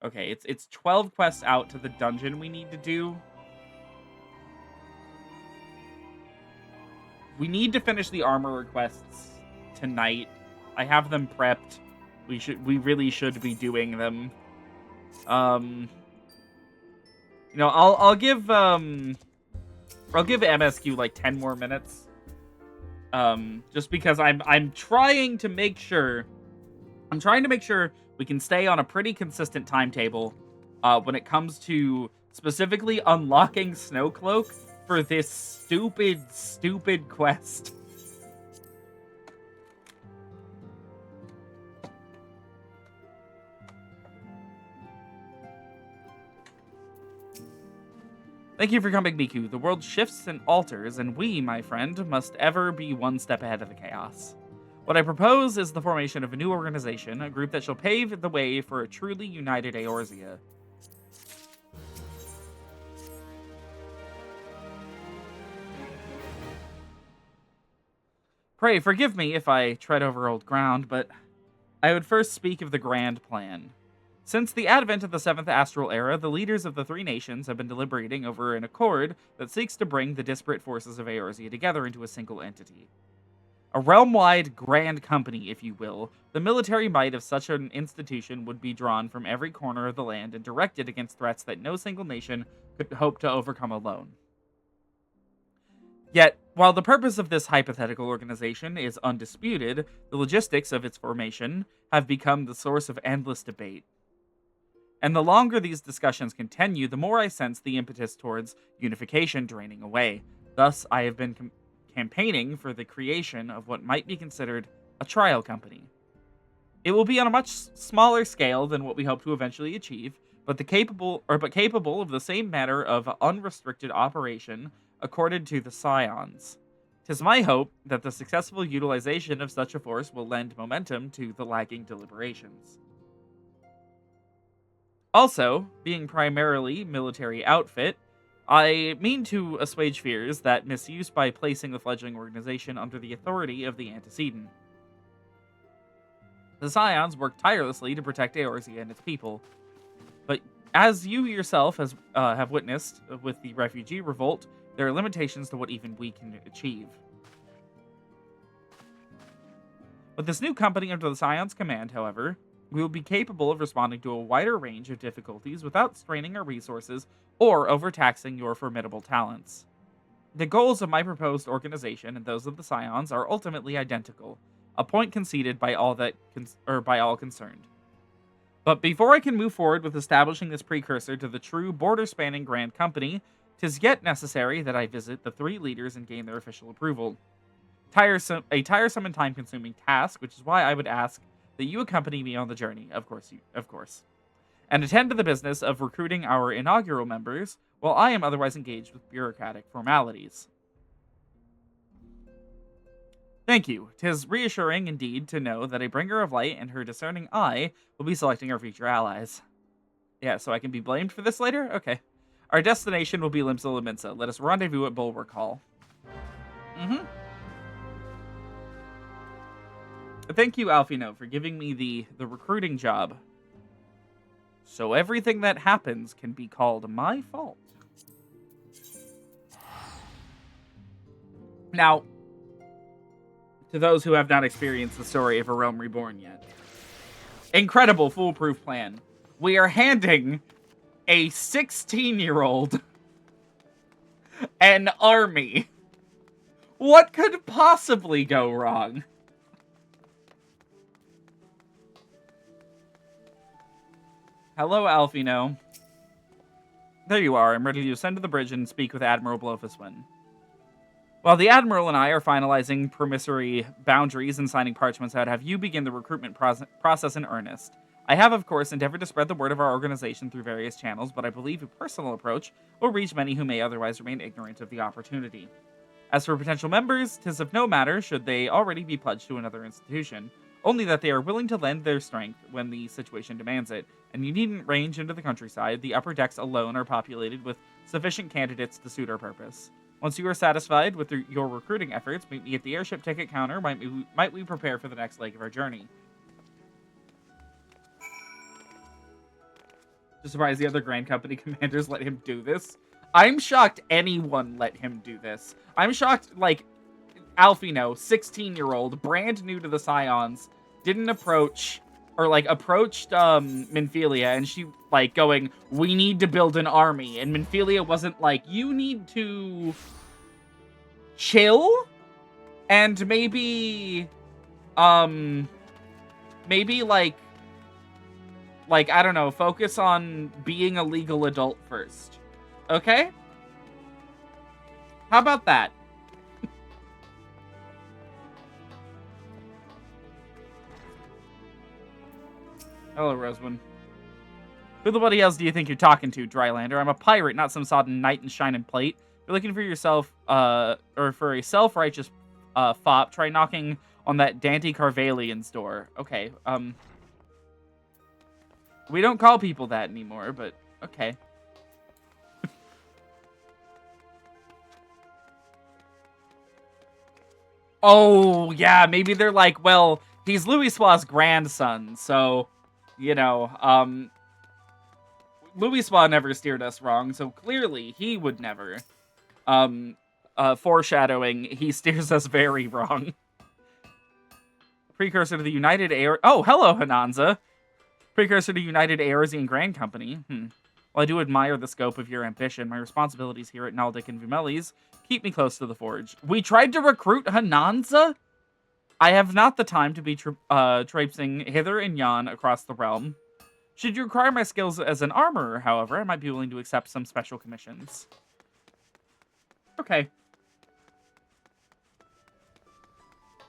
Okay, it's 12 quests out to the dungeon we need to do. We need to finish the armorer quests tonight. I have them prepped. We really should be doing them. You know, I'll give MSQ like 10 more minutes. Just because I'm trying to make sure we can stay on a pretty consistent timetable when it comes to specifically unlocking Snowcloak for this stupid quest. Thank you for coming, Miku. The world shifts and alters, and we, my friend, must ever be one step ahead of the chaos. What I propose is the formation of a new organization, a group that shall pave the way for a truly united Eorzea. Pray, forgive me if I tread over old ground, but I would first speak of the grand plan. Since the advent of the 7th Astral Era, the leaders of the 3 nations have been deliberating over an accord that seeks to bring the disparate forces of Eorzea together into a single entity. A realm-wide grand company, if you will, the military might of such an institution would be drawn from every corner of the land and directed against threats that no single nation could hope to overcome alone. Yet, while the purpose of this hypothetical organization is undisputed, the logistics of its formation have become the source of endless debate. And the longer these discussions continue, the more I sense the impetus towards unification draining away. Thus, I have been campaigning for the creation of what might be considered a trial company. It will be on a much smaller scale than what we hope to eventually achieve, but capable of the same manner of unrestricted operation accorded to the scions. 'Tis my hope that the successful utilization of such a force will lend momentum to the lagging deliberations. Also, being primarily military outfit, I mean to assuage fears that misuse by placing the fledgling organization under the authority of the antecedent. The scions work tirelessly to protect Eorzea and its people, but as you yourself have witnessed with the refugee revolt, there are limitations to what even we can achieve. With this new company under the Scion's command, however, we will be capable of responding to a wider range of difficulties without straining our resources or overtaxing your formidable talents. The goals of my proposed organization and those of the Scions are ultimately identical, a point conceded by all concerned. But before I can move forward with establishing this precursor to the true border-spanning Grand Company, 'tis yet necessary that I visit the 3 leaders and gain their official approval. a tiresome and time-consuming task, which is why I would ask that you accompany me on the journey, of course, and attend to the business of recruiting our inaugural members, while I am otherwise engaged with bureaucratic formalities. Thank you. 'Tis reassuring indeed to know that a bringer of light and her discerning eye will be selecting our future allies. Yeah, so I can be blamed for this later? Okay. Our destination will be Limsa Lominsa. Let us rendezvous at Bulwark Hall. Thank you, Alfino, for giving me the recruiting job. So everything that happens can be called my fault. Now, to those who have not experienced the story of A Realm Reborn yet, incredible foolproof plan. We are handing a 16-year-old an army. What could possibly go wrong? Hello, Alfino. There you are. I'm ready to ascend to the bridge and speak with Admiral Blofuswin. While the Admiral and I are finalizing promissory boundaries and signing parchments, I'd have you begin the recruitment process in earnest. I have, of course, endeavored to spread the word of our organization through various channels, but I believe a personal approach will reach many who may otherwise remain ignorant of the opportunity. As for potential members, 'tis of no matter should they already be pledged to another institution, only that they are willing to lend their strength when the situation demands it, and you needn't range into the countryside. The upper decks alone are populated with sufficient candidates to suit our purpose. Once you are satisfied with your recruiting efforts, meet me at the airship ticket counter. Might we prepare for the next leg of our journey? Just surprised the other Grand Company commanders let him do this. I'm shocked anyone let him do this. I'm shocked, like, Alfino, 16-year-old, brand new to the Scions, didn't approach, or, like, approached Minfilia, and she, like, going, we need to build an army. And Minfilia wasn't like, you need to chill and maybe, like, I don't know, focus on being a legal adult first. Okay? How about that? Hello, Rosewood. Who the bloody else do you think you're talking to, Drylander? I'm a pirate, not some sodden knight in shining plate. If you're looking for yourself, or for a self-righteous, fop, try knocking on that Dante Carvalian's door. Okay, we don't call people that anymore, but okay. Oh, yeah, maybe they're like, well, he's Louis Soir's grandson, so, you know, Louis Soir never steered us wrong, so clearly he would never. Foreshadowing, he steers us very wrong. Precursor to the United Air... Oh, hello, Hananza. Precursor to United Aerosian Grand Company. While I do admire the scope of your ambition, my responsibilities here at Naldic and Vimelis keep me close to the forge. We tried to recruit Hananza? I have not the time to be traipsing hither and yon across the realm. Should you require my skills as an armorer, however, I might be willing to accept some special commissions. Okay.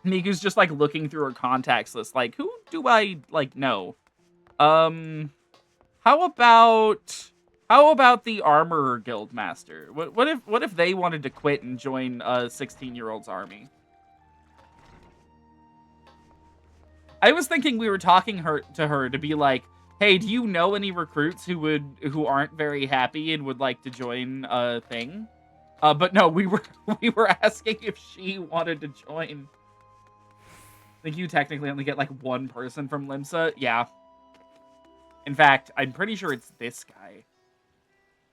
Miku's just, like, looking through her contacts list, like, who do I, like, know? How about the Armorer Guild Master? What if they wanted to quit and join a 16-year-old's army? I was thinking we were talking to her to be like, hey, do you know any recruits who aren't very happy and would like to join a thing? But no, we were asking if she wanted to join. I think you technically only get like one person from Limsa. Yeah. In fact, I'm pretty sure it's this guy.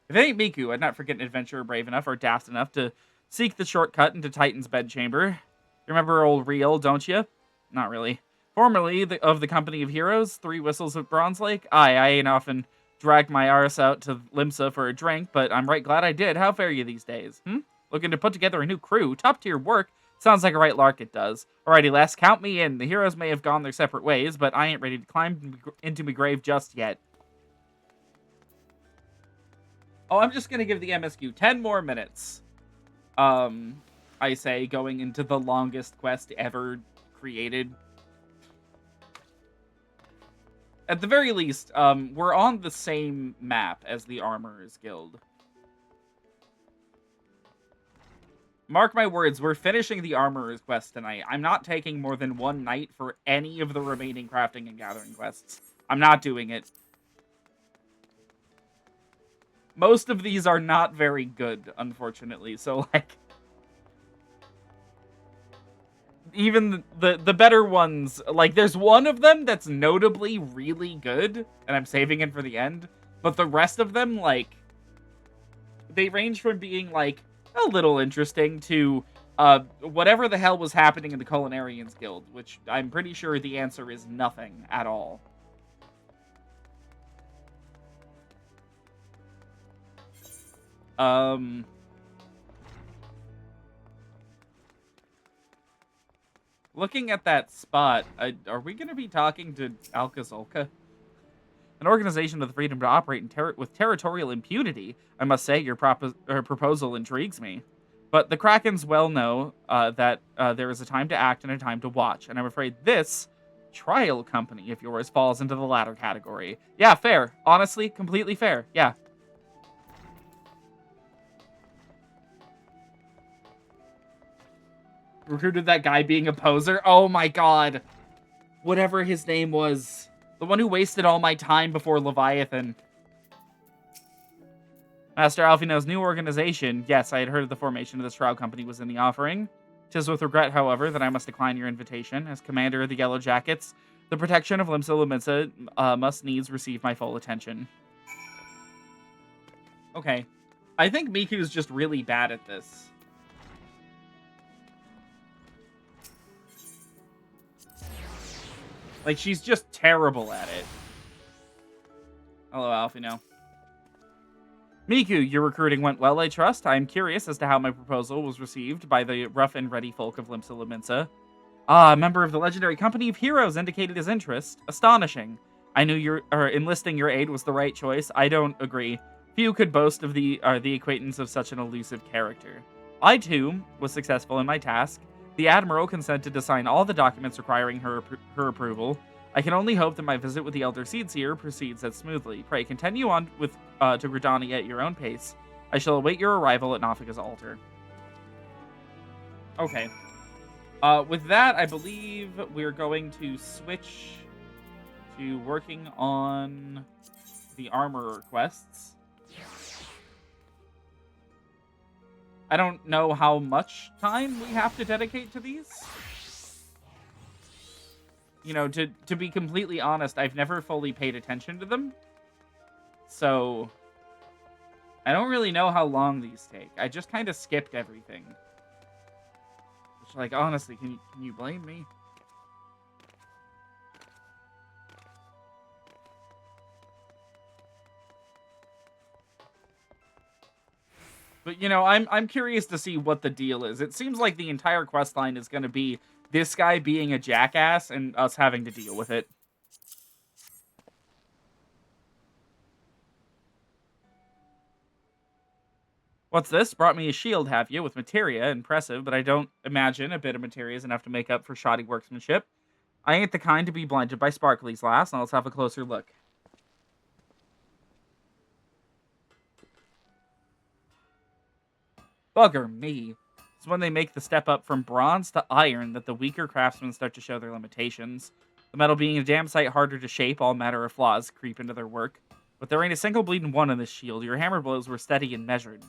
If it ain't Miku, I'd not forget an adventurer brave enough or daft enough to seek the shortcut into Titan's bedchamber. You remember old Riel, don't you? Not really. Formerly of the Company of Heroes, 3 Whistles of Bronze Lake. I ain't often dragged my arse out to Limsa for a drink, but I'm right glad I did. How fare you these days? Looking to put together a new crew? Top-tier work? Sounds like a right lark it does. Alrighty, lass, count me in. The heroes may have gone their separate ways, but I ain't ready to climb into my grave just yet. Oh, I'm just gonna give the MSQ 10 more minutes. I say, going into the longest quest ever created. At the very least, we're on the same map as the Armorers Guild. Mark my words, we're finishing the Armorer's quest tonight. I'm not taking more than one night for any of the remaining crafting and gathering quests. I'm not doing it. Most of these are not very good, unfortunately. So, like, even the better ones, like, there's one of them that's notably really good, and I'm saving it for the end. But the rest of them, like, they range from being, like, a little interesting to whatever the hell was happening in the Culinarians Guild, which I'm pretty sure the answer is nothing at all. Looking at that spot, are we going to be talking to Alcazolka? An organization with the freedom to operate with territorial impunity. I must say, your proposal intrigues me. But the Krakens well know that there is a time to act and a time to watch. And I'm afraid this trial company of yours falls into the latter category. Yeah, fair. Honestly, completely fair. Yeah. Recruited that guy being a poser? Oh my god. Whatever his name was. The one who wasted all my time before Leviathan. Master Alfino's new organization. Yes, I had heard of the formation of this trial company was in the offering. 'Tis with regret, however, that I must decline your invitation. As commander of the Yellow Jackets, the protection of Limsa Lominsa must needs receive my full attention. Okay. I think Miku's just really bad at this. Like, she's just terrible at it. Hello, Alfino. Miku, your recruiting went well, I trust. I am curious as to how my proposal was received by the rough and ready folk of Limsa Lominsa. Ah, a member of the legendary company of heroes indicated his interest. Astonishing. I knew enlisting your aid was the right choice. I don't agree. Few could boast of the acquaintance of such an elusive character. I, too, was successful in my task. The Admiral consented to sign all the documents requiring her approval. I can only hope that my visit with the Elder Seedseer proceeds as smoothly. Pray continue on with to Gridania at your own pace. I shall await your arrival at Nafika's altar. Okay. With that, I believe we're going to switch to working on the Armorer quests. I don't know how much time we have to dedicate to these. You know, to be completely honest, I've never fully paid attention to them. So, I don't really know how long these take. I just kind of skipped everything. Which, like, honestly, can you blame me? But, you know, I'm curious to see what the deal is. It seems like the entire questline is going to be this guy being a jackass and us having to deal with it. What's this? Brought me a shield, have you, with materia. Impressive, but I don't imagine a bit of materia is enough to make up for shoddy workmanship. I ain't the kind to be blinded by sparklies, lass. Now let's have a closer look. Bugger me. It's when they make the step up from bronze to iron that the weaker craftsmen start to show their limitations. The metal being a damn sight harder to shape, all matter of flaws creep into their work. But there ain't a single bleeding one in this shield. Your hammer blows were steady and measured.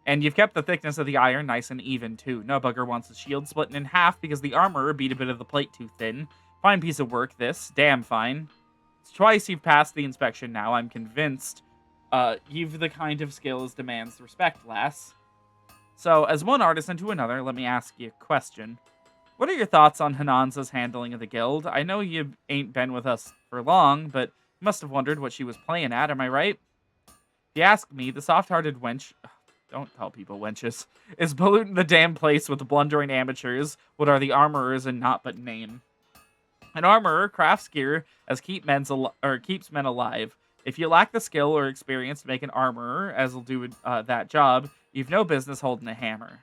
And you've kept the thickness of the iron nice and even, too. No bugger wants the shield splitting in half because the armorer beat a bit of the plate too thin. Fine piece of work, this. Damn fine. It's twice you've passed the inspection now, I'm convinced. You've the kind of skills demands respect, lass. So, as one artisan to another, let me ask you a question. What are your thoughts on Hananza's handling of the guild? I know you ain't been with us for long, but you must have wondered what she was playing at, am I right? If you ask me, the soft-hearted wench... Don't call people wenches. Is polluting the damn place with blundering amateurs, what are the armorers and not but name. An armorer crafts gear as keeps men alive. If you lack the skill or experience to make an armorer, as will do that job, You've no business holding a hammer.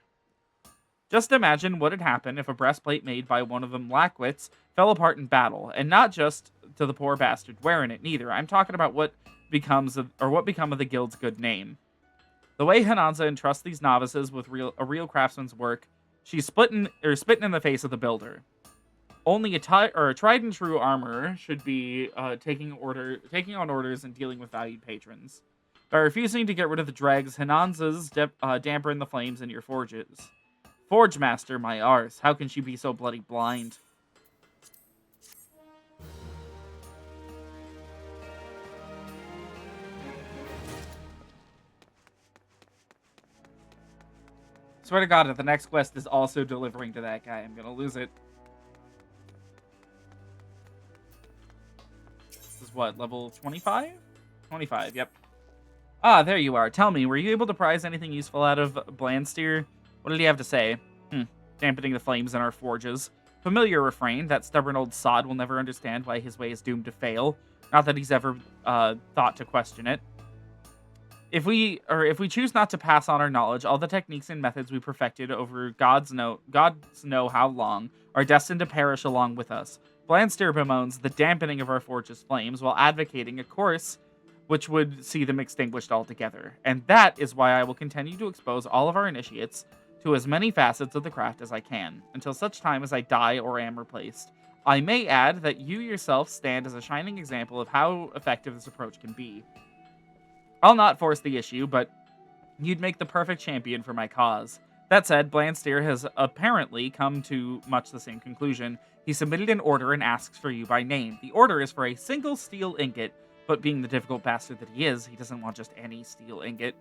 Just imagine what had happened if a breastplate made by one of them lackwits fell apart in battle, and not just to the poor bastard wearing it neither. I'm talking about what become of the guild's good name. The way Hananza entrusts these novices with a real craftsman's work, she's spitting in the face of the builder. Only a tried and true armorer should be taking on orders and dealing with valued patrons. By refusing to get rid of the dregs, Hananza's dampen the flames in your forges. Forge master, my arse, how can she be so bloody blind? Swear to God, if the next quest is also delivering to that guy, I'm gonna lose it. This is what, level 25? 25, yep. Ah, there you are. Tell me, were you able to prize anything useful out of Blandsteer? What did he have to say? Dampening the flames in our forges. Familiar refrain, that stubborn old sod will never understand why his way is doomed to fail. Not that he's ever thought to question it. If we choose not to pass on our knowledge, all the techniques and methods we perfected over gods know how long are destined to perish along with us. Blandsteer bemoans the dampening of our forge's flames while advocating a course which would see them extinguished altogether. And that is why I will continue to expose all of our initiates to as many facets of the craft as I can, until such time as I die or am replaced. I may add that you yourself stand as a shining example of how effective this approach can be. I'll not force the issue, but you'd make the perfect champion for my cause. That said, Blandsteer has apparently come to much the same conclusion. He submitted an order and asks for you by name. The order is for a single steel ingot, but being the difficult bastard that he is, he doesn't want just any steel ingot.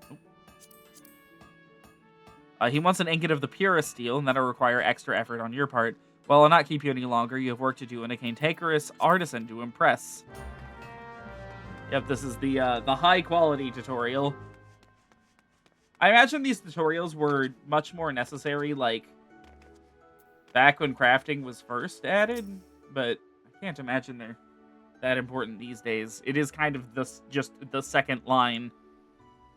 He wants an ingot of the purest steel, and that'll require extra effort on your part. Well, I'll not keep you any longer. You have work to do and a cantankerous artisan to impress. Yep, this is the high-quality tutorial. I imagine these tutorials were much more necessary, like, back when crafting was first added, but I can't imagine they're that important these days. It is kind of just the second line.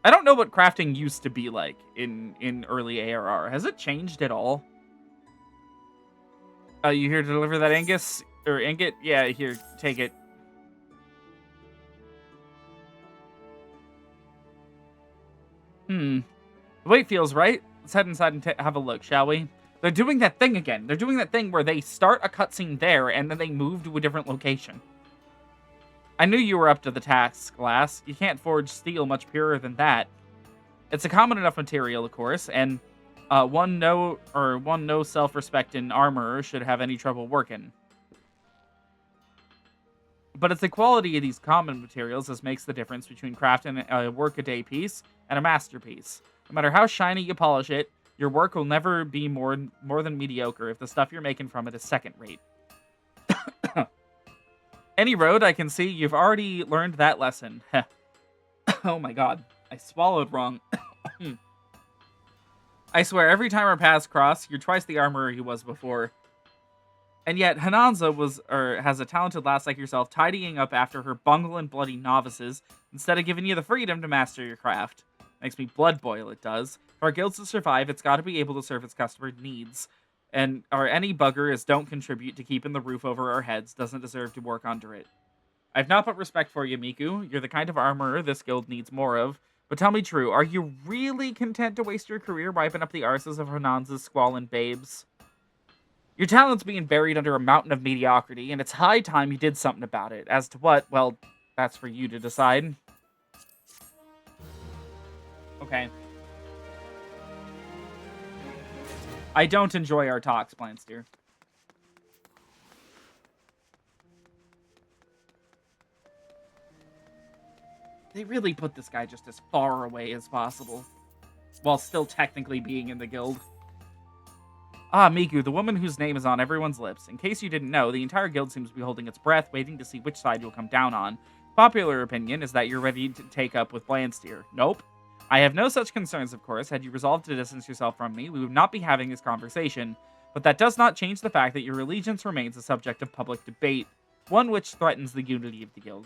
I don't know what crafting used to be like in early ARR. Has it changed at all? You here to deliver that ingot? Yeah, here, take it. The wait feels right. Let's head inside and have a look, shall we? They're doing that thing again. They're doing that thing where they start a cutscene there and then they move to a different location. I knew you were up to the task, Glass. You can't forge steel much purer than that. It's a common enough material, of course, and one no self-respecting armorer should have any trouble working. But it's the quality of these common materials that makes the difference between crafting a work-a-day piece and a masterpiece. No matter how shiny you polish it, your work will never be more than mediocre if the stuff you're making from it is second-rate. Any road, I can see you've already learned that lesson. Oh my god, I swallowed wrong. I swear, every time our paths cross, you're twice the armorer he was before. And yet, Hananza has a talented lass like yourself tidying up after her bungling bloody novices instead of giving you the freedom to master your craft. Makes me blood boil, it does. For our guilds to survive, it's got to be able to serve its customer needs. And any bugger as don't contribute to keeping the roof over our heads doesn't deserve to work under it. I've not but respect for you, Miku. You're the kind of armorer this guild needs more of. But tell me true, are you really content to waste your career wiping up the arses of Hananza's squalling babes? Your talent's being buried under a mountain of mediocrity, and it's high time you did something about it. As to what, well, that's for you to decide. Okay. I don't enjoy our talks, Blandsteer. They really put this guy just as far away as possible, while still technically being in the guild. Ah, Miku, the woman whose name is on everyone's lips. In case you didn't know, the entire guild seems to be holding its breath, waiting to see which side you'll come down on. Popular opinion is that you're ready to take up with Blandsteer. Nope. I have no such concerns, of course. Had you resolved to distance yourself from me, we would not be having this conversation. But that does not change the fact that your allegiance remains a subject of public debate, one which threatens the unity of the guild.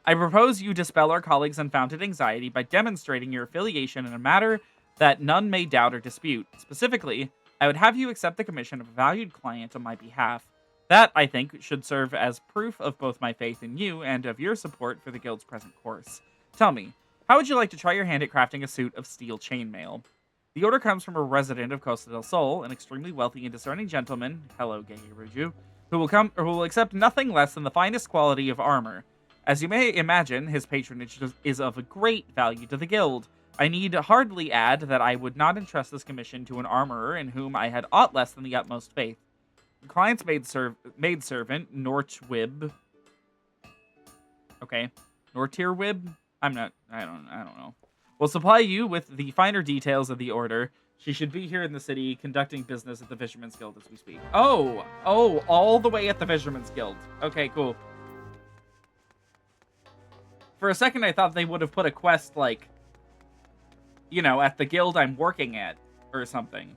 I propose you dispel our colleagues' unfounded anxiety by demonstrating your affiliation in a matter that none may doubt or dispute. Specifically, I would have you accept the commission of a valued client on my behalf. That, I think, should serve as proof of both my faith in you and of your support for the Guild's present course. Tell me, how would you like to try your hand at crafting a suit of steel chainmail? The order comes from a resident of Costa del Sol, an extremely wealthy and discerning gentleman, hello, Geiruju, who will accept nothing less than the finest quality of armor. As you may imagine, his patronage is of great value to the Guild. I need hardly add that I would not entrust this commission to an armorer in whom I had aught less than the utmost faith. The client's maidservant, Nortwib. Okay, Nortirwib? I don't know. Will supply you with the finer details of the order. She should be here in the city conducting business at the Fisherman's Guild as we speak. Oh, all the way at the Fisherman's Guild. Okay, cool. For a second, I thought they would have put a quest, like, you know, at the guild I'm working at, or something.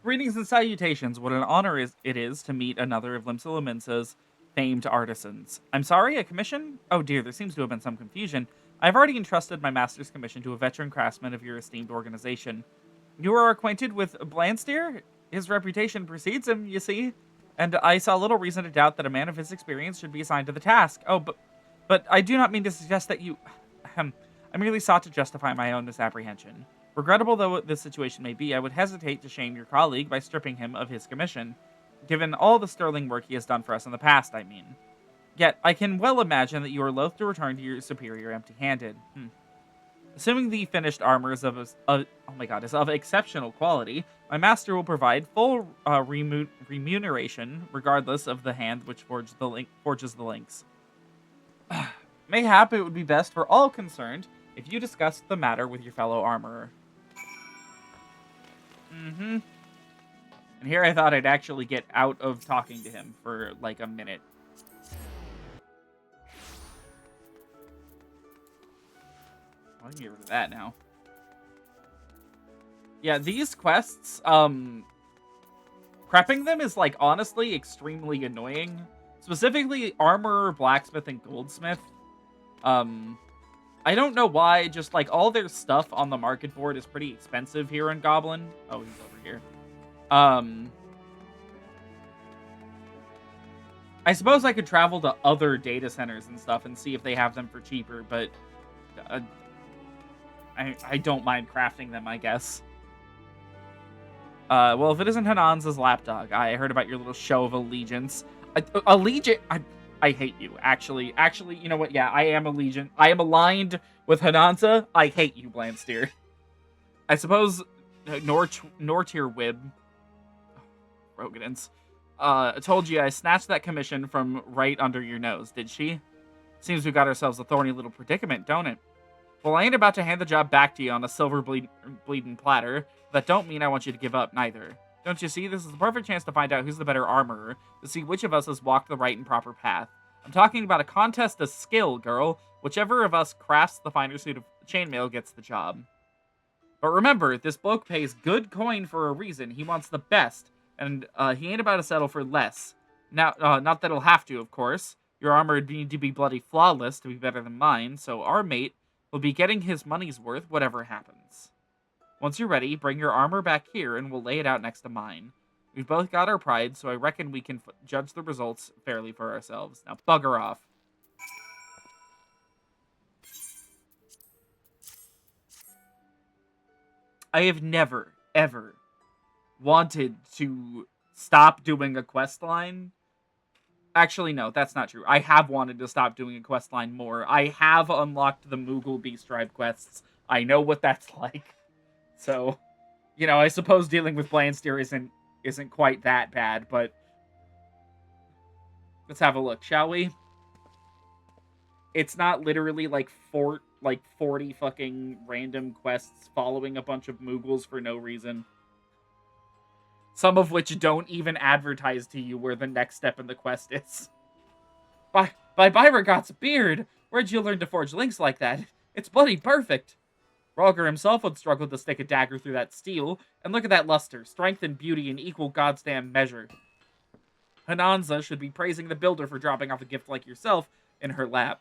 Greetings and salutations. What an honor it is to meet another of Limsa Lominsa's famed artisans. I'm sorry, a commission? Oh dear, there seems to have been some confusion. I've already entrusted my master's commission to a veteran craftsman of your esteemed organization. You are acquainted with Blandsteer? His reputation precedes him, you see, and I saw little reason to doubt that a man of his experience should be assigned to the task. Oh, but I do not mean to suggest that you... I merely sought to justify my own misapprehension. Regrettable though this situation may be, I would hesitate to shame your colleague by stripping him of his commission, given all the sterling work he has done for us in the past, I mean. Yet, I can well imagine that you are loath to return to your superior empty-handed. Assuming the finished armor is of exceptional quality, my master will provide full remuneration, regardless of the hand which forges the links. Mayhap it would be best for all concerned if you discussed the matter with your fellow armorer. And here I thought I'd actually get out of talking to him for like a minute. I can get rid of that now. Yeah, these quests, prepping them is like honestly extremely annoying. Specifically armorer, blacksmith, and goldsmith. I don't know why, just like all their stuff on the market board is pretty expensive here in Goblin. Oh, he's over here. I suppose I could travel to other data centers and stuff and see if they have them for cheaper, but I don't mind crafting them, I guess. Well, if it isn't Hananza's lapdog, I heard about your little show of allegiance. Allegiance? I hate you, actually. Actually, you know what? Yeah, I am allegiant. I am aligned with Hananza. I hate you, Blandsteer. I suppose Nortirwib, Rogadins, told you I snatched that commission from right under your nose, did she? Seems we got ourselves a thorny little predicament, don't it? Well, I ain't about to hand the job back to you on a silver bleeding platter. That don't mean I want you to give up, neither. Don't you see? This is the perfect chance to find out who's the better armorer, to see which of us has walked the right and proper path. I'm talking about a contest of skill, girl. Whichever of us crafts the finer suit of chainmail gets the job. But remember, this bloke pays good coin for a reason. He wants the best, and he ain't about to settle for less. Now, not that he'll have to, of course. Your armor would need to be bloody flawless to be better than mine, so our mate will be getting his money's worth whatever happens. Once you're ready, bring your armor back here and we'll lay it out next to mine. We've both got our pride, so I reckon we can judge the results fairly for ourselves. Now bugger off. I have never, ever wanted to stop doing a quest line. Actually, no, that's not true. I have wanted to stop doing a quest line more. I have unlocked the Moogle Beast Tribe quests. I know what that's like. So, you know, I suppose dealing with Blandsteer isn't quite that bad, but let's have a look, shall we? It's not literally like 40 fucking random quests following a bunch of Moogles for no reason. Some of which don't even advertise to you where the next step in the quest is. By Byregot's beard! Where'd you learn to forge links like that? It's bloody perfect! Rhalgr himself would struggle to stick a dagger through that steel, and look at that luster, strength and beauty in equal goddamn measure. Hananza should be praising the builder for dropping off a gift like yourself in her lap.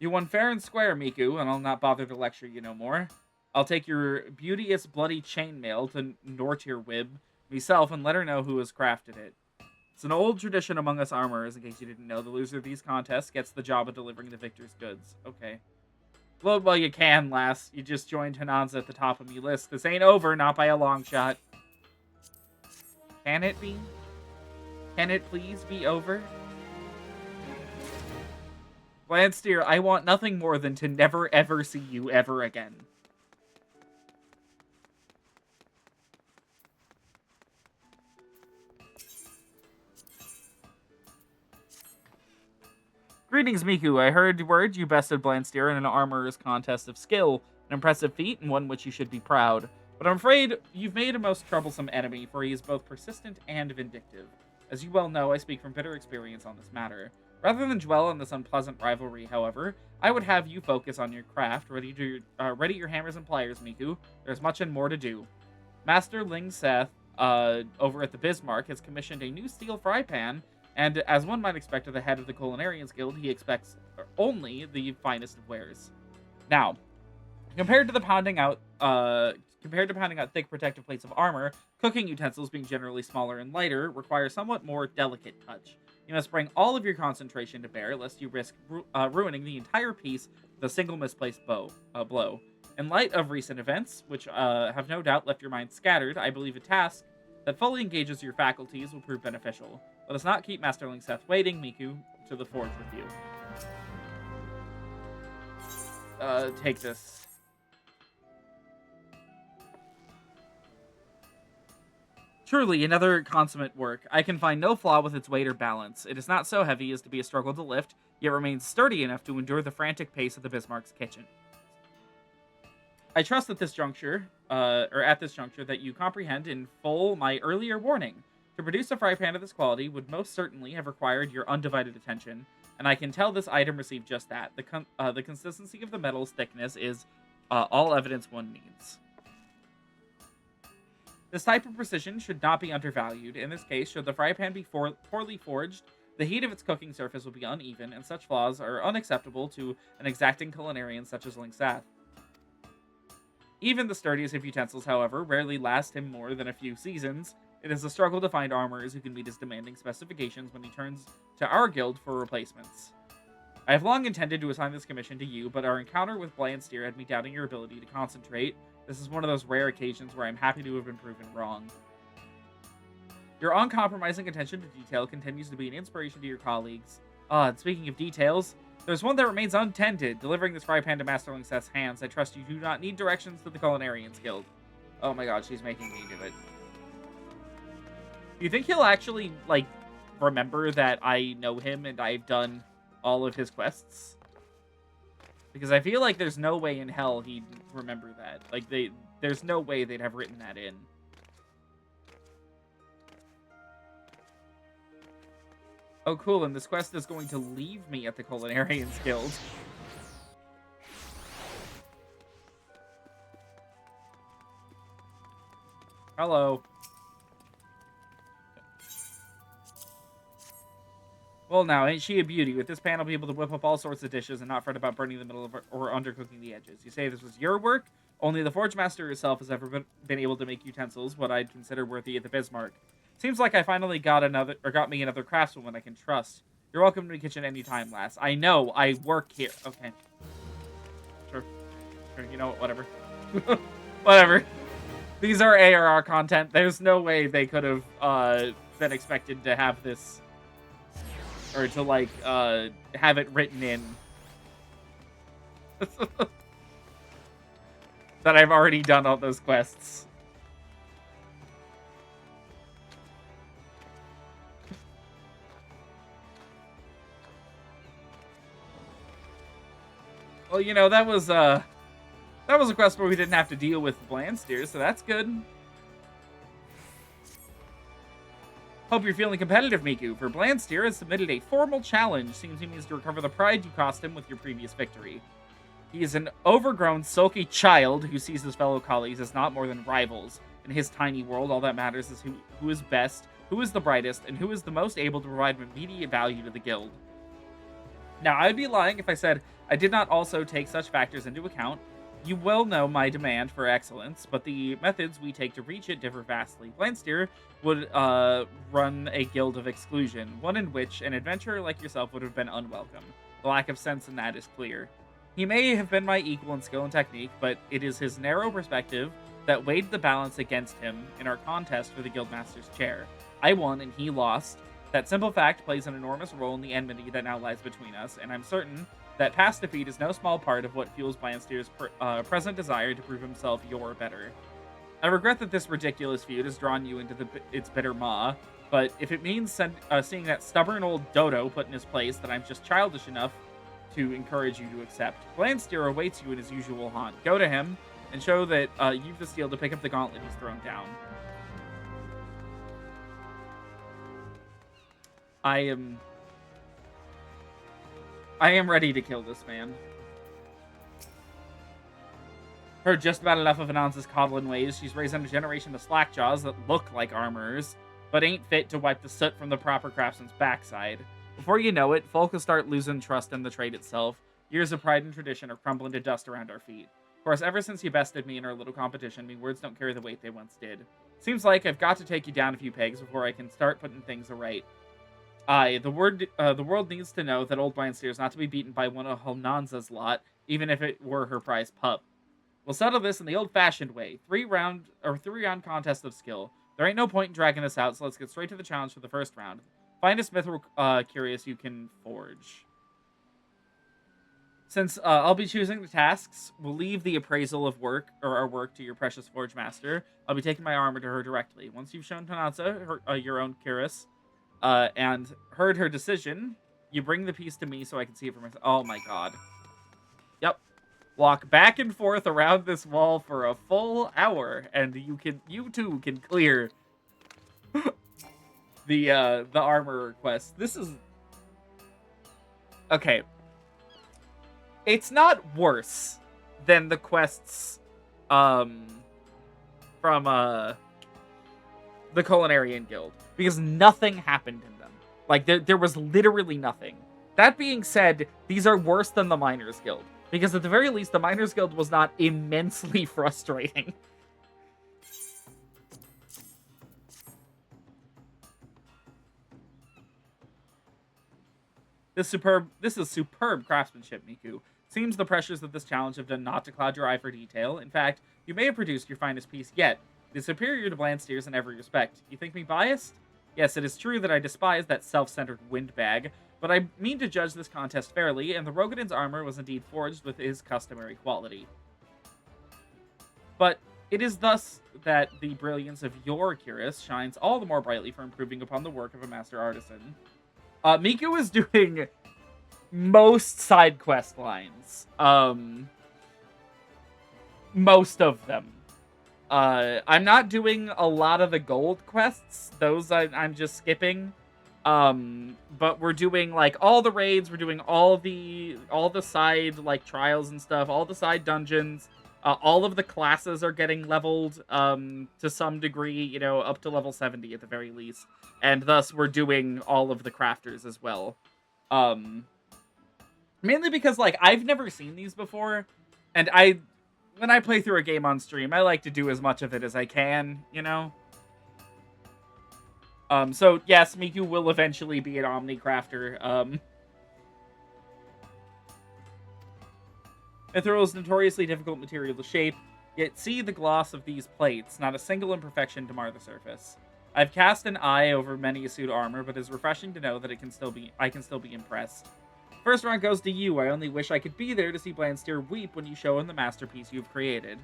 You won fair and square, Miku, and I'll not bother to lecture you no more. I'll take your beauteous bloody chainmail to Nortirwib myself and let her know who has crafted it. It's an old tradition among us armorers, in case you didn't know. The loser of these contests gets the job of delivering the victor's goods. Okay. Load while you can, lass. You just joined Hananza at the top of me list. This ain't over, not by a long shot. Can it be? Can it please be over? Blansteer, I want nothing more than to never ever see you ever again. Greetings, Miku. I heard word you bested Blansteer in an armorer's contest of skill. An impressive feat, and one which you should be proud. But I'm afraid you've made a most troublesome enemy, for he is both persistent and vindictive. As you well know, I speak from bitter experience on this matter. Rather than dwell on this unpleasant rivalry, however, I would have you focus on your craft. Ready your hammers and pliers, Miku. There's much and more to do. Master Ling Seth, over at the Bismarck, has commissioned a new steel fry pan. And as one might expect of the head of the Culinarians Guild, he expects only the finest of wares. Now, compared to pounding out thick protective plates of armor, cooking utensils, being generally smaller and lighter, require somewhat more delicate touch. You must bring all of your concentration to bear, lest you risk ruining the entire piece with a single misplaced blow. In light of recent events, which have no doubt left your mind scattered, I believe a task that fully engages your faculties will prove beneficial. Let us not keep Master Ling Seth waiting, Miku, to the forge with you. Take this. Truly, another consummate work. I can find no flaw with its weight or balance. It is not so heavy as to be a struggle to lift, yet remains sturdy enough to endure the frantic pace of the Bismarck's kitchen. I trust at this juncture, that you comprehend in full my earlier warning. To produce a fry pan of this quality would most certainly have required your undivided attention, and I can tell this item received just that. The consistency of the metal's thickness is all evidence one needs. This type of precision should not be undervalued. In this case, should the fry pan be poorly forged, the heat of its cooking surface will be uneven, and such flaws are unacceptable to an exacting culinarian such as Ling Seth. Even the sturdiest of utensils, however, rarely last him more than a few seasons. It is a struggle to find armorers who can meet his demanding specifications when he turns to our guild for replacements. I have long intended to assign this commission to you, but our encounter with Blansteer had me doubting your ability to concentrate. This is one of those rare occasions where I'm happy to have been proven wrong. Your uncompromising attention to detail continues to be an inspiration to your colleagues. And speaking of details, there's one that remains untended. Delivering this fry pan to Master Ling Seth's hands, I trust you do not need directions to the Culinarians Guild. Oh my god, she's making me do it. Do you think he'll actually, like, remember that I know him and I've done all of his quests? Because I feel like there's no way in hell he'd remember that. Like, there's no way they'd have written that in. Oh, cool, and this quest is going to leave me at the Culinarians Guild. Hello. Well, now, ain't she a beauty? With this pan, I'll be able to whip up all sorts of dishes and not fret about burning the middle of or undercooking the edges. You say this was your work? Only the Forge Master herself has ever been able to make utensils, what I'd consider worthy of the Bismarck. Seems like I finally got me another craftswoman I can trust. You're welcome to the kitchen anytime, lass. I know, I work here. Okay. Sure, you know what, whatever. Whatever. These are ARR content. There's no way they could have been expected to have this, or to, like, have it written in. That I've already done all those quests. Well, you know, that was a quest where we didn't have to deal with Blansteer, so that's good. Hope you're feeling competitive, Miku, for Blandsteer has submitted a formal challenge. Seems he needs to recover the pride you cost him with your previous victory. He is an overgrown, sulky child who sees his fellow colleagues as not more than rivals. In his tiny world, all that matters is who is best, who is the brightest, and who is the most able to provide immediate value to the guild. Now, I would be lying if I said I did not also take such factors into account. You well know my demand for excellence, but the methods we take to reach it differ vastly. Blandsteer would run a guild of exclusion, one in which an adventurer like yourself would have been unwelcome. The lack of sense in that is clear. He may have been my equal in skill and technique, but it is his narrow perspective that weighed the balance against him in our contest for the Guildmaster's chair. I won and he lost. That simple fact plays an enormous role in the enmity that now lies between us, and I'm certain that past defeat is no small part of what fuels Blandsteer's present desire to prove himself your better. I regret that this ridiculous feud has drawn you into its bitter maw, but if it means seeing that stubborn old dodo put in his place, then I'm just childish enough to encourage you to accept. Blandsteer awaits you in his usual haunt. Go to him and show that you've the steel to pick up the gauntlet he's thrown down. I am ready to kill this man. Heard just about enough of Anansa's coddling ways. She's raised a generation of slackjaws that look like armorers, but ain't fit to wipe the soot from the proper craftsman's backside. Before you know it, folk will start losing trust in the trade itself. Years of pride and tradition are crumbling to dust around our feet. Of course, ever since you bested me in our little competition, me words don't carry the weight they once did. Seems like I've got to take you down a few pegs before I can start putting things right. The world needs to know that old Blandsteer is not to be beaten by one of Honanza's lot, even if it were her prize pup. We'll settle this in the old-fashioned way. Three-round contest of skill. There ain't no point in dragging this out, so let's get straight to the challenge for the first round. Find a smith curious you can forge. Since I'll be choosing the tasks, we'll leave the appraisal of our work to your precious forge master. I'll be taking my armor to her directly. Once you've shown Honanza your own cuirass, and heard her decision, you bring the piece to me so I can see it for myself. Oh my god. Yep. Walk back and forth around this wall for a full hour, and you too can clear the armor quest. This is okay. It's not worse than the quests from the Culinarian Guild, because nothing happened in them. Like, there was literally nothing. That being said, these are worse than the Miners Guild, because at the very least, the Miners Guild was not immensely frustrating. This is superb craftsmanship, Miku. Seems the pressures of this challenge have done naught to cloud your eye for detail. In fact, you may have produced your finest piece yet. It is superior to Blandsteer's in every respect. You think me biased? Yes, it is true that I despise that self-centered windbag, but I mean to judge this contest fairly, and the Rogadin's armor was indeed forged with his customary quality. But it is thus that the brilliance of your cuirass shines all the more brightly for improving upon the work of a master artisan. Miku is doing most side quest lines. Most of them. I'm not doing a lot of the gold quests. Those I'm just skipping. But we're doing, like, all the raids. We're doing all the side, like, trials and stuff. All the side dungeons. All of the classes are getting leveled, to some degree, you know, up to level 70 at the very least. And thus, we're doing all of the crafters as well. Mainly because, like, I've never seen these before. And when I play through a game on stream, I like to do as much of it as I can, you know? So, yes, Miku will eventually be an Omni Crafter. Mithril is notoriously difficult material to shape, yet see the gloss of these plates, not a single imperfection to mar the surface. I've cast an eye over many a suit of armor, but it's refreshing to know that I can still be impressed. First round goes to you. I only wish I could be there to see Blandsteer weep when you show him the masterpiece you've created.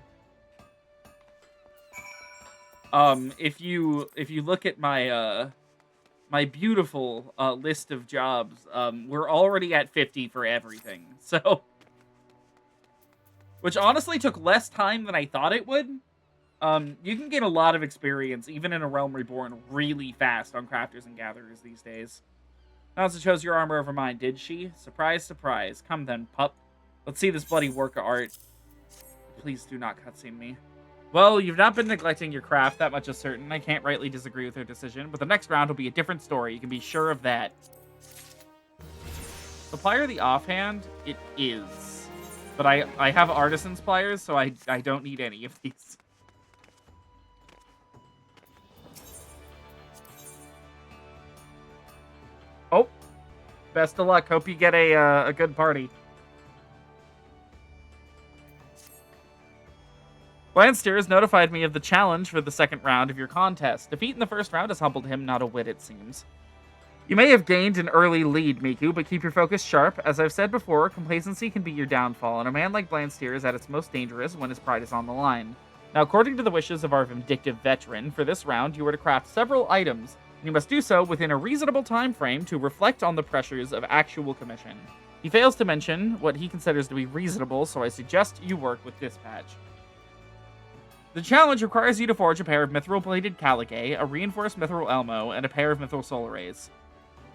If you look at my my beautiful list of jobs, we're already at 50 for everything. So, which honestly took less time than I thought it would. You can gain a lot of experience, even in a Realm Reborn, really fast on Crafters and Gatherers these days. Nansa chose your armor over mine, did she? Surprise, surprise. Come then, pup. Let's see this bloody work of art. Please do not cutscene me. Well, you've not been neglecting your craft, that much is certain. I can't rightly disagree with her decision, but the next round will be a different story. You can be sure of that. Supplier the offhand? It is. But I have artisan's pliers, so I don't need any of these. Oh. Best of luck. Hope you get a good party. Blansteer has notified me of the challenge for the second round of your contest. Defeat in the first round has humbled him not a whit, it seems. You may have gained an early lead, Miku, but keep your focus sharp. As I've said before, complacency can be your downfall, and a man like Blansteer is at its most dangerous when his pride is on the line. Now, according to the wishes of our vindictive veteran, for this round you are to craft several items, and you must do so within a reasonable time frame to reflect on the pressures of actual commission. He fails to mention what he considers to be reasonable, so I suggest you work with dispatch. The challenge requires you to forge a pair of mithril-bladed Caligay, a reinforced mithril Elmo, and a pair of mithril solar rays.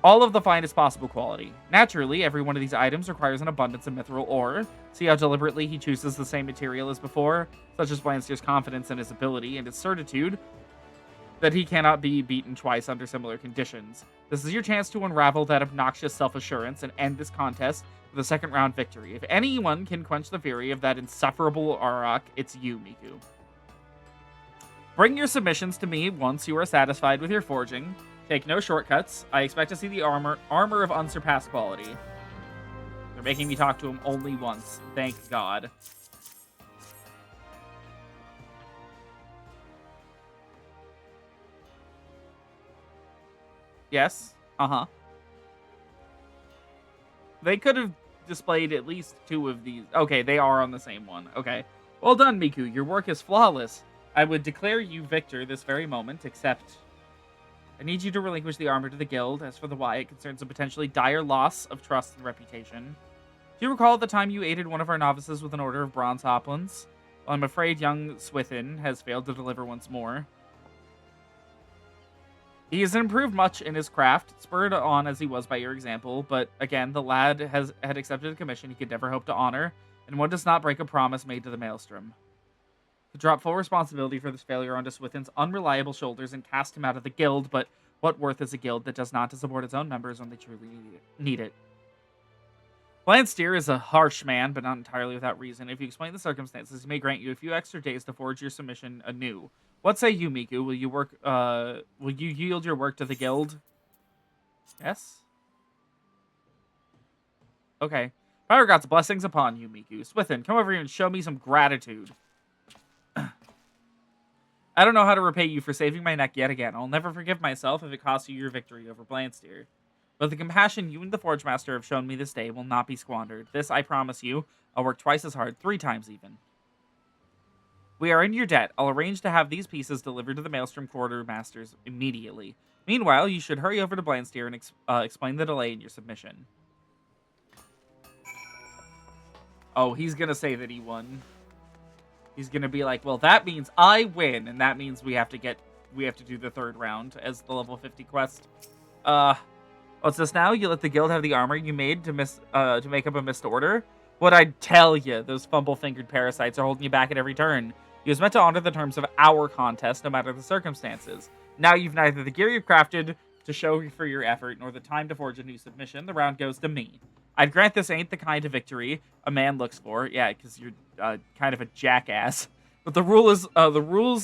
All of the finest possible quality. Naturally, every one of these items requires an abundance of mithril ore. See how deliberately he chooses the same material as before, such as Blansteer's confidence in his ability and his certitude that he cannot be beaten twice under similar conditions. This is your chance to unravel that obnoxious self-assurance and end this contest with a second round victory. If anyone can quench the fury of that insufferable Auroch, it's you, Miku. Bring your submissions to me once you are satisfied with your forging. Take no shortcuts. I expect to see the armor of unsurpassed quality. They're making me talk to him only once. Thank God. Yes. Uh-huh. They could have displayed at least 2 of these. Okay, they are on the same one. Okay. Well done, Miku. Your work is flawless. I would declare you victor this very moment, except I need you to relinquish the armor to the guild. As for the why, it concerns a potentially dire loss of trust and reputation. Do you recall the time you aided one of our novices with an order of bronze hoplins? Well, I'm afraid young Swithin has failed to deliver once more. He has improved much in his craft, spurred on as he was by your example, but again, the lad had accepted a commission he could never hope to honor, and one does not break a promise made to the Maelstrom. To drop full responsibility for this failure onto Swithin's unreliable shoulders and cast him out of the guild, but what worth is a guild that does not to support its own members when they truly need it? Blansteer is a harsh man, but not entirely without reason. If you explain the circumstances, he may grant you a few extra days to forge your submission anew. What say you, Miku? Will you yield your work to the guild? Yes? Okay. Fire God's blessings upon you, Miku. Swithin, come over here and show me some gratitude. I don't know how to repay you for saving my neck yet again. I'll never forgive myself if it costs you your victory over Blansteer. But the compassion you and the Forge Master have shown me this day will not be squandered. This, I promise you, I'll work twice as hard, 3 times even. We are in your debt. I'll arrange to have these pieces delivered to the Maelstrom Quartermasters immediately. Meanwhile, you should hurry over to Blansteer and explain the delay in your submission. Oh, he's gonna say that he won. He's gonna be like, well, that means I win, and that means we have to do the 3rd round as the level 50 quest. What's this now? You let the guild have the armor you made to make up a missed order? What'd I tell you? Those fumble-fingered parasites are holding you back at every turn. You was meant to honor the terms of our contest, no matter the circumstances. Now you've neither the gear you've crafted to show for your effort, nor the time to forge a new submission. The round goes to me. I'd grant this ain't the kind of victory a man looks for. Yeah, because you're kind of a jackass. But the rules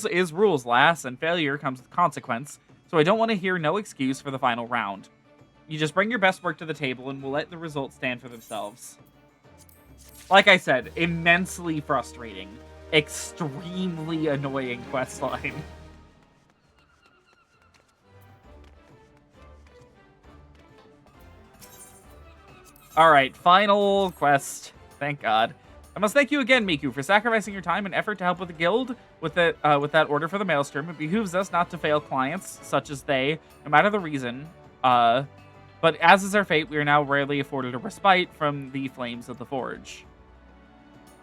is rules, lass, and failure comes with consequence. So I don't want to hear no excuse for the final round. You just bring your best work to the table, and we'll let the results stand for themselves. Like I said, immensely frustrating, extremely annoying questline. Alright, final quest. Thank God. I must thank you again, Miku, for sacrificing your time and effort to help with the guild with that order for the Maelstrom. It behooves us not to fail clients, such as they, no matter the reason. But as is our fate, we are now rarely afforded a respite from the flames of the Forge.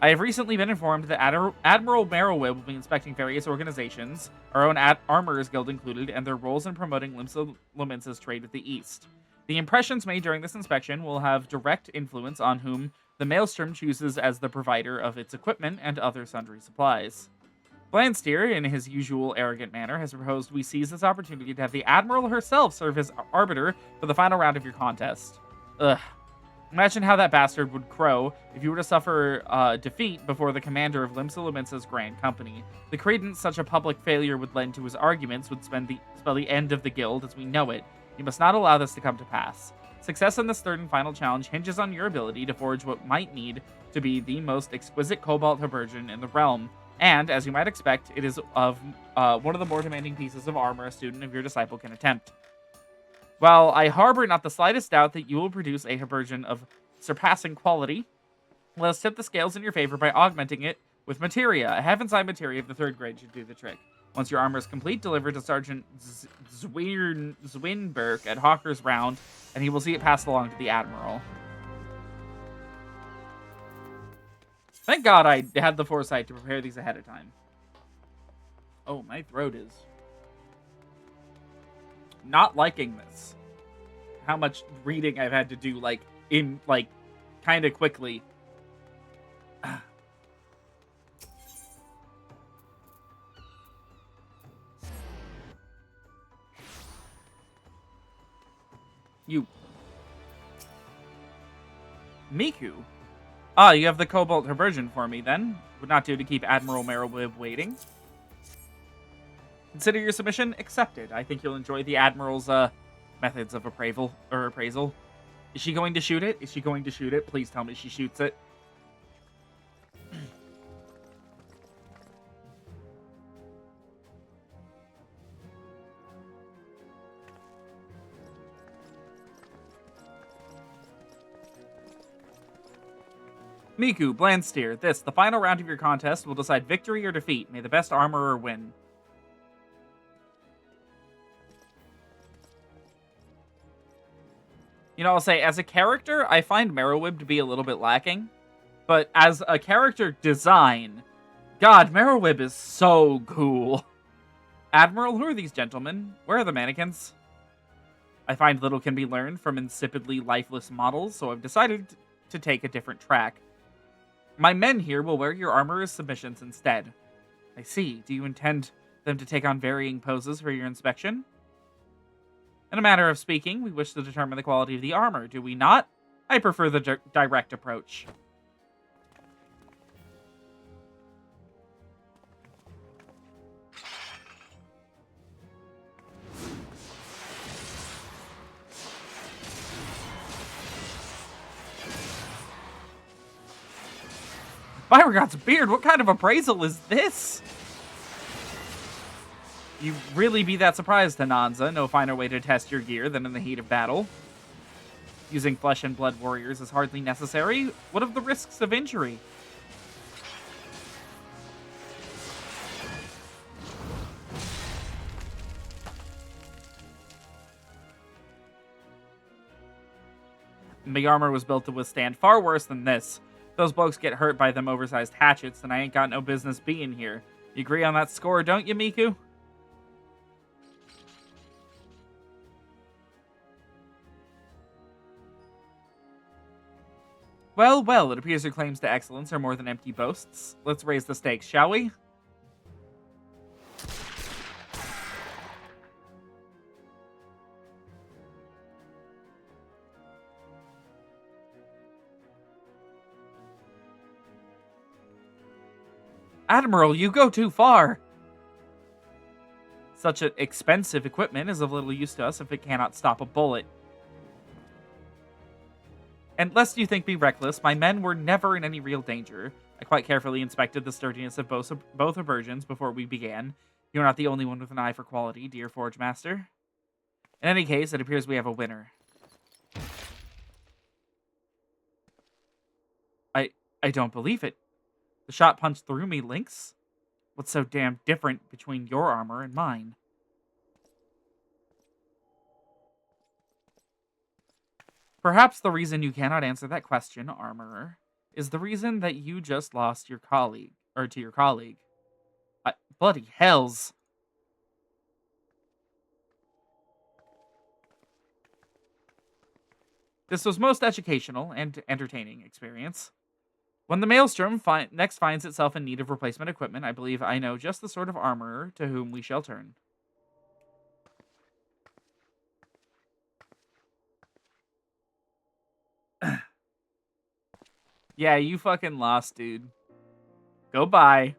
I have recently been informed that Admiral Merrowwib will be inspecting various organizations, our own Armorers Guild included, and their roles in promoting Limsa Lumensa's trade with the East. The impressions made during this inspection will have direct influence on whom the Maelstrom chooses as the provider of its equipment and other sundry supplies. Blandsteer, in his usual arrogant manner, has proposed we seize this opportunity to have the Admiral herself serve as arbiter for the final round of your contest. Ugh. Imagine how that bastard would crow if you were to suffer defeat before the commander of Limsa Lumensa's Grand Company. The credence such a public failure would lend to his arguments would spell the end of the guild as we know it. You must not allow this to come to pass. Success in this third and final challenge hinges on your ability to forge what might need to be the most exquisite cobalt habergeon in the realm, and, as you might expect, it is of one of the more demanding pieces of armor a student of your disciple can attempt. While I harbor not the slightest doubt that you will produce a habergeon of surpassing quality, let us tip the scales in your favor by augmenting it with materia. A half-inside materia of the 3rd grade should do the trick. Once your armor is complete, deliver to Sergeant Zwinberg at Hawker's Round, and he will see it passed along to the Admiral. Thank God I had the foresight to prepare these ahead of time. Oh, my throat is not liking this. How much reading I've had to do, kind of quickly. You. Miku? Ah, you have the Cobalt Habergeon for me, then. Would not do to keep Admiral Merrowwib waiting. Consider your submission accepted. I think you'll enjoy the Admiral's, methods of appraisal. Is she going to shoot it? Is she going to shoot it? Please tell me she shoots it. Miku, Blandsteer, the final round of your contest will decide victory or defeat. May the best armorer win. You know, I'll say, as a character, I find Merrowwib to be a little bit lacking. But as a character design, God, Merrowwib is so cool. Admiral, who are these gentlemen? Where are the mannequins? I find little can be learned from insipidly lifeless models, so I've decided to take a different track. My men here will wear your armor as submissions instead. I see. Do you intend them to take on varying poses for your inspection? In a manner of speaking, we wish to determine the quality of the armor, do we not? I prefer the direct approach. Beauregard's beard, what kind of appraisal is this? You really be that surprised, Ananza. No finer way to test your gear than in the heat of battle. Using flesh and blood warriors is hardly necessary. What of the risks of injury? The armor was built to withstand far worse than this. Those blokes get hurt by them oversized hatchets, and I ain't got no business being here. You agree on that score, don't you, Miku? Well, well, it appears your claims to excellence are more than empty boasts. Let's raise the stakes, shall we? Admiral, you go too far! Such an expensive equipment is of little use to us if it cannot stop a bullet. And lest you think me reckless, my men were never in any real danger. I quite carefully inspected the sturdiness of both habergeons before we began. You're not the only one with an eye for quality, dear Forge Master. In any case, it appears we have a winner. I don't believe it. The shot punched through me, Lynx. What's so damn different between your armor and mine? Perhaps the reason you cannot answer that question, Armorer, is the reason that you just lost your colleague, or to your colleague. Bloody hells. This was most educational and entertaining experience. When the Maelstrom next finds itself in need of replacement equipment, I believe I know just the sort of armorer to whom we shall turn. Yeah, you fucking lost, dude. Go bye.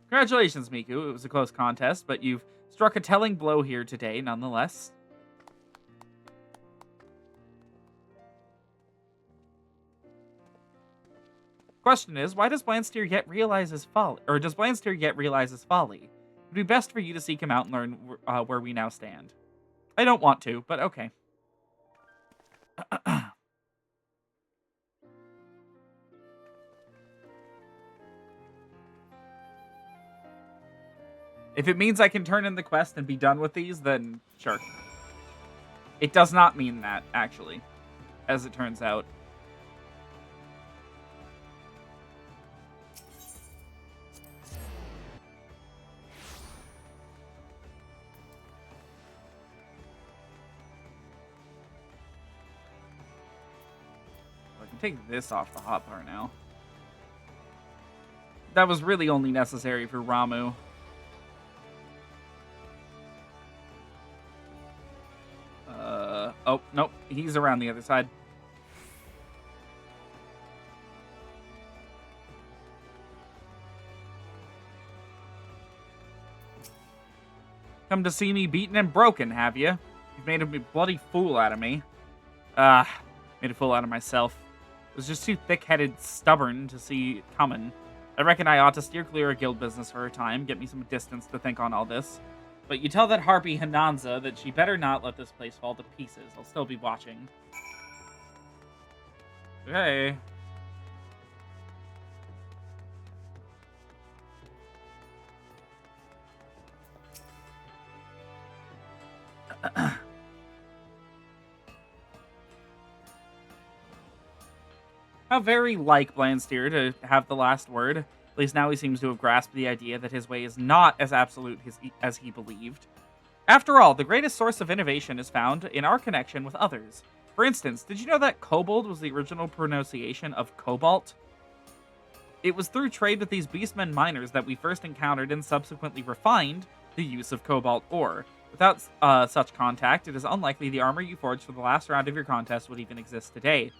Congratulations, Miku. It was a close contest, but you've struck a telling blow here today, nonetheless. Question is, why does Blandsteer yet realize his folly? Or does Blandsteer yet realize his folly? It would be best for you to seek him out and learn where we now stand. I don't want to, but okay. If it means I can turn in the quest and be done with these, then sure. It does not mean that, actually, as it turns out. I can take this off the hotbar now. That was really only necessary for Ramu. Oh, nope. He's around the other side. Come to see me beaten and broken, have you? You've made a bloody fool out of me. Made a fool out of myself. Was just too thick-headed, stubborn to see it coming. I reckon I ought to steer clear of guild business for a time, get me some distance to think on all this. But you tell that harpy Hananza that she better not let this place fall to pieces. I'll still be watching. Okay. How very like Blandsteer to have the last word. At least now he seems to have grasped the idea that his way is not as absolute as he believed. After all, the greatest source of innovation is found in our connection with others. For instance, did you know that kobold was the original pronunciation of cobalt? It was through trade with these beastmen miners that we first encountered and subsequently refined the use of cobalt ore. Without such contact, it is unlikely the armor you forged for the last round of your contest would even exist today.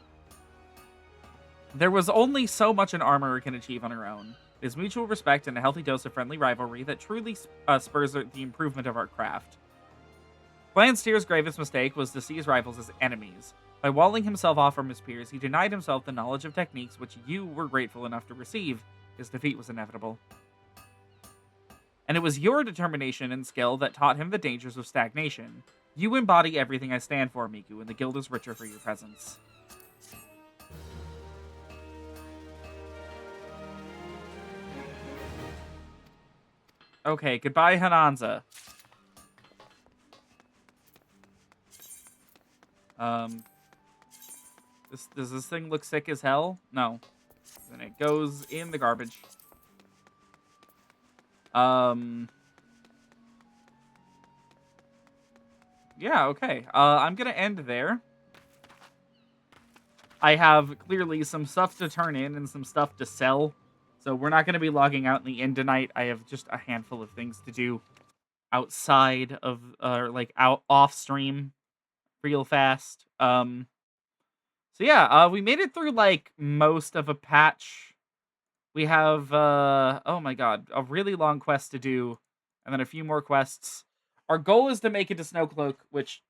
There was only so much an armorer can achieve on her own. It is mutual respect and a healthy dose of friendly rivalry that truly spurs the improvement of our craft. Blandsteer's gravest mistake was to see his rivals as enemies. By walling himself off from his peers, he denied himself the knowledge of techniques which you were grateful enough to receive. His defeat was inevitable. And it was your determination and skill that taught him the dangers of stagnation. You embody everything I stand for, Miku, and the guild is richer for your presence. Okay, goodbye, Hananza. Does this thing look sick as hell? No. Then it goes in the garbage. Yeah, okay. I'm gonna end there. I have clearly some stuff to turn in and some stuff to sell. So we're not going to be logging out in the inn tonight. I have just a handful of things to do outside of, out off stream real fast. So yeah, we made it through like most of a patch. We have, oh my god, a really long quest to do and then a few more quests. Our goal is to make it to Snowcloak, which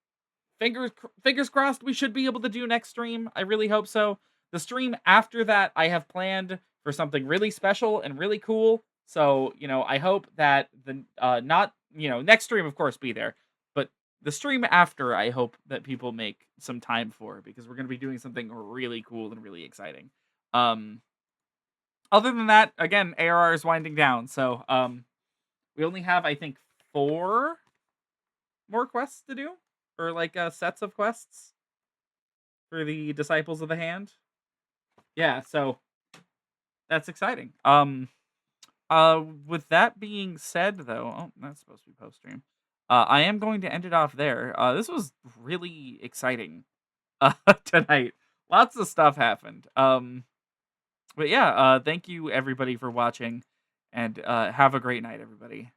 fingers crossed we should be able to do next stream. I really hope so. The stream after that I have planned for something really special and really cool. So, I hope that the next stream, of course, be there. But the stream after, I hope that people make some time for, because we're going to be doing something really cool and really exciting. Other than that, again, ARR is winding down. So, we only have, I think, 4 more quests to do. Or, sets of quests for the Disciples of the Hand. Yeah, so That's exciting. With that being said, though, oh, that's supposed to be post stream. I am going to end it off there. This was really exciting tonight. Lots of stuff happened. But yeah, thank you everybody for watching, and have a great night, everybody.